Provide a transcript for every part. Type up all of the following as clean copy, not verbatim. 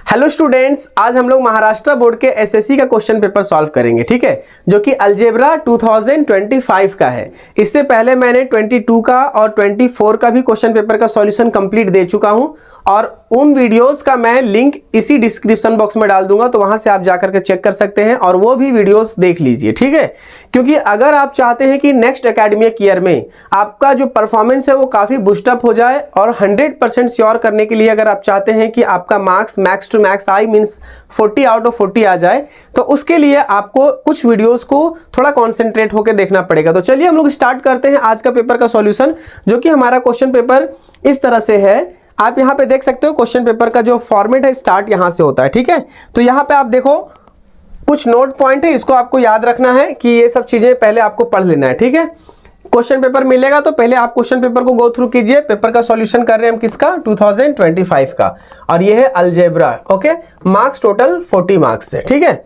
Hello students, आज हम लोग महाराष्ट्र बोर्ड के एसएससी का क्वेश्चन पेपर सॉल्व करेंगे। ठीक है, जो कि अलजेब्रा 2025 का है। इससे पहले मैंने 22 का और 24 का भी क्वेश्चन पेपर का सॉल्यूशन कंप्लीट दे चुका हूं और उन वीडियोस का मैं लिंक इसी डिस्क्रिप्शन बॉक्स में डाल दूंगा, तो वहां से आप जाकर के चेक कर सकते हैं और वो भी वीडियोस देख लीजिए। ठीक है, क्योंकि अगर आप चाहते हैं कि नेक्स्ट एकेडमिक ईयर में आपका जो परफॉर्मेंस है वो काफ़ी बूस्टअप हो जाए और 100% श्योर करने के लिए अगर आप चाहते हैं कि आपका marks max to max I means 40 out of 40 आ जाए, तो उसके लिए आपको कुछ वीडियोस को थोड़ा कॉन्सेंट्रेट होकर देखना पड़ेगा। तो चलिए हम लोग स्टार्ट करते हैं आज का पेपर का सॉल्यूशन, जो कि हमारा क्वेश्चन पेपर इस तरह से है। आप यहाँ पे देख सकते हो क्वेश्चन पेपर का जो फॉर्मेट है स्टार्ट यहाँ से होता है। ठीक है, तो यहाँ पे आप देखो कुछ नोट पॉइंट है, इसको आपको याद रखना है कि ये सब चीजें पहले आपको पढ़ लेना है। ठीक है, क्वेश्चन पेपर मिलेगा तो पहले आप क्वेश्चन पेपर को गो थ्रू कीजिए। पेपर का सॉल्यूशन कर रहे हैं हम किसका, 2025 का, और ये है algebra. Okay, marks total 40 marks है। ठीक है,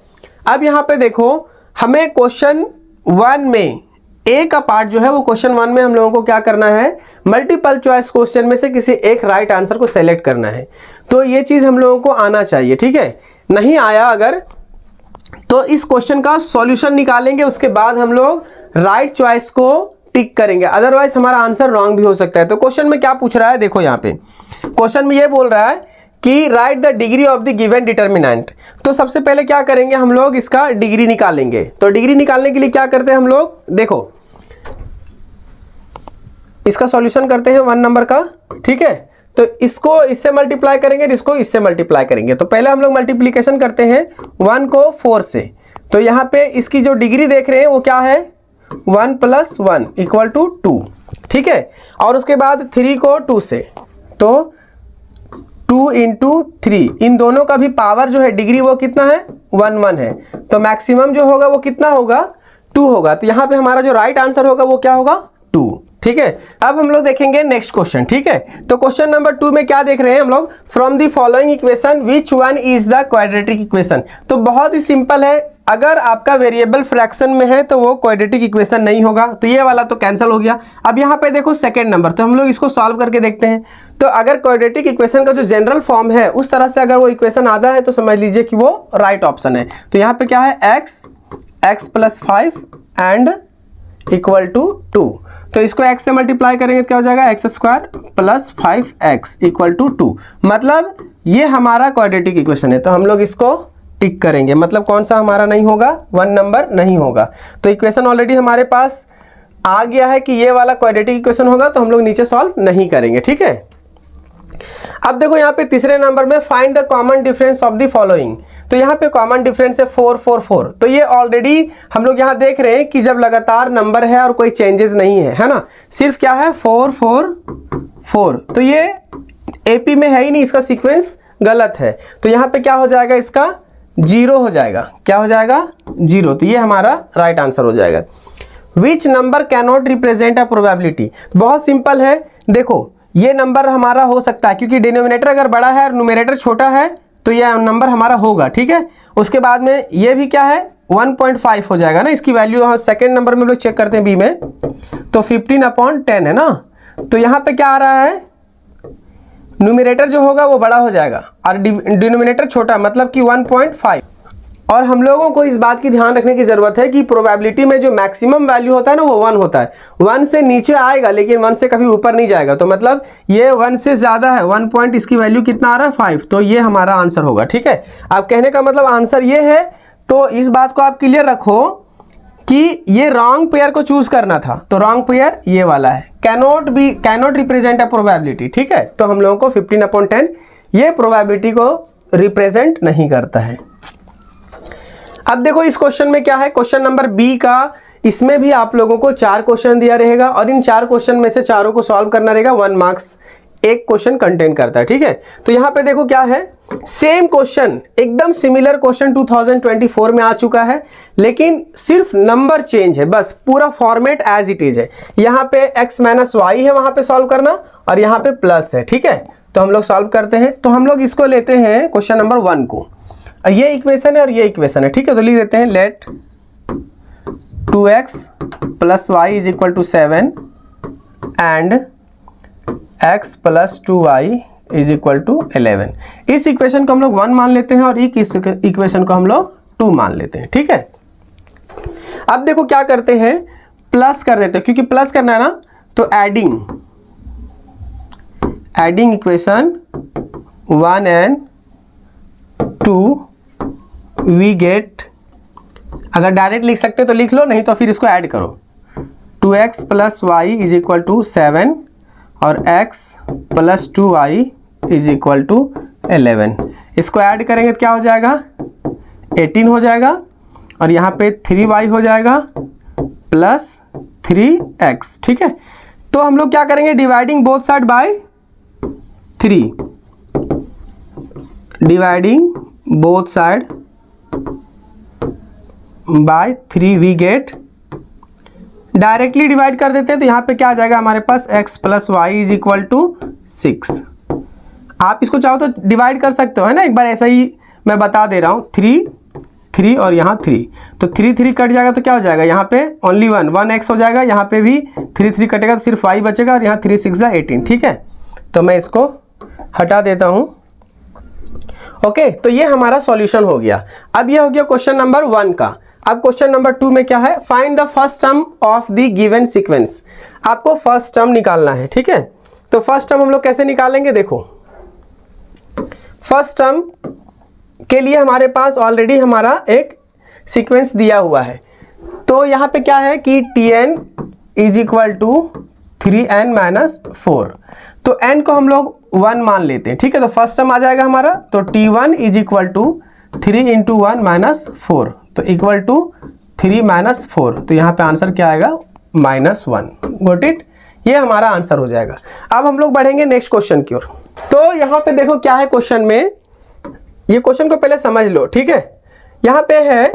अब यहाँ पे देखो हमें क्वेश्चन 1 में ए का पार्ट जो है वो क्वेश्चन 1 में हम लोगों को क्या करना है, मल्टीपल चॉइस क्वेश्चन में से किसी एक राइट आंसर को सेलेक्ट करना है। तो ये चीज हम लोगों को आना चाहिए। ठीक है, नहीं आया अगर तो इस क्वेश्चन का सॉल्यूशन निकालेंगे, उसके बाद हम लोग राइट चॉइस को टिक करेंगे, अदरवाइज हमारा आंसर रॉन्ग भी हो सकता है। तो क्वेश्चन में क्या पूछ रहा है, देखो यहाँ पे क्वेश्चन में ये बोल रहा है कि right the degree of the given determinant. तो सबसे पहले क्या करेंगे, हम लोग इसका डिग्री निकालेंगे। तो डिग्री निकालने के लिए क्या करते हैं हम लोग, देखो इसका सॉल्यूशन करते हैं 1 नंबर का। ठीक है, तो इसको इससे मल्टीप्लाई करेंगे, इसको इससे मल्टीप्लाई करेंगे। तो पहले हम लोग मल्टीप्लिकेशन करते हैं 1 को 4 से। तो यहाँ पे इसकी जो डिग्री देख रहे हैं वो क्या है, 1 + 1 = 2। ठीक है, और उसके बाद 3 को 2 से, तो 2 × 3, इन दोनों का भी पावर जो है डिग्री वो कितना है, 1 है। तो मैक्सिमम जो होगा वो कितना होगा, 2 होगा। तो यहाँ पे हमारा जो राइट आंसर होगा वो क्या होगा, 2। ठीक है, अब हम लोग देखेंगे नेक्स्ट क्वेश्चन। ठीक है, तो क्वेश्चन नंबर 2 में क्या देख रहे हैं हम लोग, from the following equation which one is the quadratic equation. तो बहुत ही सिंपल है, अगर आपका वेरिएबल फ्रैक्शन में है तो वो क्वाड्रेटिक इक्वेशन नहीं होगा, तो ये वाला तो कैंसिल हो गया। अब यहाँ पे देखो सेकंड नंबर, तो हम लोग इसको सॉल्व करके देखते हैं। तो अगर क्वाड्रेटिक इक्वेशन का जो जनरल फॉर्म है उस तरह से अगर वो इक्वेशन आता है तो समझ लीजिए कि वो राइट ऑप्शन है। तो यहाँ पे क्या है, x + 5 एंड = 2। तो इसको x से मल्टीप्लाई करेंगे तो क्या हो जाएगा, x² + 5x = 2। मतलब ये हमारा क्वाड्रेटिक इक्वेशन है। तो हम लोग इसको टिक करेंगे, मतलब कौन सा हमारा नहीं होगा, 1 नंबर नहीं होगा। तो इक्वेशन ऑलरेडी हमारे पास आ गया है कि ये वाला क्वाड्रेटिक इक्वेशन होगा, तो हम लोग नीचे सॉल्व नहीं करेंगे। ठीक है, अब देखो यहाँ पे तीसरे नंबर में find the common difference of the following. तो यहाँ पे कॉमन डिफरेंस है 4 4 4। तो ये ऑलरेडी हम लोग यहाँ देख रहे हैं कि जब लगातार नंबर है और कोई चेंजेस नहीं है, है ना, सिर्फ क्या है 4 4 4, तो ये एपी में है ही नहीं, इसका सीक्वेंस गलत है। तो यहाँ पे क्या हो जाएगा, इसका 0 हो जाएगा। क्या हो जाएगा, 0। तो ये हमारा राइट आंसर हो जाएगा। Which number cannot represent a probability. बहुत सिंपल है, देखो ये नंबर हमारा हो सकता है क्योंकि डिनोमिनेटर अगर बड़ा है और न्यूमरेटर छोटा है तो ये नंबर हमारा होगा। ठीक है, उसके बाद में ये भी क्या है, 1.5 हो जाएगा ना, इसकी वैल्यू सेकंड नंबर में हम लोग चेक करते हैं बी में, तो 15/10 है ना। तो यहाँ पे क्या आ रहा है, न्यूमरेटर जो होगा वो बड़ा हो जाएगा और डिनोमिनेटर छोटा, मतलब कि 1.5। और हम लोगों को इस बात की ध्यान रखने की जरूरत है कि प्रोबेबिलिटी में जो मैक्सिमम वैल्यू होता है ना वो 1 होता है। 1 से नीचे आएगा लेकिन 1 से कभी ऊपर नहीं जाएगा। तो मतलब ये 1 से ज्यादा है, 1 पॉइंट, इसकी वैल्यू कितना आ रहा है, 5। तो ये हमारा आंसर होगा। ठीक है, आप कहने का मतलब आंसर ये है। तो इस बात को आप क्लियर रखो कि ये रॉन्ग पेयर को चूज करना था, तो रॉन्ग पेयर ये वाला है, कैनॉट रिप्रेजेंट अ प्रोबेबिलिटी। ठीक है, तो हम लोगों को 15/10 ये प्रोबेबिलिटी को रिप्रेजेंट नहीं करता है। अब देखो इस क्वेश्चन में क्या है, क्वेश्चन नंबर बी का, इसमें भी आप लोगों को 4 क्वेश्चन दिया रहेगा और इन 4 क्वेश्चन में से चारों को सॉल्व करना रहेगा। 1 मार्क्स एक क्वेश्चन कंटेन करता है। ठीक है, तो यहाँ पे देखो क्या है, सेम क्वेश्चन, एकदम सिमिलर क्वेश्चन 2024 में आ चुका है, लेकिन सिर्फ नंबर चेंज है, बस पूरा फॉर्मेट एज इट इज है। यहाँ पे x - y है वहां पे सॉल्व करना और यहाँ पे प्लस है। ठीक है, तो हम लोग सॉल्व करते हैं। तो हम लोग इसको लेते हैं क्वेश्चन नंबर 1 को, ये इक्वेशन है और ये इक्वेशन है। ठीक है, तो लिख देते हैं let 2x + y = 7 and x + 2y is equal to 11। इस इक्वेशन को हम लोग 1 मान लेते हैं और इस इक्वेशन को हम लोग 2 मान लेते हैं, ठीक है। अब देखो क्या करते हैं, प्लस कर देते हैं, क्योंकि प्लस करना है ना, तो adding equation 1 and 2 we get, अगर डायरेक्ट लिख सकते तो लिख लो, नहीं तो फिर इसको ऐड करो। 2x plus y is equal to 7 और x plus 2y is equal to 11। इसको ऐड करेंगे तो क्या हो जाएगा, 18 हो जाएगा, और यहाँ पे 3y हो जाएगा प्लस 3x, ठीक है। तो हम लोग क्या करेंगे, dividing both side by 3, dividing both side by 3 we get, directly divide कर देते हैं तो यहाँ पे क्या आ जाएगा हमारे पास, x plus y is equal to 6। आप इसको चाहो तो डिवाइड कर सकते हो, है ना, एक बार ऐसा ही मैं बता दे रहा हूँ। 3 और यहाँ 3, तो 3 कट जाएगा तो क्या हो जाएगा, यहाँ पे ओनली 1 x हो जाएगा, यहाँ पे भी 3 कटेगा तो सिर्फ y बचेगा, और यहाँ 3 6 18, ठीक है। तो मैं इसको हटा देता हूँ। ओके, तो ये हमारा सॉल्यूशन हो गया। अब ये हो गया क्वेश्चन नंबर 1 का। अब क्वेश्चन नंबर 2 में क्या है, find the first term of the given sequence. आपको फर्स्ट टर्म निकालना है, ठीक है। तो फर्स्ट टर्म हम लोग कैसे निकालेंगे, देखो फर्स्ट टर्म के लिए हमारे पास ऑलरेडी हमारा एक सीक्वेंस दिया हुआ है। तो यहाँ पे क्या है कि tn is equal to 3n minus 4, तो n को हम लोग 1 मान लेते हैं, ठीक है। तो फर्स्ट टर्म आ जाएगा हमारा, तो t1 is equal to 3 into 1 minus 4, तो इक्वल टू 3 माइनस 4, तो यहाँ पे आंसर क्या आएगा, -1। गॉट इट, ये हमारा आंसर हो जाएगा। अब हम लोग बढ़ेंगे नेक्स्ट क्वेश्चन की ओर। तो यहाँ पे देखो क्या है क्वेश्चन में, ये क्वेश्चन को पहले समझ लो, ठीक है। यहाँ पे है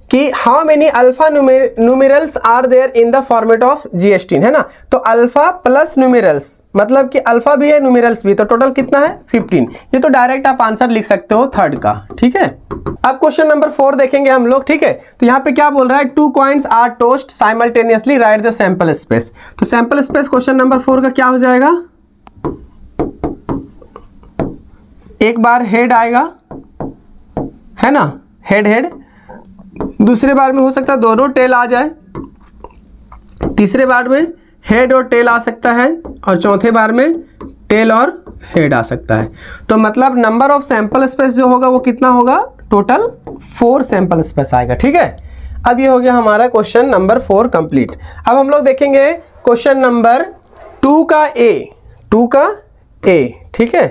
कि how many alpha numerals are there in the format of GS10, है ना। तो अल्फा प्लस न्यूमेरल्स मतलब कि अल्फा भी है न्यूमेरल्स भी, तो टोटल कितना है 15। ये तो डायरेक्ट आप आंसर लिख सकते हो थर्ड का, ठीक है। अब क्वेश्चन नंबर 4 देखेंगे हम लोग, ठीक है। तो यहाँ पे क्या बोल रहा है, 2 coins are tossed simultaneously, write the sample space. तो सैंपल स्पेस क्वेश्चन नंबर 4 का क्या हो जाएगा, एक बार हेड आएगा, है ना, हेड, दूसरे बार में हो सकता है दोनों टेल आ जाए, तीसरे बार में हेड और टेल आ सकता है, और चौथे बार में टेल और हेड आ सकता है। तो मतलब नंबर ऑफ सैंपल स्पेस जो होगा वो कितना होगा, टोटल 4 सैंपल स्पेस आएगा, ठीक है। अब ये हो गया हमारा क्वेश्चन नंबर 4 कंप्लीट। अब हम लोग देखेंगे क्वेश्चन नंबर 2 का ए, ठीक है।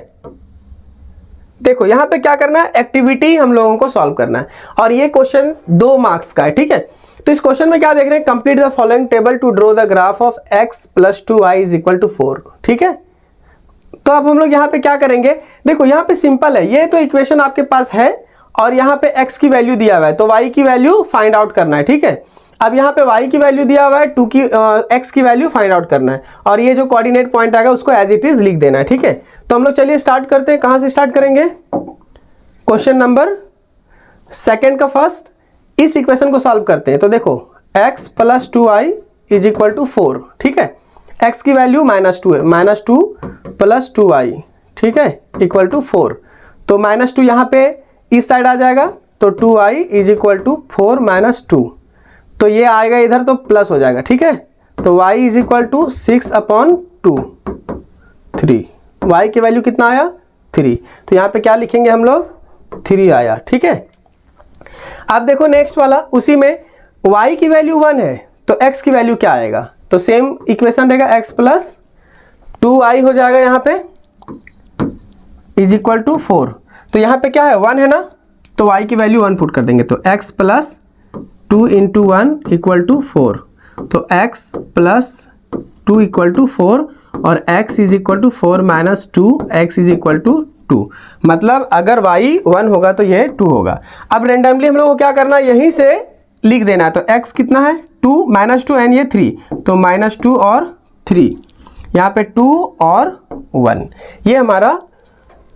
देखो यहाँ पे क्या करना है, एक्टिविटी हम लोगों को सॉल्व करना है, और ये क्वेश्चन 2 मार्क्स का है, ठीक है। तो इस क्वेश्चन में क्या देख रहे हैं, complete the following table to draw the graph of x plus 2y is equal to 4, ठीक है। तो अब हम लोग यहाँ पे क्या करेंगे, देखो यहाँ पे सिंपल है, ये तो इक्वेशन आपके पास है, और यहाँ पे x की वैल्यू दिया हुआ है, तो y की वैल्यू फाइंड आउट करना है, ठीक है। अब यहाँ पे y की वैल्यू दिया हुआ है, x की वैल्यू फाइंड आउट करना है, और ये जो कोऑर्डिनेट पॉइंट आएगा उसको एज इट इज लिख देना है, ठीक है। तो हम लोग चलिए स्टार्ट करते हैं, कहाँ से स्टार्ट करेंगे, क्वेश्चन नंबर 2 का फर्स्ट, इस इक्वेशन को सॉल्व करते हैं। तो देखो x plus 2y is equal to 4, ठीक है। x की वैल्यू -2 है, -2 प्लस 2y, ठीक है, इक्वल टू 4। तो -2 यहाँ पे इस साइड आ जाएगा, तो 2y is equal to 4 minus 2, तो ये आएगा इधर तो प्लस हो जाएगा, ठीक है। तो y is equal to 6/2, 3, y की वैल्यू कितना आया 3, तो यहाँ पे क्या लिखेंगे हम लोग 3 आया, ठीक है। अब देखो नेक्स्ट वाला, उसी में y की वैल्यू 1 है, तो x की वैल्यू क्या आएगा, तो सेम इक्वेशन रहेगा, x प्लस 2y हो जाएगा यहाँ पे इज इक्वल टू 4। तो यहाँ पे क्या है 1 है ना, तो y की वैल्यू 1 पुट कर देंगे, तो x plus 2 into 1 equal to 4, तो x प्लस 2 इक्वल टू 4, और x is equal to 4 minus 2, x is equal to 2, मतलब अगर y 1 होगा तो ये 2 होगा। अब रेंडमली हम लोग को क्या करना है, यहीं से लिख देना है, तो x कितना है 2 माइनस 2 एंड ये 3, तो -2 और 3, यहाँ पे 2 और 1, ये हमारा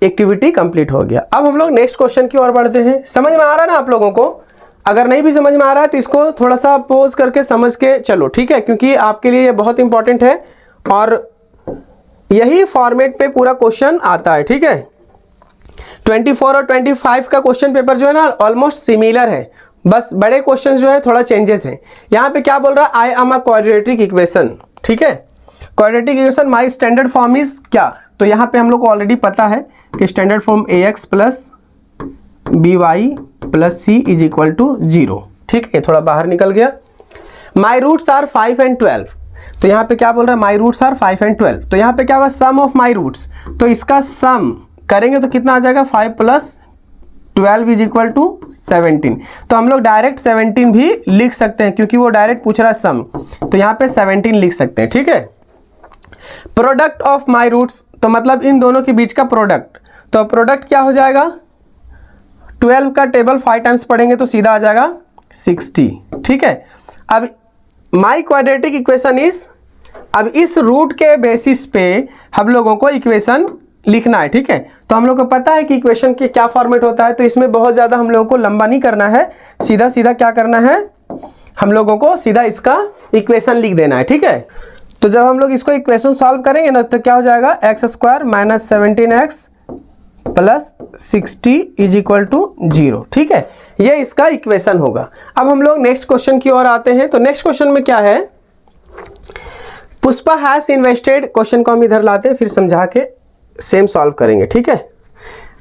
एक्टिविटी कंप्लीट हो गया। अब हम लोग नेक्स्ट क्वेश्चन की ओर बढ़ते हैं। समझ में आ रहा है ना आप लोगों को, अगर नहीं भी समझ में आ रहा है तो इसको थोड़ा सा पॉज करके समझ के चलो, ठीक है, क्योंकि आपके लिए ये बहुत इंपॉर्टेंट है, और यही फॉर्मेट पे पूरा क्वेश्चन आता है, ठीक है। 24 और 25 का क्वेश्चन पेपर जो है ना ऑलमोस्ट सिमिलर है, बस बड़े क्वेश्चन जो है थोड़ा चेंजेस है। यहाँ पे क्या बोल रहा है, I am a quadratic equation, ठीक है। Quadratic equation my standard form is क्या, तो यहाँ पे हम लोग को ऑलरेडी पता है कि standard form ax plus by plus c is equal to 0, ठीक है। थोड़ा बाहर निकल गया। माई रूट्स आर 5 and 12, तो यहाँ पे क्या बोल रहा है, माई रूट्स आर 5 and 12, तो यहाँ पे क्या होगा, सम ऑफ माई रूट्स, तो इसका सम करेंगे तो कितना आ जाएगा, 5 प्लस 12 इज इक्वल टू 17। तो हम लोग डायरेक्ट 17 भी लिख सकते हैं क्योंकि वो डायरेक्ट पूछ रहा है सम, तो यहाँ पे 17 लिख सकते हैं, ठीक है। प्रोडक्ट ऑफ माई रूट्स, तो मतलब इन दोनों के बीच का प्रोडक्ट, तो प्रोडक्ट क्या हो जाएगा, 12 का टेबल 5 टाइम्स पढ़ेंगे तो सीधा आ जाएगा 60, ठीक है। अब माई क्वाड्रेटिक इक्वेशन इज, अब इस रूट के बेसिस पे हम लोगों को इक्वेशन लिखना है, ठीक है। तो हम लोग को पता है कि इक्वेशन के क्या फॉर्मेट होता है, तो इसमें बहुत ज़्यादा हम लोगों को लंबा नहीं करना है, सीधा सीधा क्या करना है, हम लोगों को सीधा इसका इक्वेशन लिख देना है, ठीक है। तो जब हम लोग इसको इक्वेशन सॉल्व करेंगे ना तो क्या हो जाएगा, x square minus 17x plus 60 is equal to 0, ठीक है। ये इसका इक्वेशन होगा। अब हम लोग नेक्स्ट क्वेश्चन की ओर आते हैं। तो नेक्स्ट क्वेश्चन में क्या है, पुष्पा हैज इन्वेस्टेड, क्वेश्चन को हम इधर लाते हैं फिर समझा के सेम सॉल्व करेंगे, ठीक है।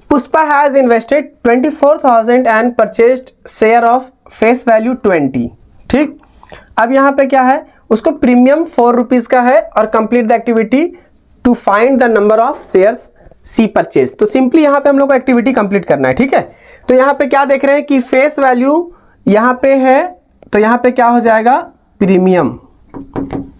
Pushpa has invested 24,000 and purchased share of face value 20, ठीक। अब यहाँ पे क्या है, उसको प्रीमियम 4 रुपीज़ का है और complete the activity to find the number of shares she purchase. तो सिंपली यहाँ पे हम लोग को एक्टिविटी कंप्लीट करना है, ठीक है। तो यहाँ पे क्या देख रहे हैं कि फेस वैल्यू यहाँ पे है, तो यहाँ पे क्या हो जाएगा, प्रीमियम,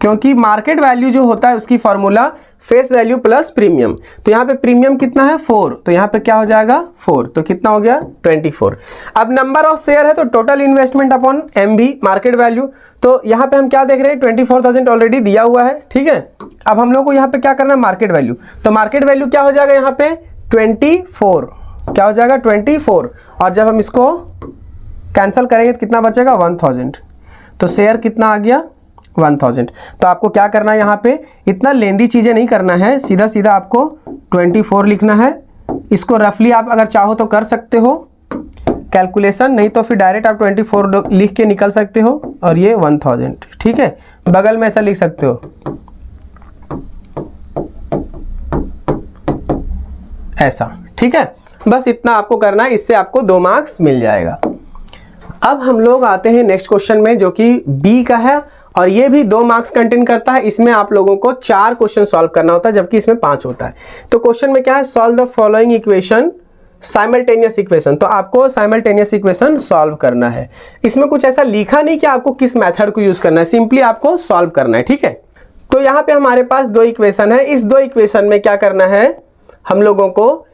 क्योंकि मार्केट वैल्यू जो होता है उसकी formula face value plus premium. तो यहाँ पे प्रीमियम कितना है 4, तो यहाँ पे क्या हो जाएगा 4, तो कितना हो गया 24। अब नंबर ऑफ शेयर है तो total investment upon MB market value, तो यहाँ पे हम क्या देख रहे हैं 24,000 ऑलरेडी दिया हुआ है, ठीक है। अब हम लोग को यहाँ पे क्या करना है, मार्केट वैल्यू, तो मार्केट वैल्यू क्या हो जाएगा यहाँ पे 24, क्या हो जाएगा 24, और जब हम इसको कैंसिल करेंगे तो कितना बचेगा 1000, तो शेयर कितना आ गया 1000। तो आपको क्या करना है, यहाँ पे इतना लेंदी चीज़ें नहीं करना है, सीधा सीधा आपको 24 लिखना है। इसको रफली आप अगर चाहो तो कर सकते हो कैलकुलेशन, नहीं तो फिर डायरेक्ट आप 24 लिख के निकल सकते हो और ये 1000, ठीक है। बगल में ऐसा लिख सकते हो ऐसा, ठीक है। बस इतना आपको करना है, इससे आपको 2 मार्क्स मिल जाएगा। अब हम लोग आते हैं नेक्स्ट क्वेश्चन में जो कि B का है और ये भी 2 मार्क्स कंटेन करता है। इसमें आप लोगों को 4 क्वेश्चन सॉल्व करना होता है जबकि इसमें 5 होता है। तो क्वेश्चन में क्या है, solve the following equation simultaneous equation, तो आपको साइमल्टेनियस इक्वेशन सॉल्व करना है। इसमें कुछ ऐसा लिखा नहीं कि आपको किस मेथड को यूज करना है, सिंपली आपको सॉल्व करना है, ठीक है। तो यहाँ पे हमारे पास 2 इक्वेशन है। इस 2 इक्वेशन में क्या करना है, हम लोगों को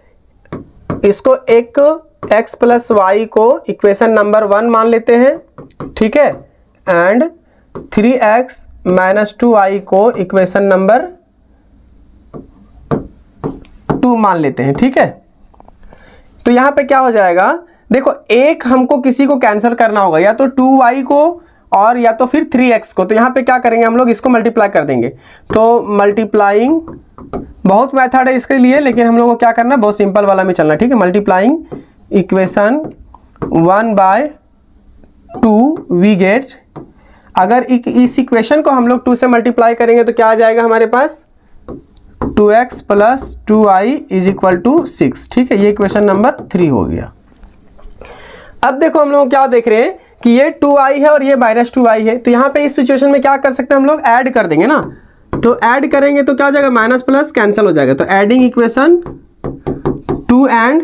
इसको एक x प्लस वाई को इक्वेशन नंबर 1 मान लेते हैं, ठीक है, एंड 3x माइनस 2y को इक्वेशन नंबर 2 मान लेते हैं, ठीक है। तो यहाँ पे क्या हो जाएगा, देखो एक हमको किसी को कैंसिल करना होगा, या तो 2y को और या तो फिर 3x को। तो यहाँ पे क्या करेंगे हम लोग, इसको मल्टीप्लाई कर देंगे। तो मल्टीप्लाइंग, बहुत मेथड है इसके लिए, लेकिन हम लोग को क्या करना है, बहुत सिंपल वाला में चलना, ठीक है। Multiplying equation 1 by 2 we get, अगर इस इक्वेशन को हम लोग 2 से मल्टीप्लाई करेंगे तो क्या आ जाएगा हमारे पास 2x plus 2y is equal to 6, ठीक है। ये इक्वेशन नंबर 3 हो गया। अब देखो हम लोग क्या देख रहे हैं कि ये 2y है और ये माइनस 2y है, तो यहाँ पे इस सिचुएशन में क्या कर सकते हैं हम लोग, ऐड कर देंगे ना। तो ऐड करेंगे तो क्या हो जाएगा, माइनस प्लस कैंसिल हो जाएगा। तो adding equation 2 and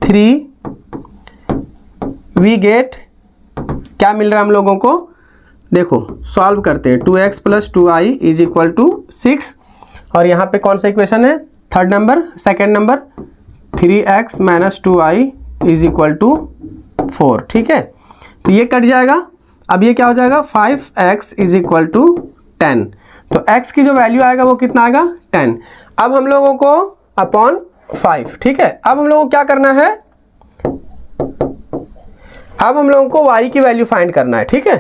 3 we get, क्या मिल रहा है हम लोगों को, देखो सॉल्व करते हैं। 2x plus 2y is equal to 6, और यहाँ पे कौन सा इक्वेशन है, third number, second number 3x minus 2y is equal to 4, ठीक है। तो ये कट जाएगा। अब ये क्या हो जाएगा, 5x इज इक्वल टू 10। तो x की जो वैल्यू आएगा वो कितना आएगा 10। अब हम लोगों को अपॉन 5, ठीक है। अब हम लोगों को क्या करना है, अब हम लोगों को y की वैल्यू फाइंड करना है, ठीक है।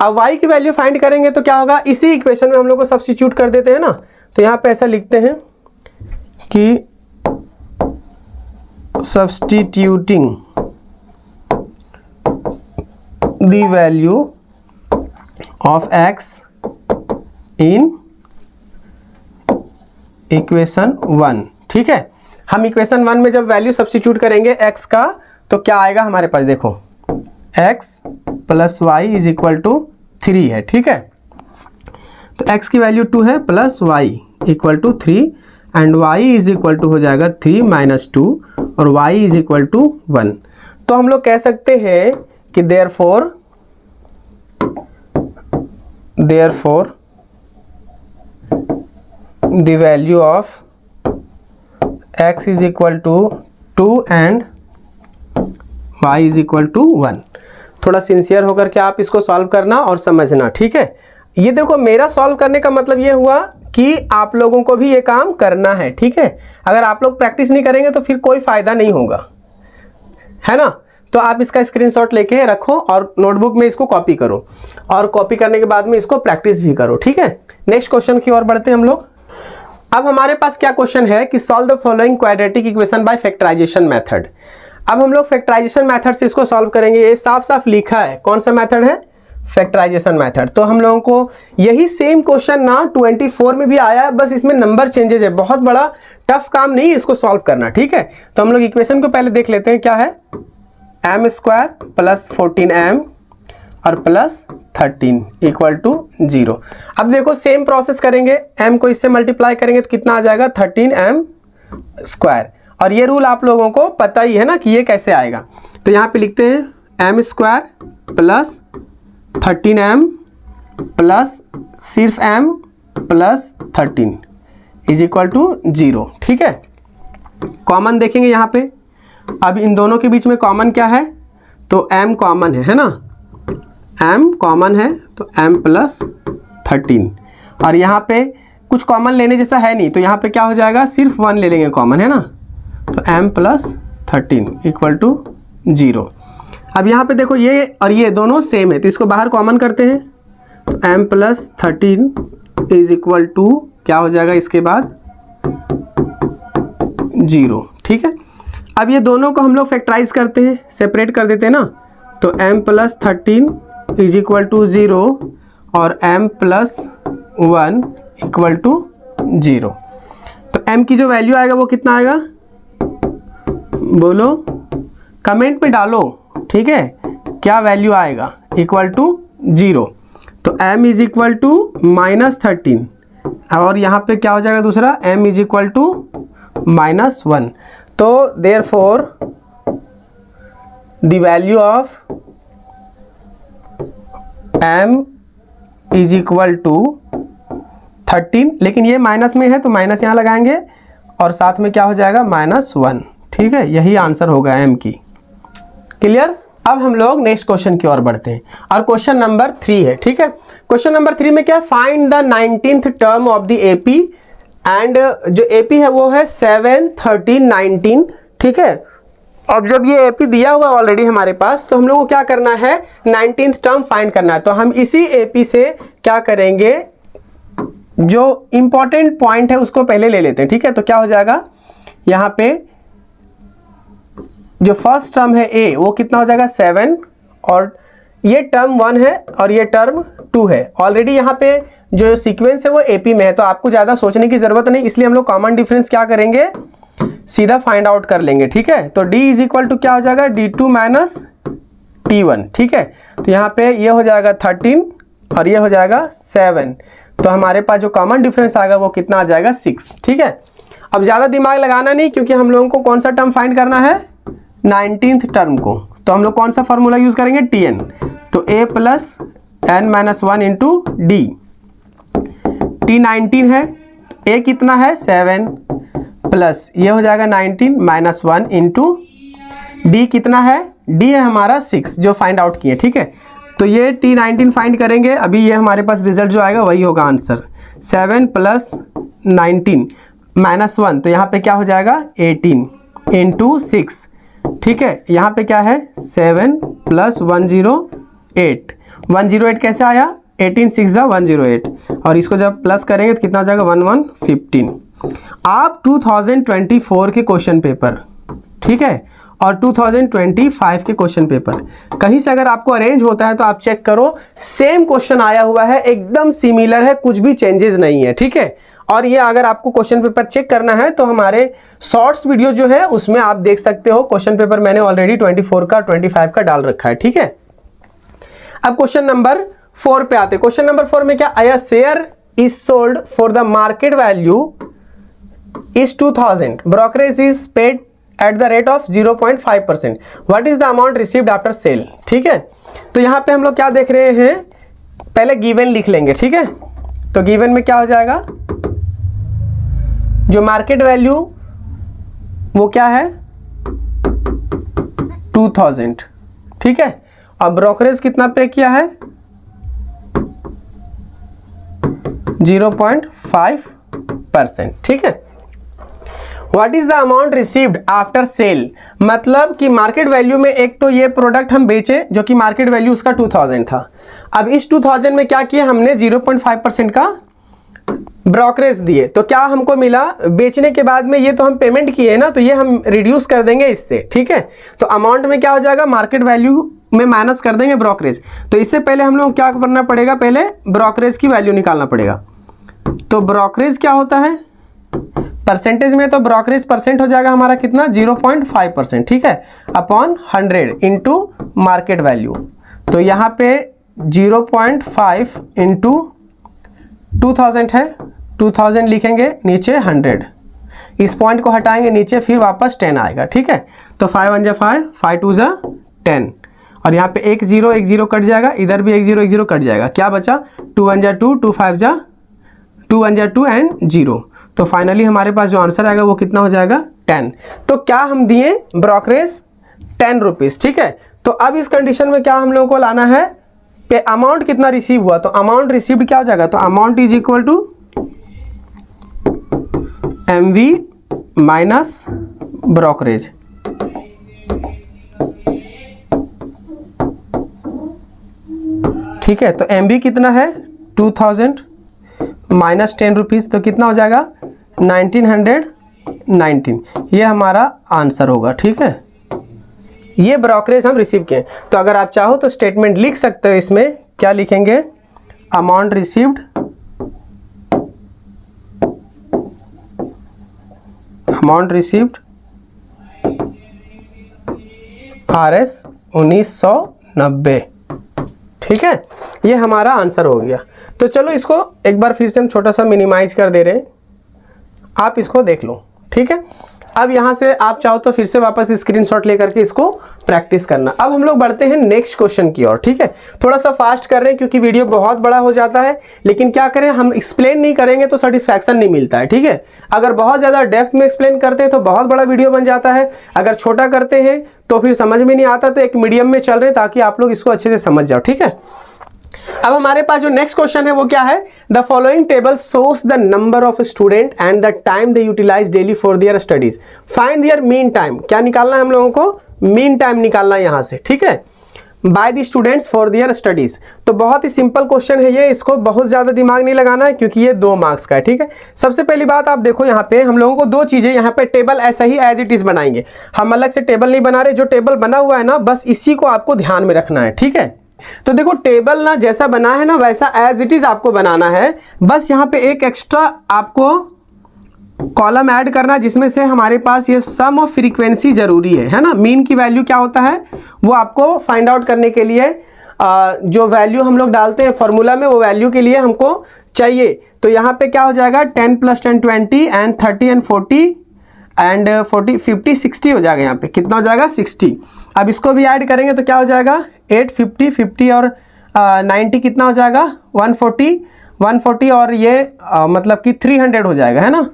अब y की वैल्यू फाइंड करेंगे तो क्या होगा, इसी इक्वेशन में हम लोग को सब्स्टिट्यूट कर देते हैं ना। तो यहाँ पे ऐसा लिखते हैं कि substituting the value of x in equation 1। ठीक है, हम इक्वेशन 1 में जब वैल्यू सब्स्टिट्यूट करेंगे x का तो क्या आएगा हमारे पास, देखो x plus y is equal to 3 है। ठीक है, तो x की वैल्यू 2 है plus y equal to 3 and y is equal to हो जाएगा 3 माइनस 2 और y इज इक्वल टू 1। तो हम लोग कह सकते हैं कि therefore the value of x is equal to 2 and y is equal to 1। थोड़ा सिंसियर होकर के आप इसको सॉल्व करना और समझना। ठीक है, ये देखो मेरा सॉल्व करने का मतलब ये हुआ कि आप लोगों को भी ये काम करना है। ठीक है, अगर आप लोग प्रैक्टिस नहीं करेंगे तो फिर कोई फ़ायदा नहीं होगा, है ना। तो आप इसका स्क्रीनशॉट लेके रखो और नोटबुक में इसको कॉपी करो और कॉपी करने के बाद में इसको प्रैक्टिस भी करो। ठीक है, नेक्स्ट क्वेश्चन की ओर बढ़ते हैं हम लोग। अब हमारे पास क्या क्वेश्चन है कि solve the following quadratic equation by factorisation method. अब हम लोग फैक्टराइजेशन मेथड से इसको सॉल्व करेंगे। ये साफ साफ लिखा है, कौन सा मेथड है, फैक्टराइजेशन मेथड। तो हम लोगों को यही सेम क्वेश्चन ना 24 में भी आया है, बस इसमें नंबर चेंजेज है। बहुत बड़ा टफ काम नहीं इसको सॉल्व करना। ठीक है, तो हम लोग इक्वेशन को पहले देख लेते हैं क्या है, एम स्क्वायर प्लस 14m और प्लस 13 इक्वल टू 0। अब देखो सेम प्रोसेस करेंगे, m को इससे मल्टीप्लाई करेंगे तो कितना आ जाएगा 13m स्क्वायर। और ये रूल आप लोगों को पता ही है ना कि ये कैसे आएगा। तो यहाँ पे लिखते हैं m square plus 13m plus सिर्फ m plus 13 is equal to 0। ठीक है, कॉमन देखेंगे यहाँ पे। अब इन दोनों के बीच में कॉमन क्या है, तो m कॉमन है ना, m कॉमन है तो m प्लस 13। और यहाँ पे कुछ कॉमन लेने जैसा है नहीं, तो यहाँ पे क्या हो जाएगा, सिर्फ 1 ले लेंगे कॉमन, है ना। तो m प्लस 13 इक्वल टू 0। अब यहाँ पे देखो ये और ये दोनों सेम है, तो इसको बाहर कॉमन करते हैं। तो m plus 13 is equal to क्या हो जाएगा इसके बाद 0। ठीक है, अब ये दोनों को हम लोग फैक्टराइज करते हैं, सेपरेट कर देते हैं ना। तो m plus 13 is equal to 0 और m प्लस 1 इक्वल टू 0। तो m की जो वैल्यू आएगा वो कितना आएगा, बोलो कमेंट में डालो। ठीक है, क्या वैल्यू आएगा, इक्वल टू 0। तो m इज इक्वल टू -13 और यहाँ पे क्या हो जाएगा दूसरा, m इज इक्वल टू -1। तो therefore the value of m is equal to 13, लेकिन ये माइनस में है तो माइनस यहाँ लगाएंगे और साथ में क्या हो जाएगा -1। ठीक है, यही आंसर होगा m की। क्लियर। अब हम लोग नेक्स्ट क्वेश्चन की ओर बढ़ते हैं और क्वेश्चन नंबर 3 है। ठीक है, क्वेश्चन नंबर 3 में क्या है, find the 19th term of the AP and जो AP है वो है 7, 13, 19। ठीक है, अब जब ये AP दिया हुआ ऑलरेडी हमारे पास, तो हम लोग को क्या करना है, 19th टर्म फाइंड करना है। तो हम इसी AP से क्या करेंगे, जो इंपॉर्टेंट पॉइंट है उसको पहले ले लेते हैं। ठीक है, तो क्या हो जाएगा, यहाँ पे जो फर्स्ट टर्म है A वो कितना हो जाएगा 7 और ये टर्म 1 है और ये टर्म 2 है। ऑलरेडी यहाँ पे जो सीक्वेंस है वो AP में है, तो आपको ज़्यादा सोचने की ज़रूरत नहीं, इसलिए हम लोग कॉमन डिफरेंस क्या करेंगे, सीधा फाइंड आउट कर लेंगे। ठीक है, तो D इज इक्वल टू क्या हो जाएगा, D2 माइनस T1। ठीक है, तो यहाँ पे ये हो जाएगा 13 और ये हो जाएगा 7। तो हमारे पास जो कॉमन डिफरेंस आएगा वो कितना आ जाएगा 6। ठीक है, अब ज़्यादा दिमाग लगाना नहीं, क्योंकि हम लोगों को कौन सा टर्म फाइंड करना है, 19th टर्म को। तो हम लोग कौन सा फॉर्मूला यूज करेंगे, Tn। तो a plus n-1 into D. T19 है, a कितना है 7 प्लस ये हो जाएगा 19 माइनस 1 इंटू डी कितना है, d है हमारा 6 जो फाइंड आउट किए। ठीक है, तो ये T19 फाइंड करेंगे, अभी ये हमारे पास रिजल्ट जो आएगा वही होगा आंसर। 7 प्लस 19 माइनस 1, तो यहाँ पे क्या हो जाएगा 18 इंटू 6। ठीक है, यहाँ पे क्या है 7 प्लस 108। 108 कैसे आया, 18 6 108 और इसको जब प्लस करेंगे तो कितना हो जाएगा 1115। आप 2024 के क्वेश्चन पेपर, ठीक है, और 2025 के क्वेश्चन पेपर कहीं से अगर आपको अरेंज होता है तो आप चेक करो, सेम क्वेश्चन आया हुआ है, एकदम सिमिलर है, कुछ भी चेंजेस नहीं है, ठीक है। और ये अगर आपको क्वेश्चन पेपर चेक करना है तो हमारे शॉर्ट्स वीडियो जो है उसमें आप देख सकते हो, क्वेश्चन पेपर मैंने ऑलरेडी 24 का 25 का डाल रखा है, ठीक है। अब क्वेश्चन नंबर 4 पे आते हैं। क्वेश्चन नंबर 4 में क्या आया, share is sold for the market value is 2000, brokerage is paid at the rate of 0.5%, what is the amount received after sale, ठीक है। तो यहाँ पे हम लोग क्या देख रहे हैं, पहले गिवन लिख लेंगे, ठीक है। तो गिवन में क्या हो जाएगा, जो मार्केट वैल्यू वो क्या है 2000, ठीक है। अब ब्रोकरेज कितना पे किया है 0.5%, ठीक है। What is the amount received after sale, मतलब कि मार्केट वैल्यू में एक तो ये प्रोडक्ट हम बेचे जो कि मार्केट वैल्यू उसका 2000 था। अब इस 2000 में क्या किया हमने 0.5% का ब्रोकरेज दिए, तो क्या हमको मिला बेचने के बाद में, ये तो हम पेमेंट किए ना, तो ये हम रिड्यूस कर देंगे इससे, ठीक है। तो अमाउंट में क्या हो जाएगा, मार्केट वैल्यू में माइनस कर देंगे ब्रोकरेज। तो इससे पहले हम लोग क्या करना पड़ेगा, पहले ब्रोकरेज की वैल्यू निकालना पड़ेगा। तो ब्रोकरेज क्या होता है परसेंटेज में, तो ब्रोकरेज परसेंट हो जाएगा हमारा कितना 0.5%, ठीक है, अपॉन 100 इंटू मार्केट वैल्यू। तो यहाँ पे 0.5 इंटू 2000 है, 2000 लिखेंगे, नीचे 100, इस पॉइंट को हटाएंगे नीचे, फिर वापस 10 आएगा, ठीक है। तो 5 1 जा 5, 5 2 जा 10, और यहाँ पे एक जीरो कट जाएगा, इधर भी एक जीरो कट जाएगा, क्या बचा 2 1 जा 2, 2 5 जा 2 1 जा 2 एंड 0। तो फाइनली हमारे पास जो आंसर आएगा वो कितना हो जाएगा 10। तो क्या हम दिए ब्रोकरेज 10 रुपीज़, ठीक है। तो अब इस कंडीशन में क्या हम लोगों को लाना है, पे अमाउंट कितना रिसीव हुआ, तो अमाउंट रिसीव्ड क्या हो जाएगा, तो amount is equal to MV minus brokerage, ठीक है। तो MV कितना है 2000 माइनस 10 रुपीज़, तो कितना हो जाएगा 1919, ये हमारा आंसर होगा, ठीक है। ये ब्रोकरेज हम रिसीव किए। तो अगर आप चाहो तो स्टेटमेंट लिख सकते हो, इसमें क्या लिखेंगे, अमाउंट रिसीव्ड RS 1990, ठीक है। ये हमारा आंसर हो गया। तो चलो इसको एक बार फिर से हम छोटा सा मिनिमाइज कर दे रहे हैं, आप इसको देख लो, ठीक है। अब यहाँ से आप चाहो तो फिर से वापस स्क्रीनशॉट लेकर के इसको प्रैक्टिस करना। अब हम लोग बढ़ते हैं नेक्स्ट क्वेश्चन की ओर, ठीक है। थोड़ा सा फास्ट कर रहे हैं क्योंकि वीडियो बहुत बड़ा हो जाता है, लेकिन क्या करें, हम एक्सप्लेन नहीं करेंगे तो सेटिस्फैक्शन नहीं मिलता है, ठीक है। अगर बहुत ज़्यादा डेप्थ में एक्सप्लेन करते हैं तो बहुत बड़ा वीडियो बन जाता है, अगर छोटा करते हैं तो फिर समझ में नहीं आता। तो एक मीडियम में चल रहे हैं ताकि आप लोग इसको अच्छे से समझ जाओ, ठीक है। अब हमारे पास जो नेक्स्ट क्वेश्चन है वो क्या है, the following table shows the number of student and the time they utilise daily for their studies, find their mean time. क्या निकालना है हम लोगों को, मीन टाइम निकालना है यहाँ से, ठीक है, by the students for their studies. तो बहुत ही सिंपल क्वेश्चन है ये, इसको बहुत ज़्यादा दिमाग नहीं लगाना है क्योंकि ये 2 मार्क्स का है, ठीक है। सबसे पहली बात आप देखो, यहाँ पे हम लोगों को 2 चीज़ें, यहाँ पे टेबल ऐसा ही एज इट इज़ बनाएंगे, हम अलग से टेबल नहीं बना रहे, जो टेबल बना हुआ है ना बस इसी को आपको ध्यान में रखना है, ठीक है। तो देखो टेबल ना जैसा बना है ना वैसा एज इट इज आपको बनाना है, बस यहाँ पे एक एक्स्ट्रा आपको कॉलम ऐड करना जिसमें से हमारे पास ये सम ऑफ फ्रीक्वेंसी जरूरी है ना। मीन की वैल्यू क्या होता है वो आपको फाइंड आउट करने के लिए जो वैल्यू हम लोग डालते हैं फॉर्मूला में, वो वैल्यू के लिए हमको चाहिए। तो यहाँ पे क्या हो जाएगा 10 + 10 20 एंड 30 एंड 40 एंड 40 50 60 हो जाएगा, यहाँ पे कितना हो जाएगा 60। अब इसको भी ऐड करेंगे तो क्या हो जाएगा 8 50 50 और 90 कितना हो जाएगा 140 और ये मतलब कि 300 हो जाएगा, है ना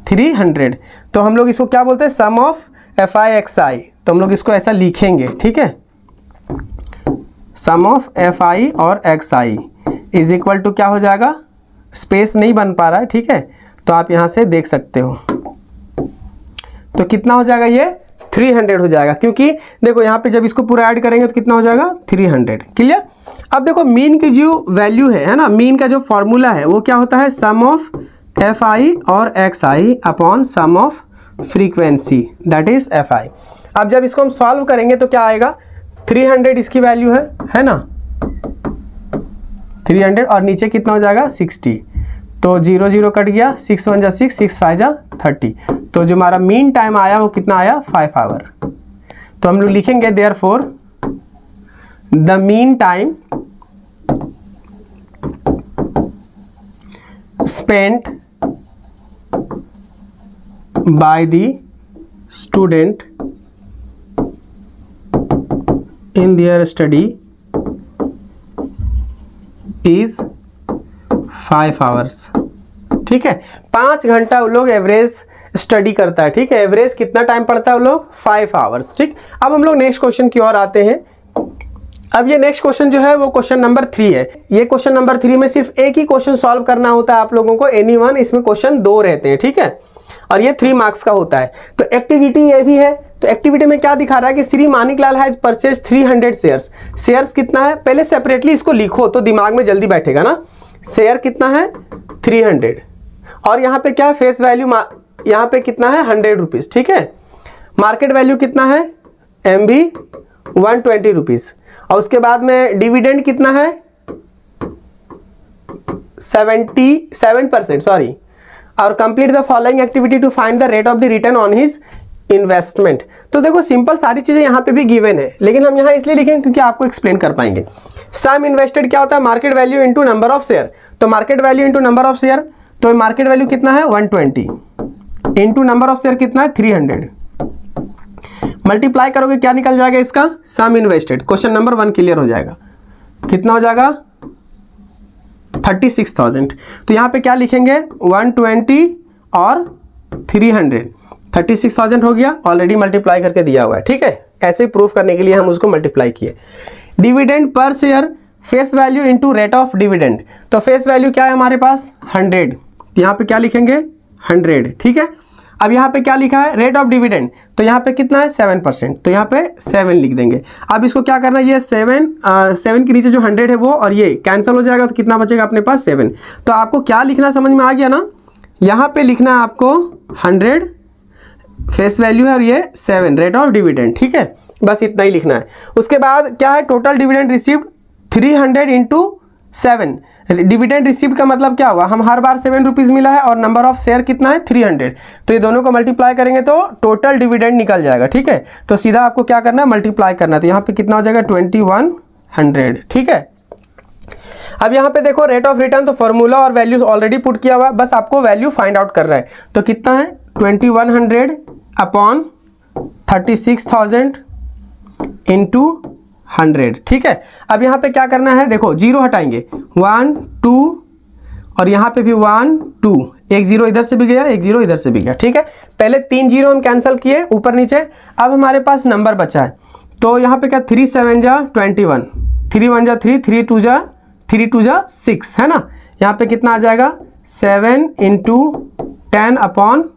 300। तो हम लोग इसको क्या बोलते हैं, सम ऑफ FI XI। तो हम लोग इसको ऐसा लिखेंगे, ठीक है, सम ऑफ FI और XI इज इक्वल टू क्या हो जाएगा, स्पेस नहीं बन पा रहा है, ठीक है, तो आप यहाँ से देख सकते हो। तो कितना हो जाएगा ये 300 हो जाएगा, क्योंकि देखो यहाँ पे जब इसको पूरा ऐड करेंगे तो कितना हो जाएगा 300। क्लियर। अब देखो मीन की जो वैल्यू है ना, मीन का जो फॉर्मूला है वो क्या होता है, सम ऑफ एफ आई और X I upon sum of frequency, that is F I. अब जब इसको हम सॉल्व करेंगे तो क्या आएगा, 300 इसकी वैल्यू है ना, 300 और नीचे कितना हो जाएगा 60, तो 0 0 कट गया, 6 1 जा 6, 6 5 जा 30, तो जो हमारा मीन टाइम आया वो कितना आया 5 आवर। तो हम लोग लिखेंगे therefore the mean time spent by the student in their study is 5 hours। ठीक है, 5 घंटा वो लोग एवरेज स्टडी करता है। ठीक है, एवरेज कितना टाइम पढ़ता है वो लोग 5 आवर्स। ठीक, अब हम लोग नेक्स्ट क्वेश्चन की ओर आते हैं। अब ये नेक्स्ट क्वेश्चन जो है वो क्वेश्चन नंबर 3 है। ये क्वेश्चन नंबर 3 में सिर्फ एक ही क्वेश्चन सॉल्व करना होता है आप लोगों को, एनी वन। इसमें क्वेश्चन 2 रहते हैं। ठीक है, और ये 3 मार्क्स का होता है। तो एक्टिविटी ये भी है, तो एक्टिविटी में क्या दिखा रहा है कि Shri Maniklal has purchase 300 shares. Shares कितना है, पहले सेपरेटली इसको लिखो तो दिमाग में जल्दी बैठेगा ना। शेयर कितना है 300, और यहाँ पे क्या है फेस वैल्यू, यहाँ पे कितना है 100 रुपीज। ठीक है, मार्केट वैल्यू कितना है MB 120 रुपीज, और उसके बाद में डिविडेंड कितना है 77%, सॉरी। और complete the following activity to find the rate of the return on his investment. तो देखो सिंपल सारी चीजें यहाँ पे भी गिवन है, लेकिन हम यहाँ इसलिए लिखेंगे क्योंकि आपको एक्सप्लेन कर पाएंगे। सम इन्वेस्टेड क्या होता है, market value into number of share. तो market value into number of share, तो मार्केट वैल्यू कितना है 120 इंटू नंबर ऑफ शेयर कितना है 300, मल्टीप्लाई करोगे क्या निकल जाएगा इसका, सम इन्वेस्टेड। क्वेश्चन नंबर 1 क्लियर हो जाएगा। कितना हो जाएगा 36,000। तो यहाँ पे क्या लिखेंगे 120 और 300, 36,000 हो गया, ऑलरेडी मल्टीप्लाई करके दिया हुआ है। ठीक है, ऐसे ही प्रूफ करने के लिए हम उसको मल्टीप्लाई किए। Dividend per share face value into rate of dividend. तो फेस वैल्यू क्या है हमारे पास 100, तो यहाँ पे क्या लिखेंगे 100। ठीक है, अब यहाँ पे क्या लिखा है रेट ऑफ डिविडेंड, तो यहाँ पे कितना है 7%, तो यहाँ पे 7 लिख देंगे। अब इसको क्या करना है, ये 7 के नीचे जो 100 है वो और ये कैंसिल हो जाएगा, तो कितना बचेगा अपने पास 7। तो आपको क्या लिखना समझ में आ गया ना, यहाँ पे लिखना है आपको 100 फेस वैल्यू है और ये 7 रेट ऑफ डिविडेंड। ठीक है, बस इतना ही लिखना है। उसके बाद क्या है total dividend received 300 into 7। Dividend received का मतलब क्या हुआ, हम हर बार 7 रुपीज़ मिला है और नंबर ऑफ शेयर कितना है 300, तो ये दोनों को मल्टीप्लाई करेंगे तो टोटल डिविडेंड निकल जाएगा। ठीक है, तो सीधा आपको क्या करना है मल्टीप्लाई करना है, तो यहाँ पे कितना हो जाएगा 2100। ठीक है, अब यहाँ पे देखो रेट ऑफ रिटर्न, तो फॉर्मूला और वैल्यूज ऑलरेडी पुट किया हुआ है, बस आपको वैल्यू फाइंड आउट कर रहा है। तो कितना है 2100 अपॉन 36,000 इंटू 100। ठीक है, अब यहाँ पे क्या करना है, देखो जीरो हटाएंगे 1 2 और यहाँ पे भी 1 2, एक जीरो इधर से भी गया, एक जीरो इधर से भी गया। ठीक है, पहले 3 जीरो हम कैंसिल किए ऊपर नीचे, अब हमारे पास नंबर बचा है। तो यहाँ पे क्या 3 7 जा 21, 3 1 जा 3, 3 2 जा 6 है ना। यहाँ पे कितना आ जाएगा 7 इंटू 10 अपॉन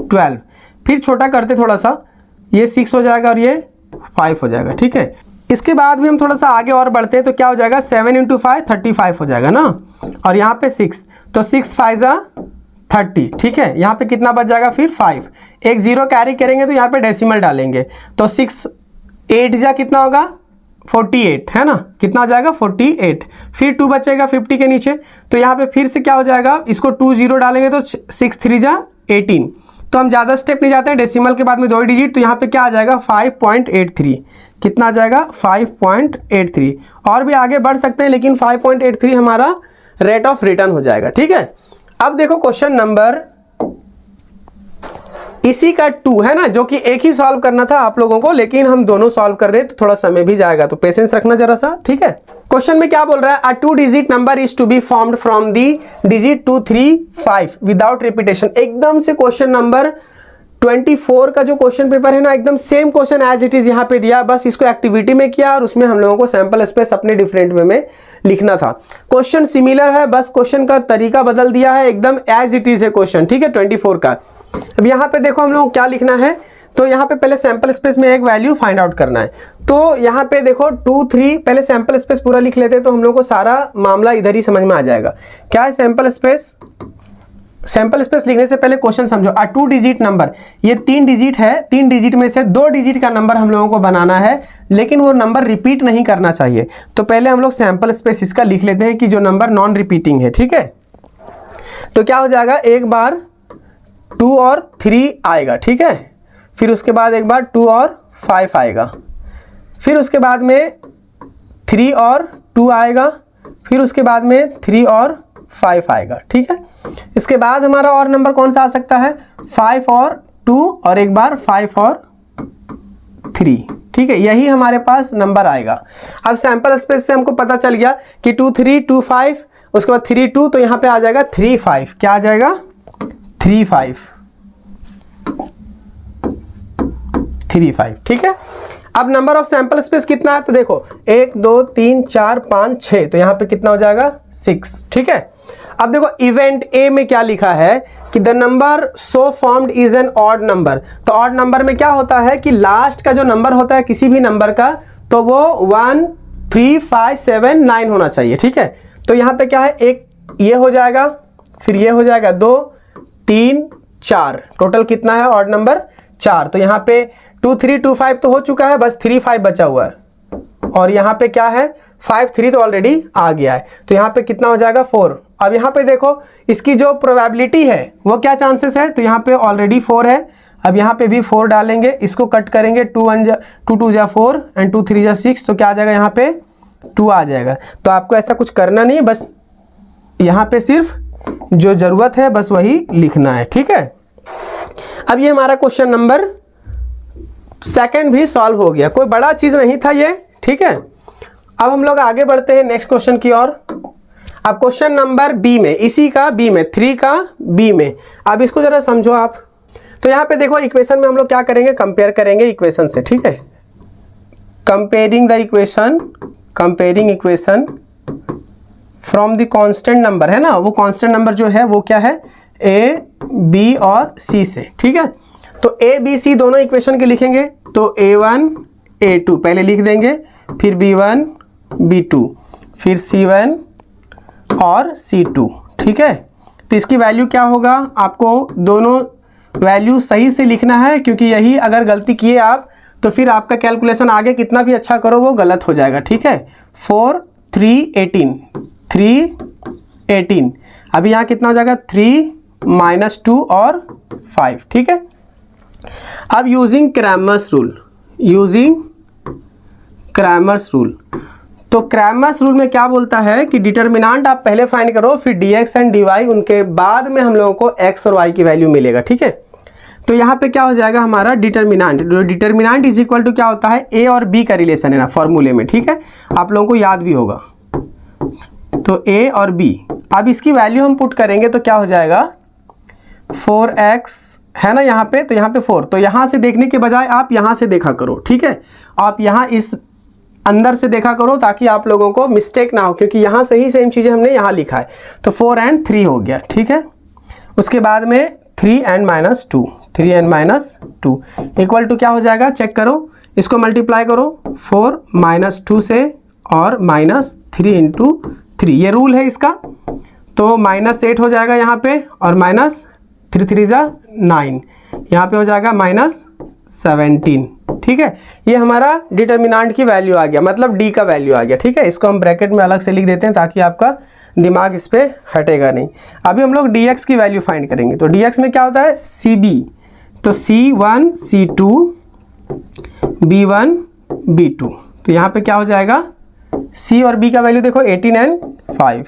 12, फिर छोटा करते थोड़ा सा, ये 6 हो जाएगा और ये 5 हो जाएगा। ठीक है, इसके बाद भी हम थोड़ा सा आगे और बढ़ते हैं तो क्या हो जाएगा 7 इंटू 5 35 हो जाएगा ना, और यहाँ पे 6, तो 6 5 जा 30। ठीक है, यहाँ पे कितना बच जाएगा फिर 5, एक जीरो कैरी करेंगे तो यहाँ पे डेसिमल डालेंगे, तो 6 8 जा कितना होगा 48 है ना, कितना हो जाएगा 48, फिर 2 बचेगा 50 के नीचे, तो यहाँ पे फिर से क्या हो जाएगा, इसको 2 जीरो डालेंगे तो 6 3 जा 18। तो हम ज़्यादा स्टेप नहीं जाते हैं, डेसिमल के बाद में 2 डिजिट, तो यहाँ पे क्या आ जाएगा 5.83, कितना आ जाएगा 5.83। और भी आगे बढ़ सकते हैं लेकिन 5.83 हमारा रेट ऑफ रिटर्न हो जाएगा। ठीक है, अब देखो क्वेश्चन नंबर इसी का 2 है ना, जो कि एक ही सॉल्व करना था आप लोगों को, लेकिन हम दोनों सॉल्व कर रहे हैं तो थोड़ा समय भी जाएगा, तो पेशेंस रखना जरा सा। ठीक है, क्वेश्चन में क्या बोल रहा है, a 2 digit number is to be formed from the digit 2 3 5 without repetition. एकदम से क्वेश्चन नंबर 24 का जो क्वेश्चन पेपर है ना, एकदम same question as it is यहाँ पे दिया, बस इसको एक्टिविटी में किया और उसमें हम लोगों को सैंपल स्पेस अपने डिफरेंट वे में लिखना था। क्वेश्चन सिमिलर है, बस क्वेश्चन का तरीका बदल दिया है, एकदम एज इट इज है क्वेश्चन। ठीक है, 24 का। अब यहाँ पे देखो हम लोग क्या लिखना है, तो यहाँ पे पहले सैंपल स्पेस में एक वैल्यू फाइंड आउट करना है। तो यहाँ पे देखो 2 3, पहले सैंपल स्पेस पूरा लिख लेते हैं तो हम लोग को सारा मामला इधर ही समझ में आ जाएगा। क्या है सैंपल स्पेस? सैंपल स्पेस लिखने से पहले क्वेश्चन समझो। 2 डिजिट नंबर, ये 3 डिजिट है, 3 डिजिट में से 2 डिजिट का नंबर हम लोगों को बनाना है, लेकिन वो नंबर रिपीट नहीं करना चाहिए। तो पहले हम लोग सैंपल स्पेस इसका लिख लेते हैं कि जो नंबर नॉन रिपीटिंग है, ठीक है। तो क्या हो जाएगा, एक बार 2 और 3 आएगा, ठीक है, फिर उसके बाद एक बार 2 और 5 आएगा, फिर उसके बाद में 3 और 2 आएगा, फिर उसके बाद में 3 और 5 आएगा, ठीक है। इसके बाद हमारा और नंबर कौन सा आ सकता है, 5 और 2 और एक बार 5 और 3, ठीक है, यही हमारे पास नंबर आएगा। अब सैंपल स्पेस से हमको पता चल गया कि 2 3 2 5, उसके बाद 3 2, तो यहाँ पे आ जाएगा 3 5। क्या आ जाएगा, 3 5, ठीक है। अब नंबर ऑफ सैंपल स्पेस कितना है, तो देखो 1 2 3 4 5 6, तो यहाँ पे कितना हो जाएगा, 6, ठीक है। अब देखो इवेंट ए में क्या लिखा है कि the number so formed is an odd number. तो ऑड नंबर में क्या होता है कि लास्ट का जो नंबर होता है किसी भी नंबर का, तो वो 1 3 5 7 9 होना चाहिए, ठीक है। तो यहाँ पे क्या है, एक ये हो जाएगा, फिर ये हो जाएगा 2 3 4, टोटल कितना है ऑड नंबर, 4। तो यहाँ पे 2 3 2 5 तो हो चुका है, बस 3 5 बचा हुआ है, और यहाँ पे क्या है 5 3 तो ऑलरेडी आ गया है, तो यहाँ पे कितना हो जाएगा 4। अब यहाँ पे देखो इसकी जो प्रोबेबिलिटी है वो क्या चांसेस है, तो यहाँ पे ऑलरेडी 4 है, अब यहाँ पे भी 4 डालेंगे, इसको कट करेंगे, 2 2 जा 4 एंड 2 3 जा 6, तो क्या आ जाएगा यहाँ पे 2 आ जाएगा। तो आपको ऐसा कुछ करना नहीं है, बस यहाँ पे सिर्फ जो ज़रूरत है बस वही लिखना है, ठीक है। अब ये हमारा क्वेश्चन नंबर सेकंड भी सॉल्व हो गया, कोई बड़ा चीज़ नहीं था ये, ठीक है। अब हम लोग आगे बढ़ते हैं नेक्स्ट क्वेश्चन की ओर। अब क्वेश्चन नंबर बी में, इसी का बी में, 3 का बी में, अब इसको जरा समझो आप। तो यहाँ पे देखो इक्वेशन में हम लोग क्या करेंगे, कंपेयर करेंगे इक्वेशन से, ठीक है। Comparing equation from the constant number, है ना, वो कांस्टेंट नंबर जो है वो क्या है, ए बी और सी से, ठीक है। तो ए बी सी दोनों इक्वेशन के लिखेंगे, तो A1 A2 पहले लिख देंगे, फिर B1 B2, फिर C1 और C2, ठीक है। तो इसकी वैल्यू क्या होगा, आपको दोनों वैल्यू सही से लिखना है, क्योंकि यही अगर गलती किए आप तो फिर आपका कैलकुलेशन आगे कितना भी अच्छा करो वो गलत हो जाएगा, ठीक है। 4 3 18, अभी यहाँ कितना हो जाएगा 3 -2 और 5, ठीक है। अब यूजिंग क्रैमर्स रूल, तो क्रैमर्स रूल में क्या बोलता है कि डिटर्मिनेंट आप पहले फाइंड करो, फिर dx एंड dy, उनके बाद में हम लोगों को x और y की वैल्यू मिलेगा, ठीक है। तो यहाँ पे क्या हो जाएगा हमारा डिटर्मिनेंट इज इक्वल टू क्या होता है, a और b का रिलेशन है ना फॉर्मूले में, ठीक है, आप लोगों को याद भी होगा। तो a और b, अब इसकी वैल्यू हम पुट करेंगे तो क्या हो जाएगा 4x है ना यहाँ पे, तो यहाँ पे 4, तो यहाँ से देखने के बजाय आप यहाँ से देखा करो, ठीक है। आप यहाँ इस अंदर से देखा करो ताकि आप लोगों को मिस्टेक ना हो, क्योंकि यहाँ से ही सेम चीज़ें हमने यहाँ लिखा है। तो 4 and 3 हो गया, ठीक है। उसके बाद में 3 and -2 इक्वल टू क्या हो जाएगा, चेक करो, इसको मल्टीप्लाई करो 4 -2 से और -3 × 3, ये रूल है इसका। तो -8 हो जाएगा यहाँ पे, और -3 3 जा 9, यहाँ पे हो जाएगा -17, ठीक है। ये हमारा डिटर्मिनेंट की वैल्यू आ गया, मतलब डी का वैल्यू आ गया, ठीक है। इसको हम ब्रैकेट में अलग से लिख देते हैं ताकि आपका दिमाग इस पर हटेगा नहीं। अभी हम लोग dx की वैल्यू फाइंड करेंगे, तो dx में क्या होता है cb, तो c1 c2 b1 b2, तो यहाँ पे क्या हो जाएगा c और b का वैल्यू देखो 18 and 5,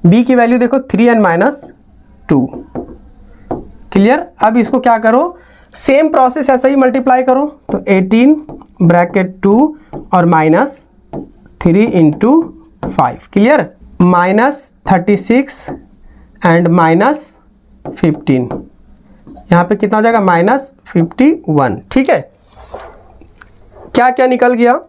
b की वैल्यू देखो 3 and -2, क्लियर। अब इसको क्या करो, सेम प्रोसेस ऐसा ही मल्टीप्लाई करो, तो 18 ब्रैकेट 2 और -3 × 5, क्लियर, -36 एंड -15, यहाँ पे कितना हो जाएगा -51, ठीक है। क्या क्या निकल गया,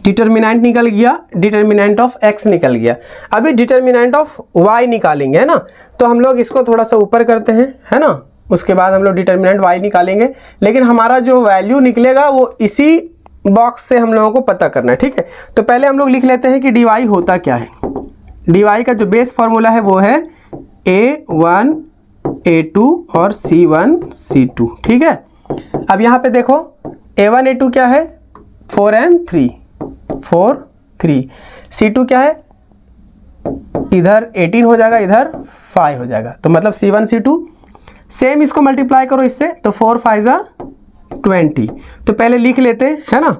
डिटर्मिनेंट निकल गया, डिटर्मिनेंट ऑफ x निकल गया। अभी डिटर्मिनेंट ऑफ y निकालेंगे, है ना। तो हम लोग इसको थोड़ा सा ऊपर करते हैं, है ना, उसके बाद हम लोग डिटर्मिनेंट y निकालेंगे, लेकिन हमारा जो वैल्यू निकलेगा वो इसी बॉक्स से हम लोगों को पता करना है, ठीक है। तो पहले हम लोग लिख लेते हैं कि dy होता क्या है। dy का जो बेस फॉर्मूला है वो है a1 a2 और c1 c2, ठीक है। अब यहाँ पे देखो a1 a2 क्या है 4 and 3, 4 3, c2 क्या है, इधर 18 हो जाएगा, इधर 5 हो जाएगा, तो मतलब c1 c2। सेम इसको मल्टीप्लाई करो इससे, तो 4 5 20। तो पहले लिख लेते हैं, है ना।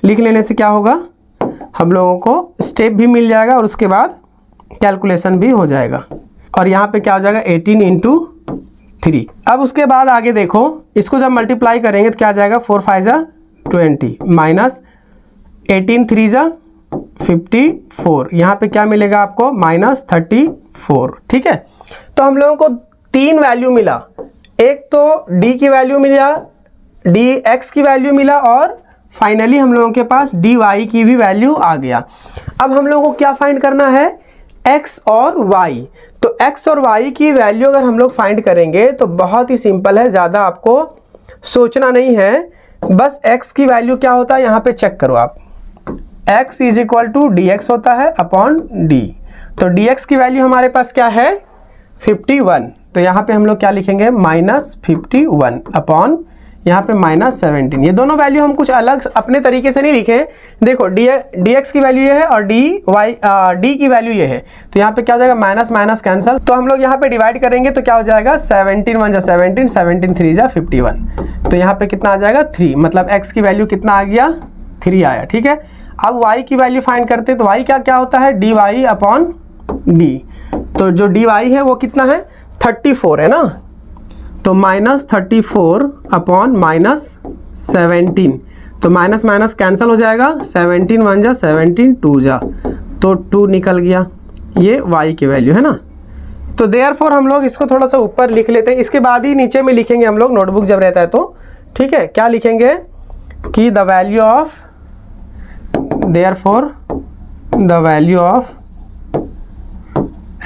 लिख लेने से क्या होगा, हम लोगों को स्टेप भी मिल जाएगा और उसके बाद कैलकुलेशन भी हो जाएगा। और यहाँ पे क्या हो जाएगा 18 इंटू 3। अब उसके बाद आगे देखो, इसको जब मल्टीप्लाई करेंगे तो क्या आ जाएगा 4 5 20 माइनस 18 3 54। यहाँ पे क्या मिलेगा आपको माइनस 34, ठीक है। तो हम लोगों को 3 वैल्यू मिला, एक तो d की वैल्यू मिला, dx की वैल्यू मिला और फाइनली हम लोगों के पास dy की भी वैल्यू आ गया। अब हम लोगों को क्या फाइंड करना है, x और y। तो x और y की वैल्यू अगर हम लोग फाइंड करेंगे तो बहुत ही सिंपल है, ज़्यादा आपको सोचना नहीं है। बस x की वैल्यू क्या होता है यहाँ पे चेक करो आप, x is equal to dx होता है अपॉन d। तो dx की वैल्यू हमारे पास क्या है 51, तो यहाँ पे हम लोग क्या लिखेंगे -51 अपॉन यहाँ पे -17। ये दोनों वैल्यू हम कुछ अलग अपने तरीके से नहीं लिखे। देखो dx की वैल्यू ये है और d की वैल्यू ये है, तो यहाँ पे क्या हो जाएगा माइनस माइनस कैंसल। तो हम लोग यहाँ पे डिवाइड करेंगे तो क्या हो जाएगा 17 1 जा 17, 17 3 जा 51। तो यहाँ पे कितना आ जाएगा 3, मतलब x की वैल्यू कितना आ गया 3 आया, ठीक है। अब y की वैल्यू फाइंड करते हैं, तो y क्या होता है dy अपॉन d। तो जो dy है वो कितना है 34 है ना, तो -34 अपॉन -17। तो माइनस माइनस कैंसिल हो जाएगा, 17 1 जा 17 2 जा, तो 2 निकल गया, ये y की वैल्यू है ना। तो देयरफॉर हम लोग इसको थोड़ा सा ऊपर लिख लेते हैं, इसके बाद ही नीचे में लिखेंगे हम लोग नोटबुक जब रहता है तो, ठीक है। क्या लिखेंगे कि the value of, therefore the value of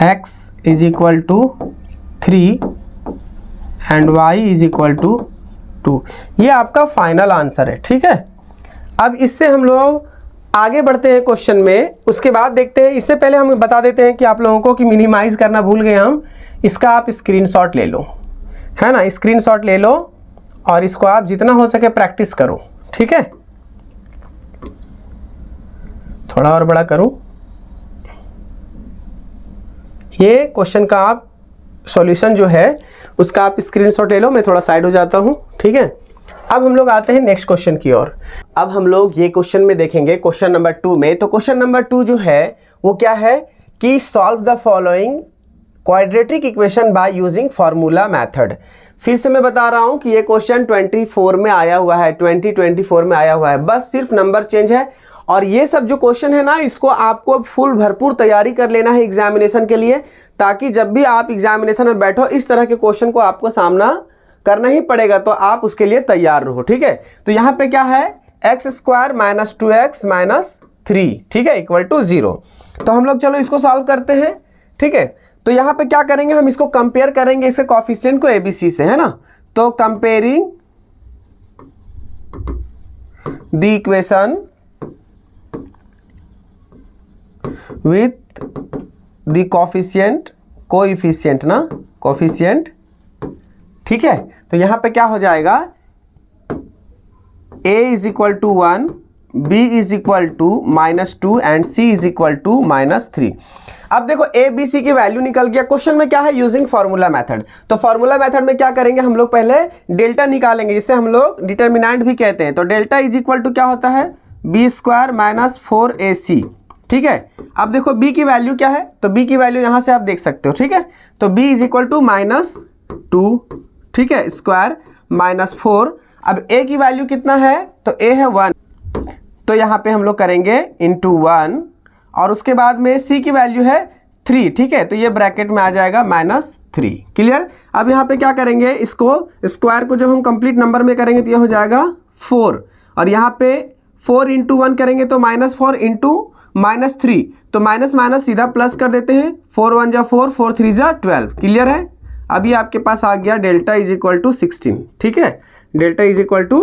x is equal to 3 and y is equal to 2। ये आपका फाइनल आंसर है, ठीक है। अब इससे हम लोग आगे बढ़ते हैं क्वेश्चन में, उसके बाद देखते हैं। इससे पहले हम बता देते हैं कि आप लोगों को कि मिनिमाइज करना भूल गए हम, इसका आप स्क्रीनशॉट ले लो, है ना। स्क्रीनशॉट ले लो और इसको आप जितना हो सके प्रैक्टिस करो, ठीक है। थोड़ा और बड़ा करूं, ये क्वेश्चन का आप सॉल्यूशन जो है उसका आप स्क्रीनशॉट ले लो, मैं थोड़ा साइड हो जाता हूं, ठीक है। अब हम लोग आते हैं नेक्स्ट क्वेश्चन की ओर। अब हम लोग ये क्वेश्चन में देखेंगे क्वेश्चन नंबर 2 में। तो क्वेश्चन नंबर 2 जो है वो क्या है कि solve the following quadratic equation by using formula method. फिर से मैं बता रहा हूं कि ये क्वेश्चन 24 में आया हुआ है, 2024 में आया हुआ है, बस सिर्फ नंबर चेंज है। और ये सब जो क्वेश्चन है ना, इसको आपको फुल भरपूर तैयारी कर लेना है एग्जामिनेशन के लिए, ताकि जब भी आप एग्जामिनेशन में बैठो इस तरह के क्वेश्चन को आपको सामना करना ही पड़ेगा, तो आप उसके लिए तैयार रहो, ठीक है। तो यहाँ पे क्या है x² - 2x - 3, ठीक है, इक्वल टू 0। तो हम लोग चलो इसको सॉल्व करते हैं, ठीक है। तो यहाँ पे क्या करेंगे, हम इसको कंपेयर करेंगे इसके कोएफिशिएंट को ABC से, है ना। तो comparing the equation with the coefficient ना, कोएफिशिएंट, ठीक है। तो यहां पे क्या हो जाएगा a is equal to 1, b is equal to -2 and c is equal to -3। अब देखो a b c की वैल्यू निकल गया। क्वेश्चन में क्या है यूजिंग फार्मूला मेथड। तो फार्मूला मेथड में क्या करेंगे हम लोग, पहले डेल्टा निकालेंगे, जिसे हम लोग डिटर्मिनेंट भी कहते हैं। तो डेल्टा इज इक्वल टू क्या होता है b² - 4ac, ठीक है। अब देखो b की वैल्यू क्या है, तो b की वैल्यू यहां से आप देख सकते हो, ठीक है। तो b इज इक्वल टू -2, ठीक है, स्क्वायर -4। अब a की वैल्यू कितना है, तो a है 1, तो यहाँ पे हम लोग करेंगे इंटू 1, और उसके बाद में c की वैल्यू है 3, ठीक है। तो ये ब्रैकेट में आ जाएगा -3, क्लियर। अब यहाँ पे क्या करेंगे, इसको स्क्वायर को जब हम कंप्लीट नंबर में करेंगे तो ये हो जाएगा 4, और यहाँ पे 4 इंटू 1 करेंगे तो -4 इंटू -3, तो माइनस माइनस सीधा प्लस कर देते हैं, 4 1 जा 4, 4 3 जा 12, क्लियर है। अब ये आपके पास आ गया डेल्टा इज इक्वल टू 16, ठीक है, डेल्टा इज इक्वल टू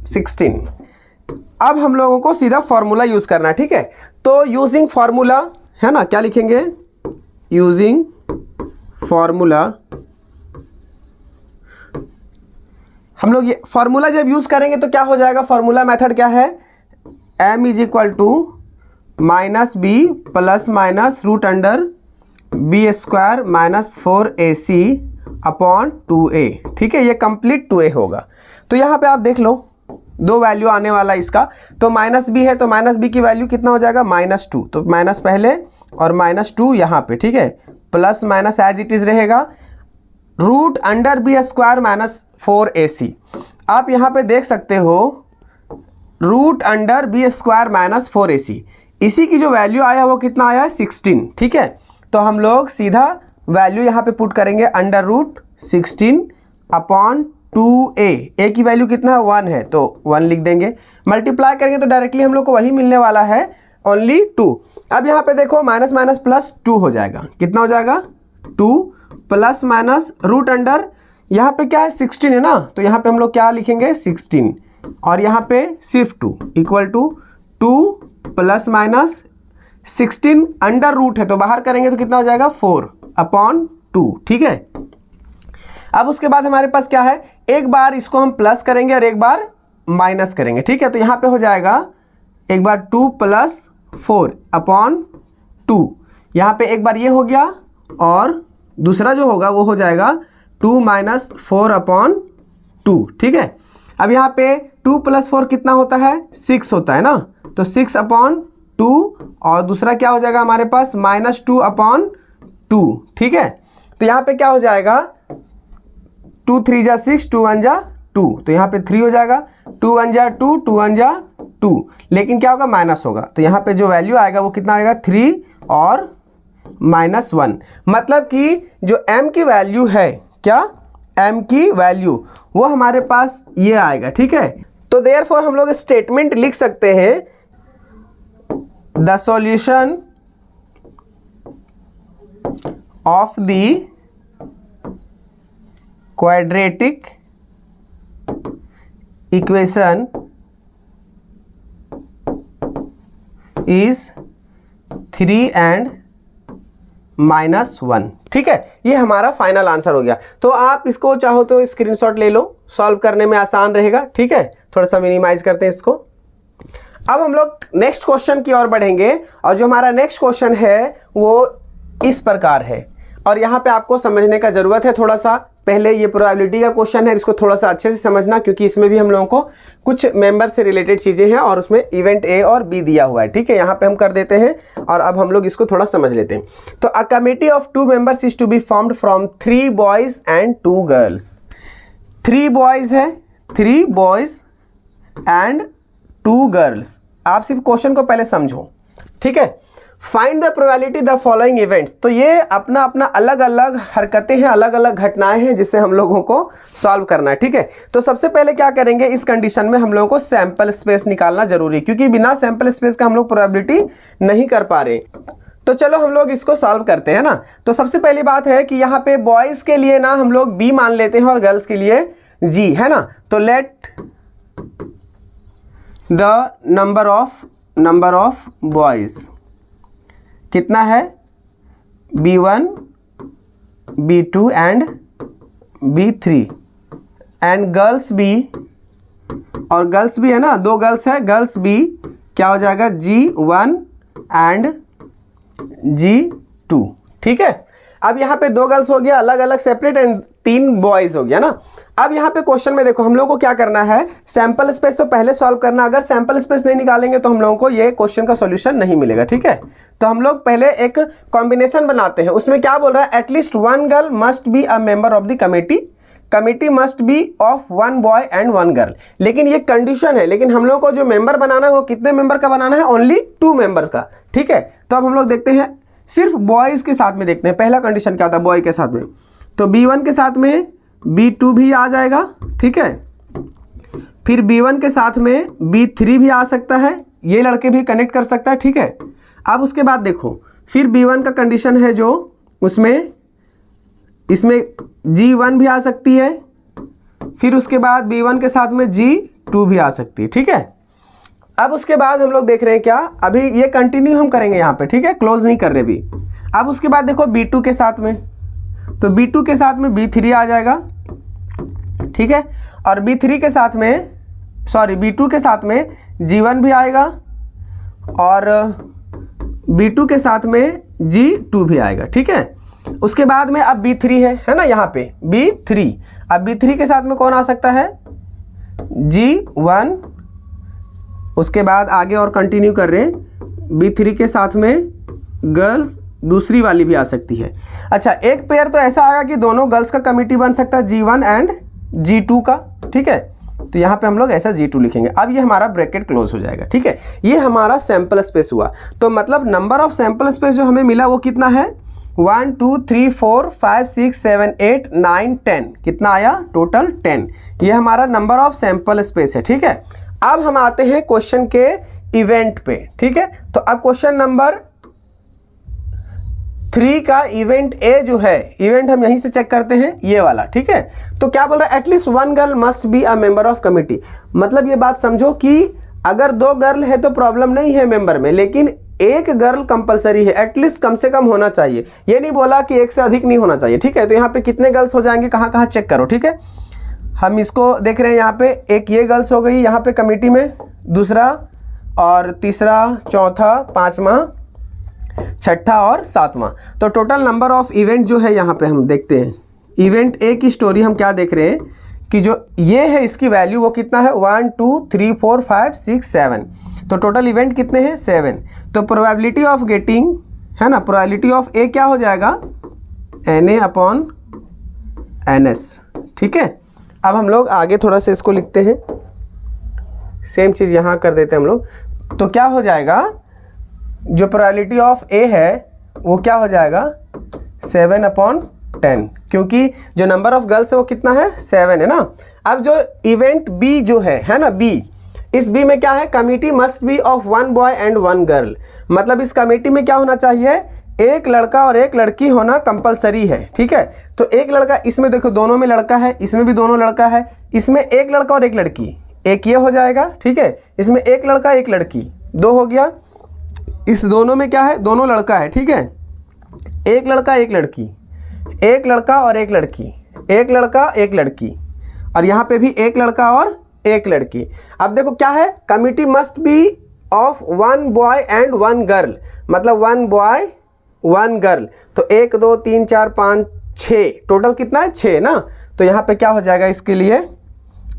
16। अब हम लोगों को सीधा फॉर्मूला यूज करना है, ठीक है। तो यूजिंग फॉर्मूला है ना, क्या लिखेंगे, यूजिंग फॉर्मूला। हम लोग ये फॉर्मूला जब यूज करेंगे तो क्या हो जाएगा, फॉर्मूला मेथड क्या है, m is equal to minus b plus minus root under b square minus 4ac upon 2a, ठीक है, ये कंप्लीट 2a होगा। तो यहाँ पे आप देख लो दो वैल्यू आने वाला इसका, तो माइनस बी है तो माइनस बी की वैल्यू कितना हो जाएगा, -2, तो माइनस पहले और -2 यहाँ पे, ठीक है, plus minus as it is रहेगा, root under b square minus 4ac। आप यहाँ पे देख सकते हो root under b square minus 4ac, इसी की जो वैल्यू आया वो कितना आया है, 16, ठीक है। तो हम लोग सीधा वैल्यू यहाँ पे पुट करेंगे, under root 16 upon 2a, a की वैल्यू कितना है, 1 है तो 1 लिख देंगे, मल्टीप्लाई करेंगे तो डायरेक्टली हम लोग को वही मिलने वाला है, ओनली 2। अब यहाँ पे देखो माइनस माइनस प्लस 2 हो जाएगा, कितना हो जाएगा, 2 प्लस माइनस रूट अंडर, यहाँ पे क्या है 16 है ना, तो यहाँ पे हम लोग क्या लिखेंगे 16, और यहाँ पे सिर्फ 2 equal to 2 plus minus 16 under root है तो बाहर करेंगे तो कितना हो जाएगा, 4 अपॉन 2, ठीक है। अब उसके बाद हमारे पास क्या है, एक बार इसको हम प्लस करेंगे और एक बार माइनस करेंगे, ठीक है। तो यहाँ पे हो जाएगा एक बार 2 प्लस 4 अपॉन 2, यहाँ पे एक बार ये हो गया और दूसरा जो होगा वो हो जाएगा 2 माइनस 4 अपॉन 2, ठीक है। अब यहाँ पे 2 प्लस 4 कितना होता है, 6 होता है ना, तो 6 अपॉन 2 और दूसरा क्या हो जाएगा हमारे पास -2 अपॉन 2, ठीक है। तो यहाँ पे क्या हो जाएगा, 2 3 जा 6, 2 1 जा 2, तो यहाँ पे 3 हो जाएगा, 2 1 जा 2, 2 1 जा 2, लेकिन क्या होगा माइनस होगा, तो यहाँ पे जो वैल्यू आएगा वो कितना आएगा, 3 और -1, मतलब कि जो m की वैल्यू है, क्या m की वैल्यू वो हमारे पास ये आएगा, ठीक है। तो देयरफॉर हम लोग स्टेटमेंट लिख सकते हैं, the solution of the quadratic equation is 3 and -1, ठीक है। ये हमारा फाइनल आंसर हो गया। तो आप इसको चाहो तो स्क्रीनशॉट ले लो, सॉल्व करने में आसान रहेगा, ठीक है। थोड़ा सा मिनिमाइज करते हैं इसको। अब हम लोग नेक्स्ट क्वेश्चन की ओर बढ़ेंगे और जो हमारा नेक्स्ट क्वेश्चन है वो इस प्रकार है, और यहाँ पे आपको समझने का जरूरत है थोड़ा सा। पहले ये प्रोबेबिलिटी का क्वेश्चन है, इसको थोड़ा सा अच्छे से समझना, क्योंकि इसमें भी हम लोगों को कुछ मेंबर से रिलेटेड चीजें हैं और उसमें इवेंट ए और बी दिया हुआ है, ठीक है। यहाँ पे हम कर देते हैं और अब हम लोग इसको थोड़ा समझ लेते हैं। तो a committee of 2 members is to be formed from 3 boys and 2 girls. 3 boys है, 3 बॉयज एंड 2 गर्ल्स। आप सिर्फ क्वेश्चन को पहले समझो, ठीक है। Find the probability the following events. तो ये अपना अपना अलग अलग हरकतें हैं, अलग अलग घटनाएं हैं जिसे हम लोगों को सॉल्व करना है, ठीक है। तो सबसे पहले क्या करेंगे, इस कंडीशन में हम लोगों को सैंपल स्पेस निकालना जरूरी है, क्योंकि बिना सैंपल स्पेस का हम लोग प्रोबेबिलिटी नहीं कर पा रहे। तो चलो हम लोग इसको सॉल्व करते हैं ना। तो सबसे पहली बात है कि यहाँ पे बॉयज के लिए ना हम लोग बी मान लेते हैं और गर्ल्स के लिए जी, है ना। तो let the number of boys कितना है, B1 B2 and B3 and girls B, और गर्ल्स भी है ना, 2 गर्ल्स है, गर्ल्स B क्या हो जाएगा G1 एंड G2, ठीक है। अब यहाँ पे 2 गर्ल्स हो गया अलग अलग सेपरेट एंड 3 बॉयज हो गया ना। अब यहाँ पे क्वेश्चन में देखो हम लोगों को क्या करना है, सैंपल स्पेस तो पहले सॉल्व करना। अगर सैंपल स्पेस नहीं निकालेंगे तो हम लोगों को ये क्वेश्चन का सॉल्यूशन नहीं मिलेगा, ठीक है। तो हम लोग पहले एक कॉम्बिनेशन बनाते हैं। उसमें क्या बोल रहा है, at least 1 girl must be a member of the committee must be of 1 boy and 1 girl. लेकिन ये कंडीशन है, लेकिन हम लोग को जो मेंबर बनाना है वो कितने मेंबर का बनाना है, ओनली 2 मेंबर का, ठीक है। तो अब हम लोग देखते हैं सिर्फ बॉयज के साथ में देखते हैं। पहला कंडीशन क्या होता है बॉय के साथ में, तो B1 के साथ में B2 भी आ जाएगा, ठीक है। फिर B1 के साथ में B3 भी आ सकता है, ये लड़के भी कनेक्ट कर सकता है, ठीक है। अब उसके बाद देखो फिर B1 का कंडीशन है जो उसमें इसमें G1 भी आ सकती है, फिर उसके बाद B1 के साथ में G2 भी आ सकती है, ठीक है। अब उसके बाद हम लोग देख रहे हैं क्या, अभी ये कंटिन्यू हम करेंगे यहाँ पे, ठीक है, क्लोज नहीं कर रहे भी। अब उसके बाद देखो B2 के साथ में, तो B2 के साथ में B3 आ जाएगा, ठीक है, और B3 के साथ में B2 के साथ में G1 भी आएगा और B2 के साथ में G2 भी आएगा, ठीक है। उसके बाद में अब B3 है ना, यहाँ पे B3, अब B3 के साथ में कौन आ सकता है, G1, उसके बाद आगे और कंटिन्यू कर रहे हैं, B3 के साथ में गर्ल्स दूसरी वाली भी आ सकती है। अच्छा, एक पेयर तो ऐसा आएगा कि दोनों गर्ल्स का कमिटी बन सकता है, G1 एंड G2 का, ठीक है, तो यहाँ पे हम लोग ऐसा G2 लिखेंगे। अब ये हमारा ब्रैकेट क्लोज हो जाएगा, ठीक है। ये हमारा सैंपल स्पेस हुआ, तो मतलब नंबर ऑफ सैंपल स्पेस जो हमें मिला वो कितना है, 1 2 3 4 5 6 7 8 9 10, कितना आया टोटल 10। ये हमारा नंबर ऑफ सैंपल स्पेस है, ठीक है। अब हम आते हैं क्वेश्चन के इवेंट पे, ठीक है। तो अब क्वेश्चन नंबर 3 का इवेंट ए जो है, इवेंट हम यहीं से चेक करते हैं, ये वाला, ठीक है। तो क्या बोल रहा है, at least 1 girl must be a member of committee. मतलब ये बात समझो कि अगर 2 गर्ल है तो प्रॉब्लम नहीं है मेंबर में, लेकिन 1 गर्ल कंपलसरी है, एटलीस्ट कम से कम होना चाहिए। ये नहीं बोला कि 1 से अधिक नहीं होना चाहिए, ठीक है। तो यहाँ पे कितने गर्ल्स हो जाएंगे, कहाँ कहाँ चेक करो, ठीक है। हम इसको देख रहे हैं, यहाँ पे एक ये गर्ल्स हो गई यहाँ पे कमेटी में, दूसरा और तीसरा, चौथा, पांचवा, छठा और सातवां। तो टोटल नंबर ऑफ इवेंट जो है यहाँ पे हम देखते हैं, इवेंट ए की स्टोरी हम क्या देख रहे हैं कि जो ये है इसकी वैल्यू वो कितना है, 1 2 3 4 5 6 7। तो टोटल इवेंट कितने हैं, 7। तो प्रोबेबिलिटी ऑफ गेटिंग है ना, प्रोबेबिलिटी ऑफ ए क्या हो जाएगा, Na/ns, ठीक है। अब हम लोग आगे थोड़ा सा इसको लिखते हैं, सेम चीज़ यहाँ कर देते हैं हम लोग। तो क्या हो जाएगा, जो प्रोबेबिलिटी ऑफ ए है वो क्या हो जाएगा, 7/10, क्योंकि जो नंबर ऑफ गर्ल्स है वो कितना है, 7 है ना। अब जो इवेंट बी जो है ना, बी, इस बी में क्या है, committee must be of 1 boy and 1 girl. मतलब इस कमेटी में क्या होना चाहिए, 1 लड़का और 1 लड़की होना कंपलसरी है, ठीक है। तो 1 लड़का, इसमें देखो दोनों में लड़का है, इसमें भी दोनों लड़का है, इसमें 1 लड़का और 1 लड़की, एक ये हो जाएगा, ठीक है। इसमें 1 लड़का 1 लड़की, 2 हो गया। इस दोनों में क्या है, दोनों लड़का है, ठीक है। 1 लड़का 1 लड़की, 1 लड़का और 1 लड़की, 1 लड़का 1 लड़की, और यहाँ पे भी 1 लड़का और 1 लड़की। अब देखो क्या है, committee must be of 1 boy and 1 girl, मतलब 1 बॉय 1 गर्ल। तो 1 2 3 4 5 6, टोटल कितना है, 6 ना। तो यहाँ पे क्या हो जाएगा, इसके लिए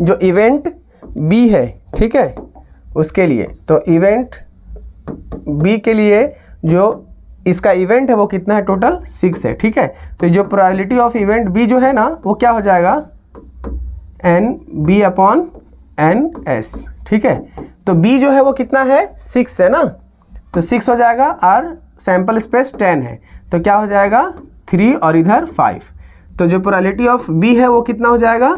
जो इवेंट बी है, ठीक है, उसके लिए, तो इवेंट बी के लिए जो इसका इवेंट है वो कितना है, टोटल 6 है, ठीक है। तो जो प्रोबेबिलिटी ऑफ इवेंट बी जो है ना वो क्या हो जाएगा, NB/NS, ठीक है। तो बी जो है वो कितना है, 6 है ना, तो 6 हो जाएगा, और सैंपल स्पेस 10 है, तो क्या हो जाएगा 3 और इधर 5। तो जो प्रोबेबिलिटी ऑफ बी है वो कितना हो जाएगा,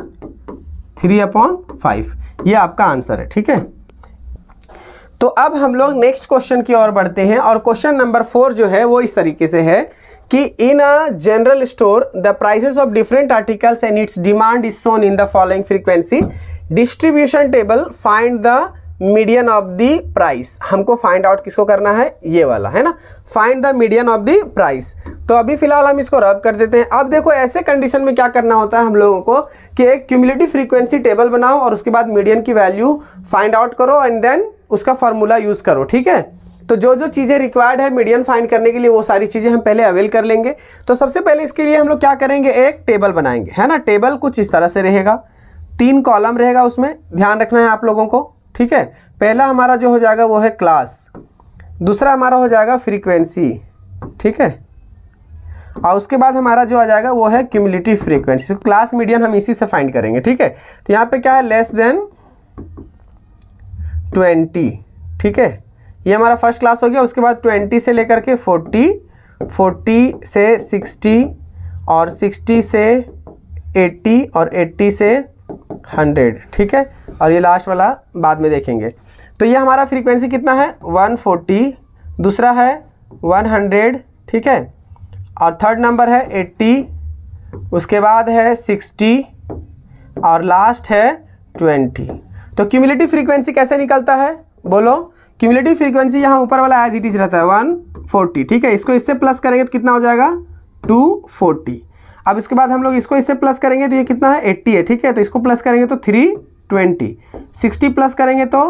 3/5। ये आपका आंसर है, ठीक है। तो अब हम लोग नेक्स्ट क्वेश्चन की ओर बढ़ते हैं, और क्वेश्चन नंबर 4 जो है वो इस तरीके से है कि in a general store the prices of different articles and its demand is shown in the following frequency distribution table, find the median of the price. हमको फाइंड आउट किसको करना है, ये वाला है ना, find the median of the price. तो अभी फिलहाल हम इसको रब कर देते हैं। अब देखो ऐसे कंडीशन में क्या करना होता है हम लोगों को कि एक क्यूमुलेटिव फ्रीक्वेंसी टेबल बनाओ और उसके बाद मीडियन की वैल्यू फाइंड आउट करो एंड देन उसका फॉर्मूला यूज करो, ठीक है। तो जो जो चीज़ें रिक्वायर्ड है मीडियन फाइंड करने के लिए वो सारी चीज़ें हम पहले अवेल कर लेंगे। तो सबसे पहले इसके लिए हम लोग क्या करेंगे, एक टेबल बनाएंगे, है ना। टेबल कुछ इस तरह से रहेगा, 3 कॉलम रहेगा, उसमें ध्यान रखना है आप लोगों को, ठीक है। पहला हमारा जो हो जाएगा वो है क्लास, दूसरा हमारा हो जाएगा फ्रीक्वेंसी, ठीक है, और उसके बाद हमारा जो आ जाएगा वो है क्यूमुलेटिव फ्रीक्वेंसी। क्लास मीडियन हम इसी से फाइंड करेंगे, ठीक है। तो यहाँ पे क्या है, लेस देन 20, ठीक है, ये हमारा फर्स्ट क्लास हो गया। उसके बाद 20 से लेकर के 40, 40 से 60, और 60 से 80, और 80 से 100, ठीक है। और ये लास्ट वाला बाद में देखेंगे। तो ये हमारा फ्रीक्वेंसी कितना है, 140, दूसरा है 100, ठीक है, और थर्ड नंबर है 80, उसके बाद है 60 और लास्ट है 20। तो क्यूमुलेटिव फ्रीक्वेंसी कैसे निकलता है बोलो? क्यूमुलेटिव फ्रीक्वेंसी यहाँ ऊपर वाला एज इट इज रहता है 140, ठीक है। इसको इससे प्लस करेंगे तो कितना हो जाएगा 240। अब इसके बाद हम लोग इसको इससे प्लस करेंगे तो ये कितना है 80 है, ठीक है। तो इसको प्लस करेंगे तो 320, 60 प्लस करेंगे तो